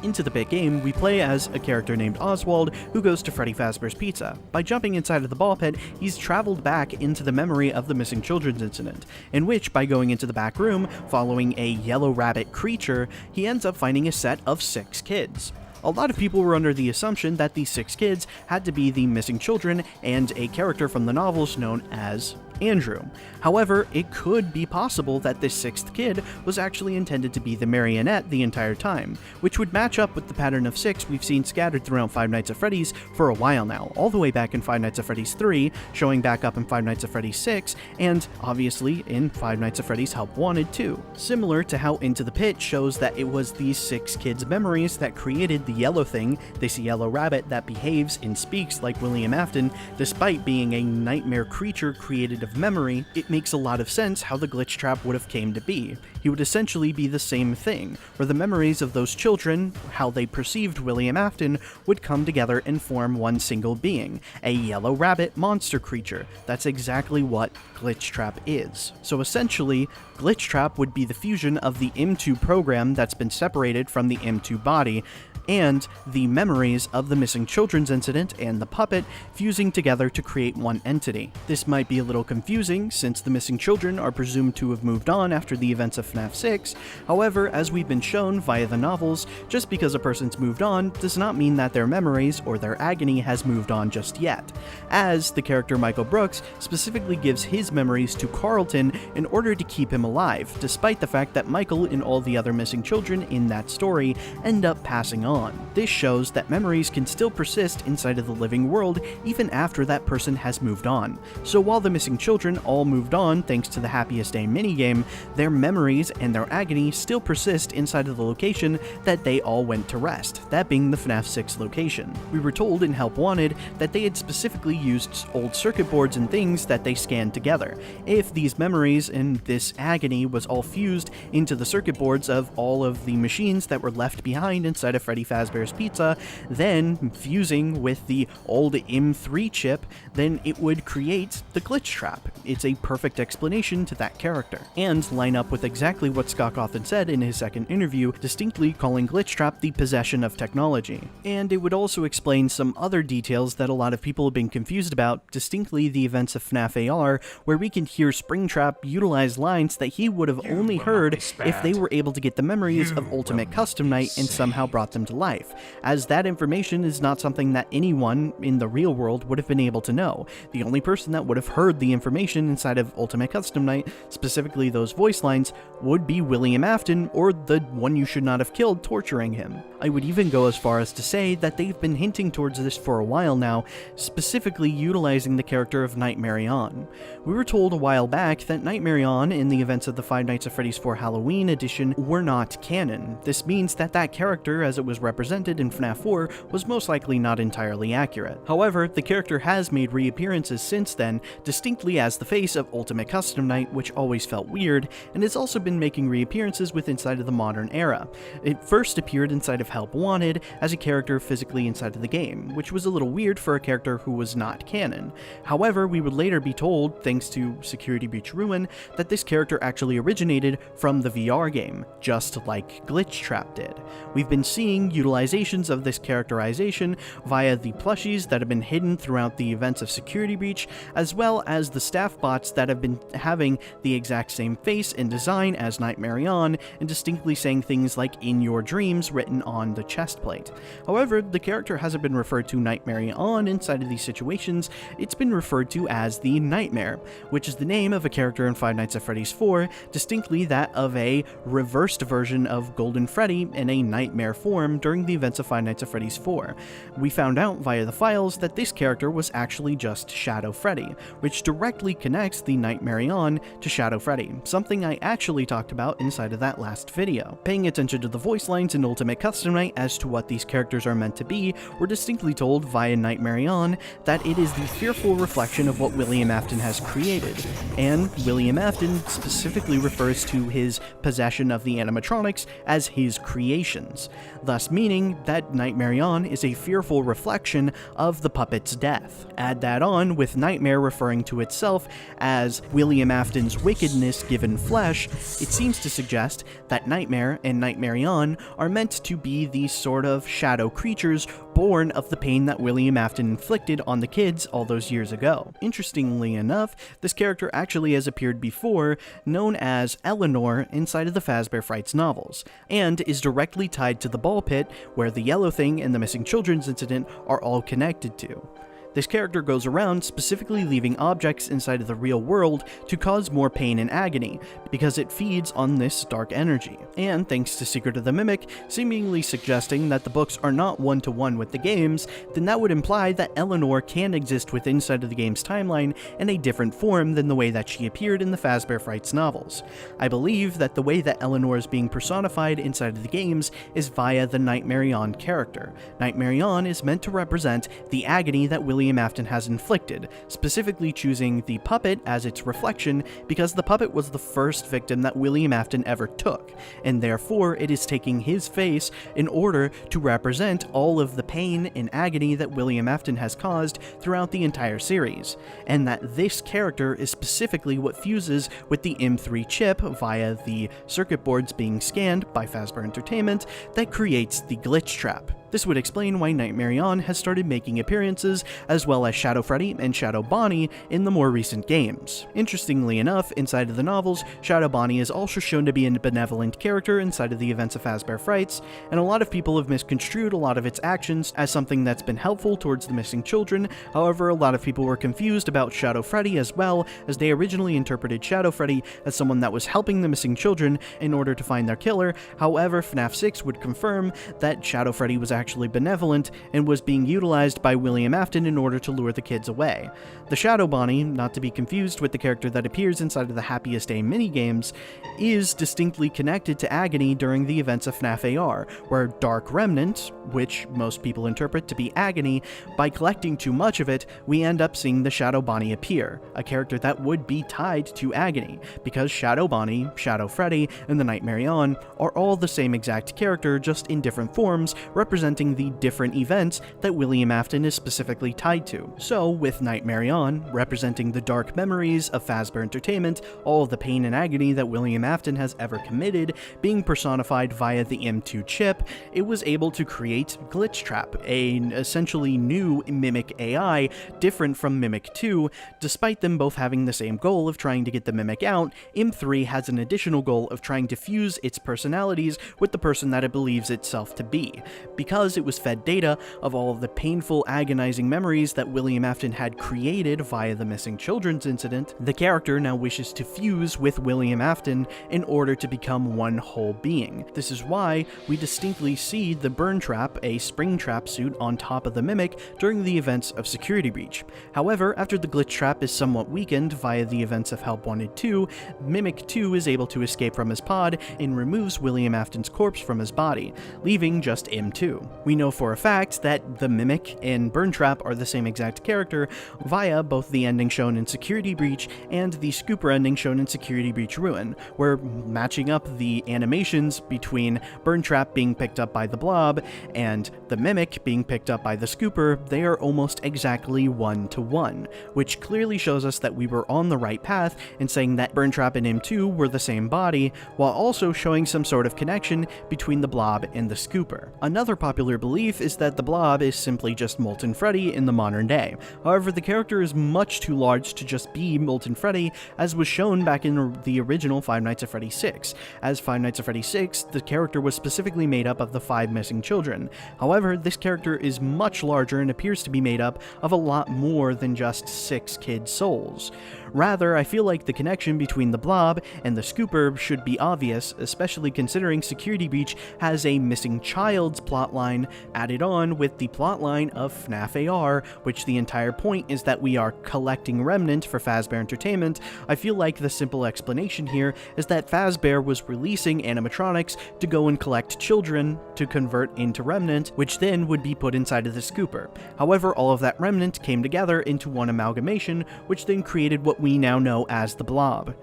Into the Pit game, we play as a character named Oswald who goes to Freddy Fazbear's Pizza. By jumping inside of the ball pit, he's traveled back into the memory of the missing children's incident, in which, by going into the back room, following a yellow rabbit creature, he ends up finding a set of 6 kids. A lot of people were under the assumption that these 6 kids had to be the missing children and a character from the novels known as Andrew. However, it could be possible that this 6th kid was actually intended to be the Marionette the entire time, which would match up with the pattern of 6 we've seen scattered throughout Five Nights at Freddy's for a while now, all the way back in Five Nights at Freddy's 3, showing back up in Five Nights at Freddy's 6, and obviously in Five Nights at Freddy's Help Wanted 2. Similar to how Into the Pit shows that it was these 6 kids' memories that created the yellow thing, this yellow rabbit that behaves and speaks like William Afton, despite being a nightmare creature created of memory, it makes a lot of sense how the Glitchtrap would have came to be. He would essentially be the same thing, where the memories of those children, how they perceived William Afton, would come together and form one single being, a yellow rabbit monster creature. That's exactly what Glitchtrap is. So essentially, Glitchtrap would be the fusion of the M2 program that's been separated from the M2 body, and the memories of the missing children's incident and the puppet fusing together to create one entity. This might be a little confusing, since the missing children are presumed to have moved on after the events of FNAF 6, however, as we've been shown via the novels, just because a person's moved on does not mean that their memories or their agony has moved on just yet, as the character Michael Brooks specifically gives his memories to Carlton in order to keep him alive, despite the fact that Michael and all the other missing children in that story end up passing on. This shows that memories can still persist inside of the living world even after that person has moved on. So while the missing children all moved on thanks to the Happiest Day minigame, their memories and their agony still persist inside of the location that they all went to rest, that being the FNAF 6 location. We were told in Help Wanted that they had specifically used old circuit boards and things that they scanned together. If these memories and this agony was all fused into the circuit boards of all of the machines that were left behind inside of Freddy Fazbear's Pizza, then fusing with the old M3 chip, then it would create the Glitchtrap. It's a perfect explanation to that character, and line up with exactly what Scott Cawthon said in his second interview, distinctly calling Glitchtrap the possession of technology. And it would also explain some other details that a lot of people have been confused about, distinctly the events of FNAF AR, where we can hear Springtrap utilize lines that he would have only heard if they were able to get the memories of Ultimate Custom Night and somehow brought them to life. life, as that information is not something that anyone in the real world would have been able to know. The only person that would have heard the information inside of Ultimate Custom Night, specifically those voice lines, would be William Afton, or the one you should not have killed torturing him. I would even go as far as to say that they've been hinting towards this for a while now, specifically utilizing the character of Nightmarionne. We were told a while back that Nightmarionne in the events of the Five Nights at Freddy's 4 Halloween edition were not canon. This means that that character, as it was represented in FNAF 4, was most likely not entirely accurate. However, the character has made reappearances since then, distinctly as the face of Ultimate Custom Night, which always felt weird, and has also been making reappearances with inside of the modern era. It first appeared inside of Help Wanted as a character physically inside of the game, which was a little weird for a character who was not canon. However, we would later be told, thanks to Security Breach Ruin, that this character actually originated from the VR game, just like Glitchtrap did. We've been seeing utilizations of this characterization via the plushies that have been hidden throughout the events of Security Breach, as well as the staff bots that have been having the exact same face and design as Nightmarionne, and distinctly saying things like "in your dreams" written on the chest plate. However, the character hasn't been referred to Nightmarionne inside of these situations. It's been referred to as the Nightmare, which is the name of a character in Five Nights at Freddy's 4, distinctly that of a reversed version of Golden Freddy in a nightmare form during the events of Five Nights at Freddy's 4. We found out via the files that this character was actually just Shadow Freddy, which directly connects the Nightmarionne to Shadow Freddy, something I actually talked about inside of that last video. Paying attention to the voice lines in Ultimate Custom Night as to what these characters are meant to be, we're distinctly told via Nightmarionne that it is the fearful reflection of what William Afton has created, and William Afton specifically refers to his possession of the animatronics as his creations, thus meaning that Nightmarionne is a fearful reflection of the puppet's death. Add that on with Nightmare referring to itself as William Afton's wickedness given flesh, it seems to suggest that Nightmare and Nightmarionne are meant to be these sort of shadow creatures born of the pain that William Afton inflicted on the kids all those years ago. Interestingly enough, this character actually has appeared before, known as Eleanor inside of the Fazbear Frights novels, and is directly tied to the ball pit where the yellow thing and the missing children's incident are all connected to. This character goes around specifically leaving objects inside of the real world to cause more pain and agony, because it feeds on this dark energy. And thanks to Secret of the Mimic seemingly suggesting that the books are not one-to-one with the games, then that would imply that Eleanor can exist within inside of the game's timeline in a different form than the way that she appeared in the Fazbear Frights novels. I believe that the way that Eleanor is being personified inside of the games is via the Nightmarionne character. Nightmarionne is meant to represent the agony that William Afton has inflicted, specifically choosing the puppet as its reflection because the puppet was the first victim that William Afton ever took, and therefore it is taking his face in order to represent all of the pain and agony that William Afton has caused throughout the entire series, and that this character is specifically what fuses with the M3 chip via the circuit boards being scanned by Fazbear Entertainment that creates the Glitchtrap. This would explain why Nightmarionne has started making appearances, as well as Shadow Freddy and Shadow Bonnie in the more recent games. Interestingly enough, inside of the novels, Shadow Bonnie is also shown to be a benevolent character inside of the events of Fazbear Frights, and a lot of people have misconstrued a lot of its actions as something that's been helpful towards the missing children. However, a lot of people were confused about Shadow Freddy as well, as they originally interpreted Shadow Freddy as someone that was helping the missing children in order to find their killer. However, FNAF 6 would confirm that Shadow Freddy was actually benevolent and was being utilized by William Afton in order to lure the kids away. The Shadow Bonnie, not to be confused with the character that appears inside of the Happiest Day minigames, is distinctly connected to agony during the events of FNAF AR, where Dark Remnant, which most people interpret to be agony, by collecting too much of it, we end up seeing the Shadow Bonnie appear, a character that would be tied to agony, because Shadow Bonnie, Shadow Freddy, and the Nightmarionne are all the same exact character, just in different forms, representing the different events that William Afton is specifically tied to. So, with Nightmarionne representing the dark memories of Fazbear Entertainment, all of the pain and agony that William Afton has ever committed, being personified via the M2 chip, it was able to create Glitchtrap, an essentially new Mimic AI, different from Mimic 2. Despite them both having the same goal of trying to get the Mimic out, M3 has an additional goal of trying to fuse its personalities with the person that it believes itself to be. Because because it was fed data of all of the painful, agonizing memories that William Afton had created via the missing children's incident, the character now wishes to fuse with William Afton in order to become one whole being. This is why we distinctly see the burn trap, a spring trap suit, on top of the Mimic during the events of Security Breach. However, after the glitch trap is somewhat weakened via the events of Help Wanted 2, Mimic 2 is able to escape from his pod and removes William Afton's corpse from his body, leaving just M2. We know for a fact that the Mimic and burn trap are the same exact character via both the ending shown in Security Breach and the Scooper ending shown in Security Breach Ruin, where matching up the animations between burn trap being picked up by the Blob and the Mimic being picked up by the Scooper, they are almost exactly 1-to-1, which clearly shows us that we were on the right path in saying that burn trap and M2 were the same body, while also showing some sort of connection between the Blob and the Scooper. Another popular belief is that the Blob is simply just Molten Freddy in the modern day. However, the character is much too large to just be Molten Freddy, as was shown back in the original Five Nights at Freddy's 6. As Five Nights at Freddy's 6, the character was specifically made up of the 5 missing children. However, this character is much larger and appears to be made up of a lot more than just 6 kid souls. Rather, I feel like the connection between the Blob and the Scooper should be obvious, especially considering Security Breach has a missing child's plotline added on with the plotline of FNAF AR, which the entire point is that we are collecting Remnant for Fazbear Entertainment. I feel like the simple explanation here is that Fazbear was releasing animatronics to go and collect children to convert into Remnant, which then would be put inside of the Scooper. However, all of that Remnant came together into one amalgamation, which then created what we now know as the Blob.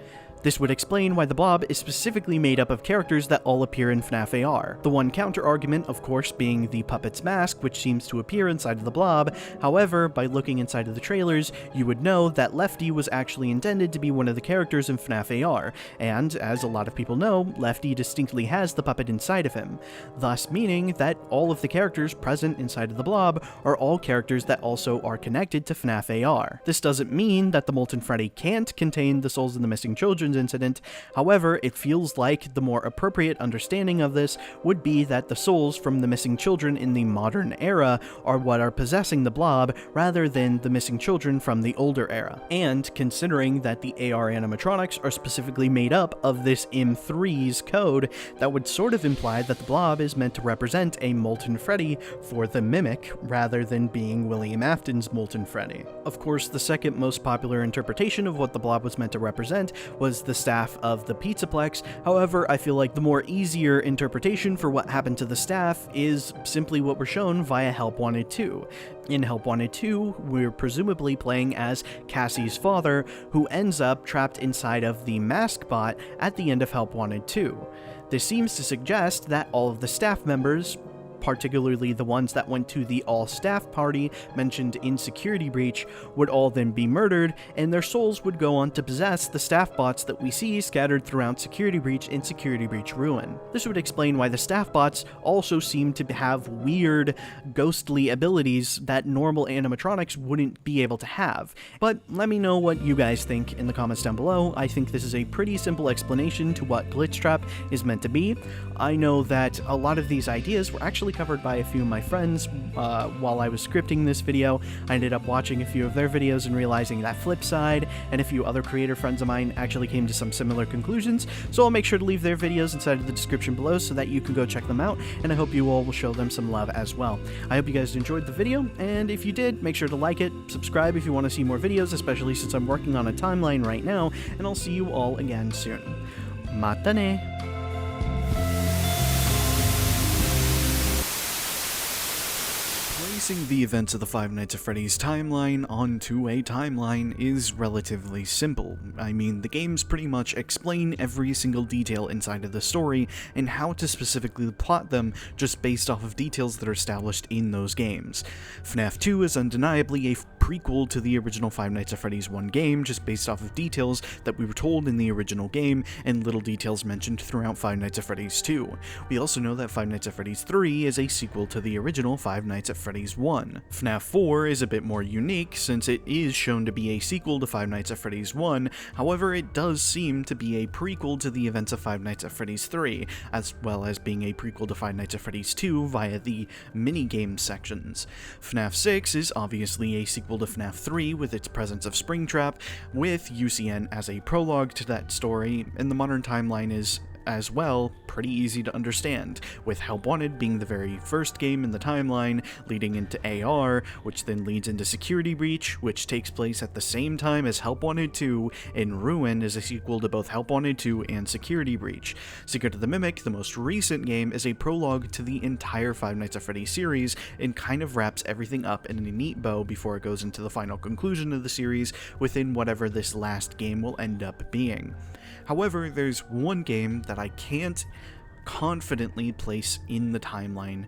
This would explain why the Blob is specifically made up of characters that all appear in FNAF AR. The one counter-argument, of course, being the puppet's mask, which seems to appear inside of the Blob. However, by looking inside of the trailers, you would know that Lefty was actually intended to be one of the characters in FNAF AR, and, as a lot of people know, Lefty distinctly has the puppet inside of him, thus meaning that all of the characters present inside of the Blob are all characters that also are connected to FNAF AR. This doesn't mean that the Molten Freddy can't contain the souls of the missing children incident. However, it feels like the more appropriate understanding of this would be that the souls from the missing children in the modern era are what are possessing the Blob rather than the missing children from the older era. And considering that the AR animatronics are specifically made up of this M3's code, that would sort of imply that the Blob is meant to represent a Molten Freddy for the Mimic rather than being William Afton's Molten Freddy. Of course, the second most popular interpretation of what the Blob was meant to represent was the staff of the Pizzaplex. However, I feel like the more easier interpretation for what happened to the staff is simply what we're shown via Help Wanted 2. In Help Wanted 2, we're presumably playing as Cassie's father, who ends up trapped inside of the mask bot at the end of Help Wanted 2. This seems to suggest that all of the staff members, particularly the ones that went to the all-staff party mentioned in Security Breach, would all then be murdered, and their souls would go on to possess the staff bots that we see scattered throughout Security Breach and Security Breach Ruin. This would explain why the staff bots also seem to have weird, ghostly abilities that normal animatronics wouldn't be able to have. But let me know what you guys think in the comments down below. I think this is a pretty simple explanation to what Glitchtrap is meant to be. I know that a lot of these ideas were actually covered by a few of my friends while I was scripting this video. I ended up watching a few of their videos and realizing that Flipside and a few other creator friends of mine actually came to some similar conclusions, so I'll make sure to leave their videos inside of the description below so that you can go check them out, and I hope you all will show them some love as well. I hope you guys enjoyed the video, and if you did, make sure to like it, subscribe if you want to see more videos, especially since I'm working on a timeline right now, and I'll see you all again soon. Mata ne! Placing the events of the Five Nights at Freddy's timeline onto a timeline is relatively simple. I mean, the games pretty much explain every single detail inside of the story and how to specifically plot them just based off of details that are established in those games. FNAF 2 is undeniably a prequel to the original Five Nights at Freddy's 1 game, just based off of details that we were told in the original game and little details mentioned throughout Five Nights at Freddy's 2. We also know that Five Nights at Freddy's 3 is a sequel to the original Five Nights at Freddy's 1. FNAF 4 is a bit more unique since it is shown to be a sequel to Five Nights at Freddy's 1, however it does seem to be a prequel to the events of Five Nights at Freddy's 3, as well as being a prequel to Five Nights at Freddy's 2 via the minigame sections. FNAF 6 is obviously a sequel to FNAF 3 with its presence of Springtrap, with UCN as a prologue to that story, and the modern timeline is as well pretty easy to understand, with Help Wanted being the very first game in the timeline, leading into AR, which then leads into Security Breach, which takes place at the same time as Help Wanted 2, and Ruin is a sequel to both Help Wanted 2 and Security Breach. Secret of the Mimic, the most recent game, is a prologue to the entire Five Nights at Freddy's series, and kind of wraps everything up in a neat bow before it goes into the final conclusion of the series within whatever this last game will end up being. However, there's one game that I can't confidently place in the timeline,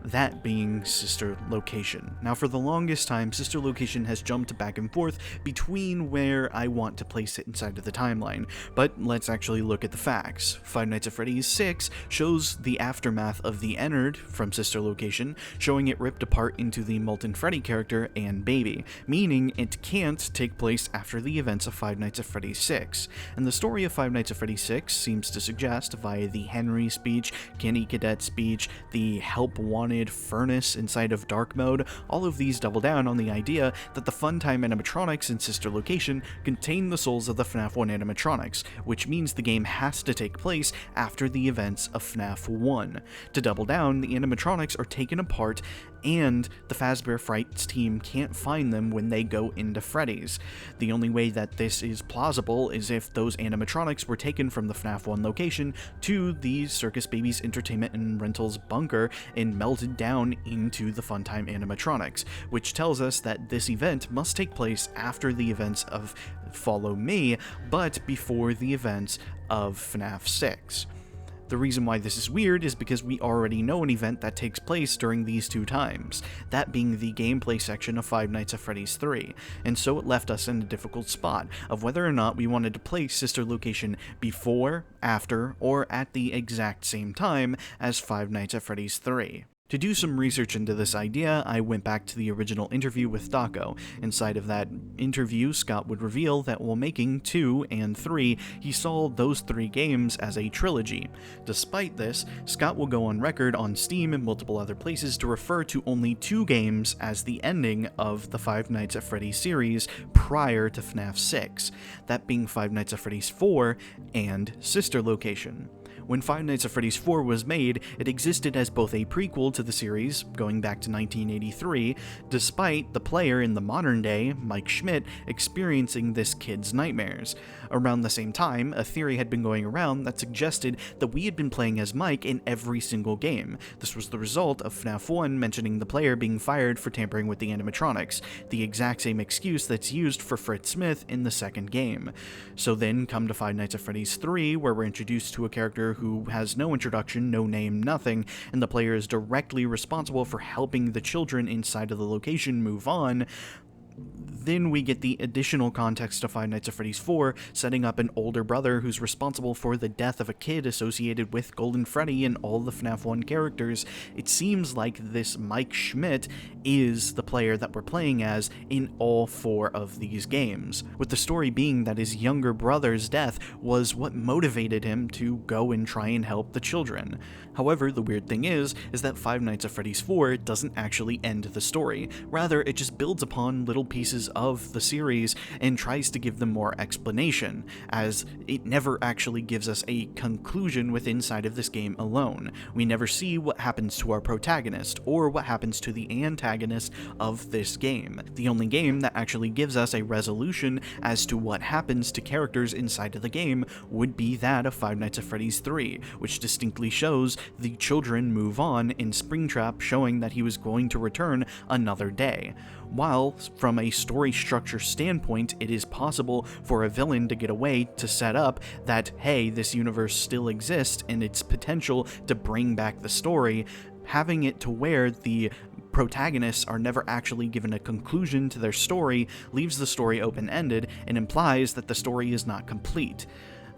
that being Sister Location. Now, for the longest time, Sister Location has jumped back and forth between where I want to place it inside of the timeline, but let's actually look at the facts. Five Nights at Freddy's 6 shows the aftermath of the Ennard from Sister Location, showing it ripped apart into the Molten Freddy character and baby, meaning it can't take place after the events of Five Nights at Freddy's 6. And the story of Five Nights at Freddy's 6 seems to suggest, via the Henry speech, Kenny Cadet speech, the Help Wanted furnace inside of dark mode, all of these double down on the idea that the Funtime animatronics in Sister Location contain the souls of the FNAF 1 animatronics, which means the game has to take place after the events of FNAF 1. To double down, the animatronics are taken apart and the Fazbear Frights team can't find them when they go into Freddy's. The only way that this is plausible is if those animatronics were taken from the FNAF 1 location to the Circus Babies Entertainment and Rentals bunker and melted down into the Funtime animatronics, which tells us that this event must take place after the events of Follow Me, but before the events of FNAF 6. The reason why this is weird is because we already know an event that takes place during these two times, that being the gameplay section of Five Nights at Freddy's 3, and so it left us in a difficult spot of whether or not we wanted to place Sister Location before, after, or at the exact same time as Five Nights at Freddy's 3. To do some research into this idea, I went back to the original interview with Daco. Inside of that interview, Scott would reveal that while making 2 and 3, he saw those 3 games as a trilogy. Despite this, Scott will go on record on Steam and multiple other places to refer to only 2 games as the ending of the Five Nights at Freddy's series prior to FNAF 6, that being Five Nights at Freddy's 4 and Sister Location. When Five Nights at Freddy's 4 was made, it existed as both a prequel to the series, going back to 1983, despite the player in the modern day, Mike Schmidt, experiencing this kid's nightmares. Around the same time, a theory had been going around that suggested that we had been playing as Mike in every single game. This was the result of FNAF 1 mentioning the player being fired for tampering with the animatronics, the exact same excuse that's used for Fritz Smith in the second game. So then come to Five Nights at Freddy's 3, where we're introduced to a character who has no introduction, no name, nothing, and the player is directly responsible for helping the children inside of the location move on. Then we get the additional context of Five Nights at Freddy's 4, setting up an older brother who's responsible for the death of a kid associated with Golden Freddy and all the FNAF 1 characters. It seems like this Mike Schmidt is the player that we're playing as in all 4 of these games, with the story being that his younger brother's death was what motivated him to go and try and help the children. However, the weird thing is that Five Nights at Freddy's 4 doesn't actually end the story. Rather, it just builds upon little pieces of the series and tries to give them more explanation, as it never actually gives us a conclusion within inside of this game alone. We never see what happens to our protagonist, or what happens to the antagonist of this game. The only game that actually gives us a resolution as to what happens to characters inside of the game would be that of Five Nights at Freddy's 3, which distinctly shows the children move on in Springtrap, showing that he was going to return another day. While, from a story structure standpoint, it is possible for a villain to get away to set up that, hey, this universe still exists and its potential to bring back the story, having it to where the protagonists are never actually given a conclusion to their story leaves the story open-ended and implies that the story is not complete.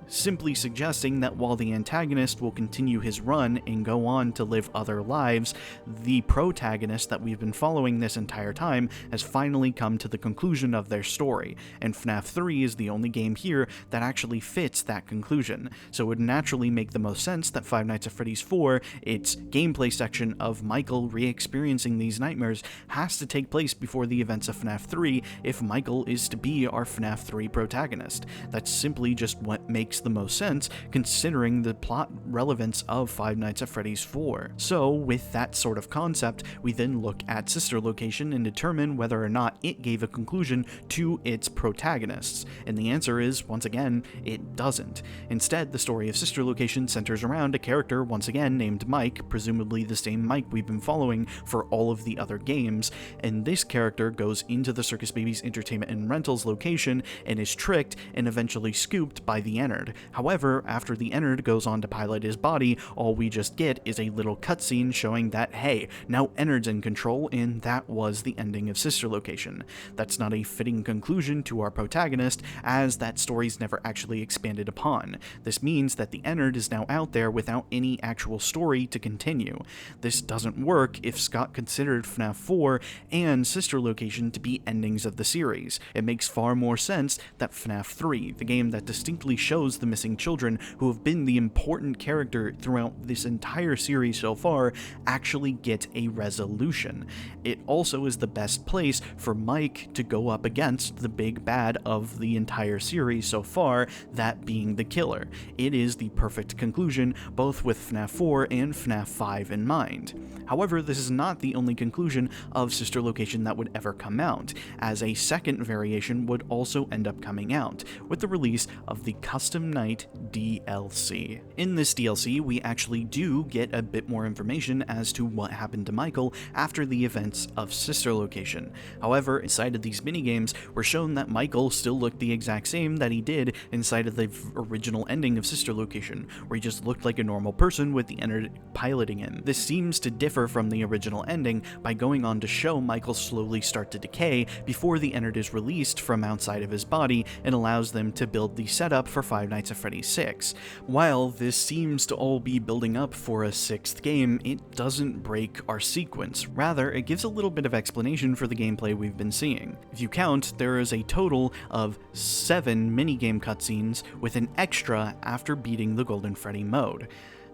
simply suggesting that while the antagonist will continue his run and go on to live other lives, the protagonist that we've been following this entire time has finally come to the conclusion of their story, and FNAF 3 is the only game here that actually fits that conclusion, so it would naturally make the most sense that Five Nights at Freddy's 4, its gameplay section of Michael re-experiencing these nightmares, has to take place before the events of FNAF 3 if Michael is to be our FNAF 3 protagonist. That's simply just what makes the most sense considering the plot relevance of Five Nights at Freddy's 4. So with that sort of concept, we then look at Sister Location and determine whether or not it gave a conclusion to its protagonists, and the answer is, once again, it doesn't. Instead, the story of Sister Location centers around a character, once again, named Mike, presumably the same Mike we've been following for all of the other games, and this character goes into the Circus Baby's entertainment and rentals location and is tricked and eventually scooped by the Ennard. However, after the Ennard goes on to pilot his body, all we just get is a little cutscene showing that, hey, now Ennard's in control, and that was the ending of Sister Location. That's not a fitting conclusion to our protagonist, as that story's never actually expanded upon. This means that the Ennard is now out there without any actual story to continue. This doesn't work if Scott considered FNAF 4 and Sister Location to be endings of the series. It makes far more sense that FNAF 3, the game that distinctly shows the missing children who have been the important character throughout this entire series so far, actually get a resolution. It also is the best place for Mike to go up against the big bad of the entire series so far, that being the killer. It is the perfect conclusion, both with FNAF 4 and FNAF 5 in mind. However, this is not the only conclusion of Sister Location that would ever come out, as a second variation would also end up coming out, with the release of the Custom Night DLC. In this DLC, we actually do get a bit more information as to what happened to Michael after the events of Sister Location. However, inside of these minigames, we're shown that Michael still looked the exact same that he did inside of the original ending of Sister Location, where he just looked like a normal person with the Ennard piloting him. This seems to differ from the original ending by going on to show Michael slowly start to decay before the Ennard is released from outside of his body and allows them to build the setup for Five Nights at Freddy's 6. While this seems to all be building up for a sixth game, it doesn't break our sequence. Rather, it gives a little bit of explanation for the gameplay we've been seeing. If you count, there is a total of 7 minigame cutscenes with an extra after beating the Golden Freddy mode.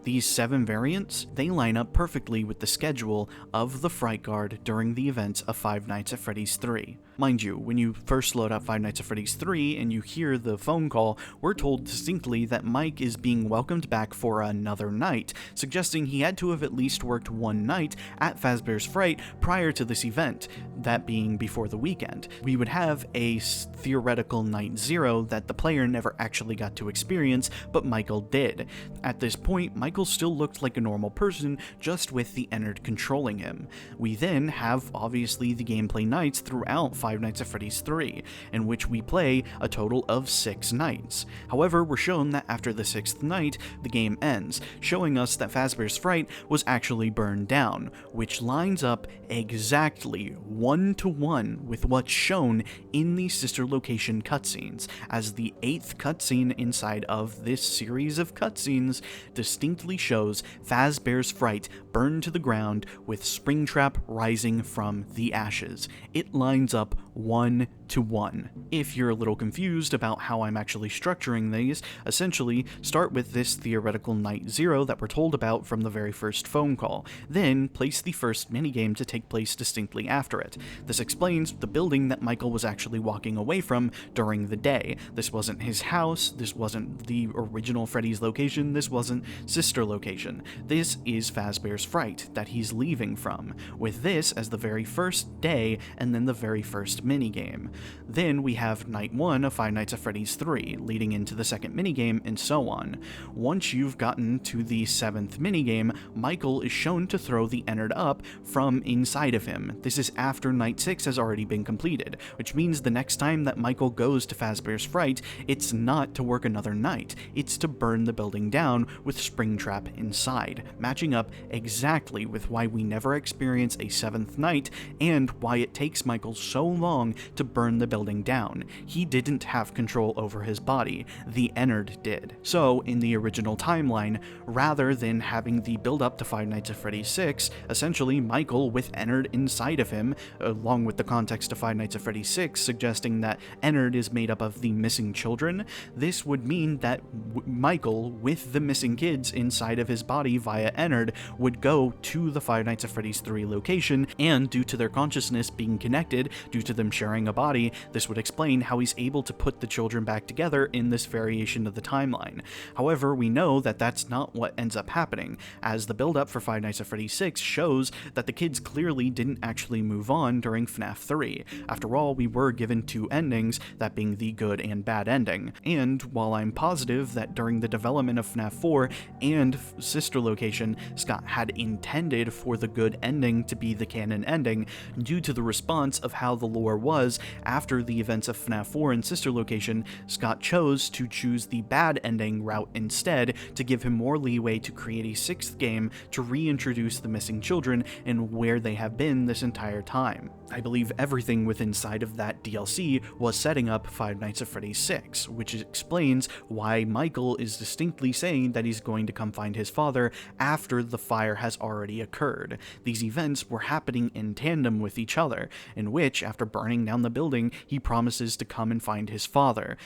These 7 variants, they line up perfectly with the schedule of the FrightGuard during the events of Five Nights at Freddy's 3. Mind you, when you first load up Five Nights at Freddy's 3 and you hear the phone call, we're told distinctly that Mike is being welcomed back for another night, suggesting he had to have at least worked one night at Fazbear's Fright prior to this event, that being before the weekend. We would have a theoretical night 0 that the player never actually got to experience, but Michael did. At this point, Michael still looked like a normal person, just with the Ennard controlling him. We then have, obviously, the gameplay nights throughout Five Nights at Freddy's 3, in which we play a total of 6 nights. However, we're shown that after the 6th night, the game ends, showing us that Fazbear's Fright was actually burned down, which lines up exactly 1-to-1 with what's shown in the Sister Location cutscenes, as the 8th cutscene inside of this series of cutscenes distinctly shows Fazbear's Fright burned to the ground with Springtrap rising from the ashes. It lines up 1-to-1. If you're a little confused about how I'm actually structuring these, essentially start with this theoretical night 0 that we're told about from the very first phone call, then place the first minigame to take place distinctly after it. This explains the building that Michael was actually walking away from during the day. This wasn't his house, this wasn't the original Freddy's location, this wasn't Sister Location. This is Fazbear's Fright that he's leaving from, with this as the very first day and then the very first minigame. Then we have Night 1 of Five Nights at Freddy's 3, leading into the second minigame, and so on. Once you've gotten to the 7th minigame, Michael is shown to throw the Ennard up from inside of him. This is after Night 6 has already been completed, which means the next time that Michael goes to Fazbear's Fright, it's not to work another night, it's to burn the building down with Springtrap inside, matching up exactly with why we never experience a 7th night and why it takes Michael so long wrong to burn the building down. He didn't have control over his body, the Ennard did. So, in the original timeline, rather than having the build-up to Five Nights at Freddy's 6, essentially Michael with Ennard inside of him, along with the context of Five Nights at Freddy's 6 suggesting that Ennard is made up of the missing children, this would mean that Michael, with the missing kids inside of his body via Ennard, would go to the Five Nights at Freddy's 3 location, and due to their consciousness being connected, due to them sharing a body, this would explain how he's able to put the children back together in this variation of the timeline. However, we know that that's not what ends up happening, as the build-up for Five Nights at Freddy's 6 shows that the kids clearly didn't actually move on during FNAF 3. After all, we were given two endings, that being the good and bad ending. And while I'm positive that during the development of FNAF 4 and Sister Location, Scott had intended for the good ending to be the canon ending, due to the response of how the lore was after the events of FNAF 4 and Sister Location, Scott chose to choose the bad ending route instead to give him more leeway to create a sixth game to reintroduce the missing children and where they have been this entire time. I believe everything within inside of that DLC was setting up Five Nights at Freddy's 6, which explains why Michael is distinctly saying that he's going to come find his father after the fire has already occurred. These events were happening in tandem with each other, in which, after burning down the building, he promises to come and find his father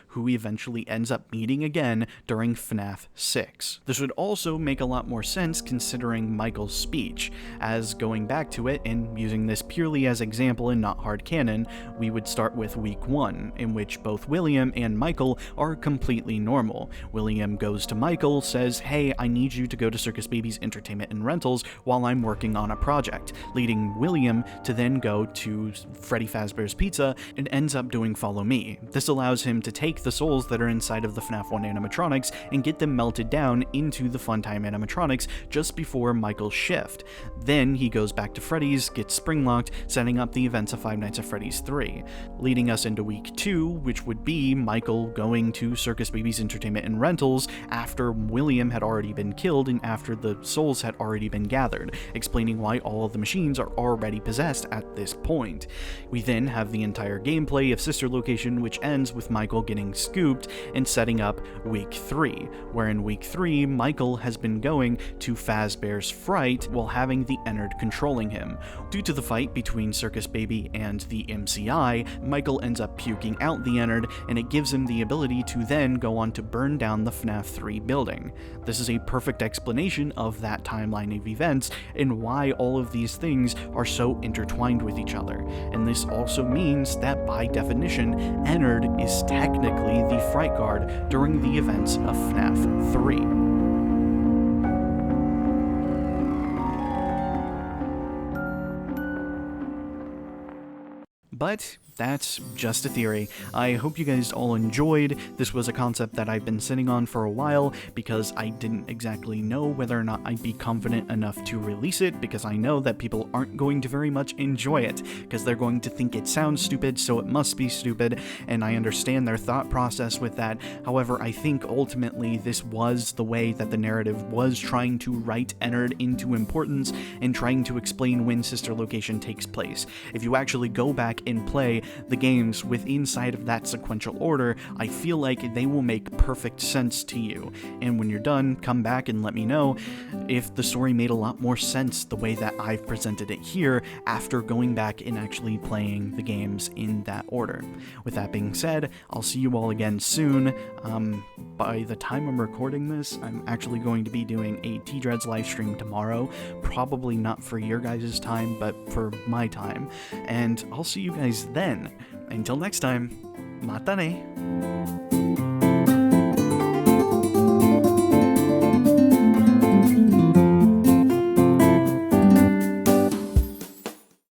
who he eventually ends up meeting again during FNAF 6. This would also make a lot more sense considering Michael's speech, as going back to it and using this purely as example and not hard canon, we would start with week 1, in which both William and Michael are completely normal. William goes to Michael, says, "Hey, I need you to go to Circus Baby's Entertainment and Rentals while I'm working on a project," leading William to then go to Freddy Fazbear's Pizza and ends up doing Follow Me. This allows him to take the souls that are inside of the FNAF 1 animatronics and get them melted down into the Funtime animatronics just before Michael's shift. Then he goes back to Freddy's, gets spring-locked, setting up the events of Five Nights at Freddy's 3, leading us into week 2, which would be Michael going to Circus Baby's Entertainment and Rentals after William had already been killed and after the souls had already been gathered, explaining why all of the machines are already possessed at this point. We then have the entire gameplay of Sister Location, which ends with Michael getting scooped and setting up week 3, where in week 3, Michael has been going to Fazbear's Fright while having the Ennard controlling him. Due to the fight between Circus Baby and the MCI, Michael ends up puking out the Ennard, and it gives him the ability to then go on to burn down the FNAF 3 building. This is a perfect explanation of that timeline of events and why all of these things are so intertwined with each other. And this also means that by definition, Ennard is technically the Fright Guard during the events of FNAF 3. But that's just a theory. I hope you guys all enjoyed. This was a concept that I've been sitting on for a while because I didn't exactly know whether or not I'd be confident enough to release it, because I know that people aren't going to very much enjoy it because they're going to think it sounds stupid, so it must be stupid, and I understand their thought process with that. However, I think ultimately this was the way that the narrative was trying to write Ennard into importance and trying to explain when Sister Location takes place. If you actually go back and play the games with inside of that sequential order, I feel like they will make perfect sense to you. And when you're done, come back and let me know if the story made a lot more sense the way that I've presented it here after going back and actually playing the games in that order. With that being said, I'll see you all again soon. By the time I'm recording this, I'm actually going to be doing a T-Dreads live stream tomorrow, probably not for your guys' time, but for my time, and I'll see you guys then. Until next time, mata ne!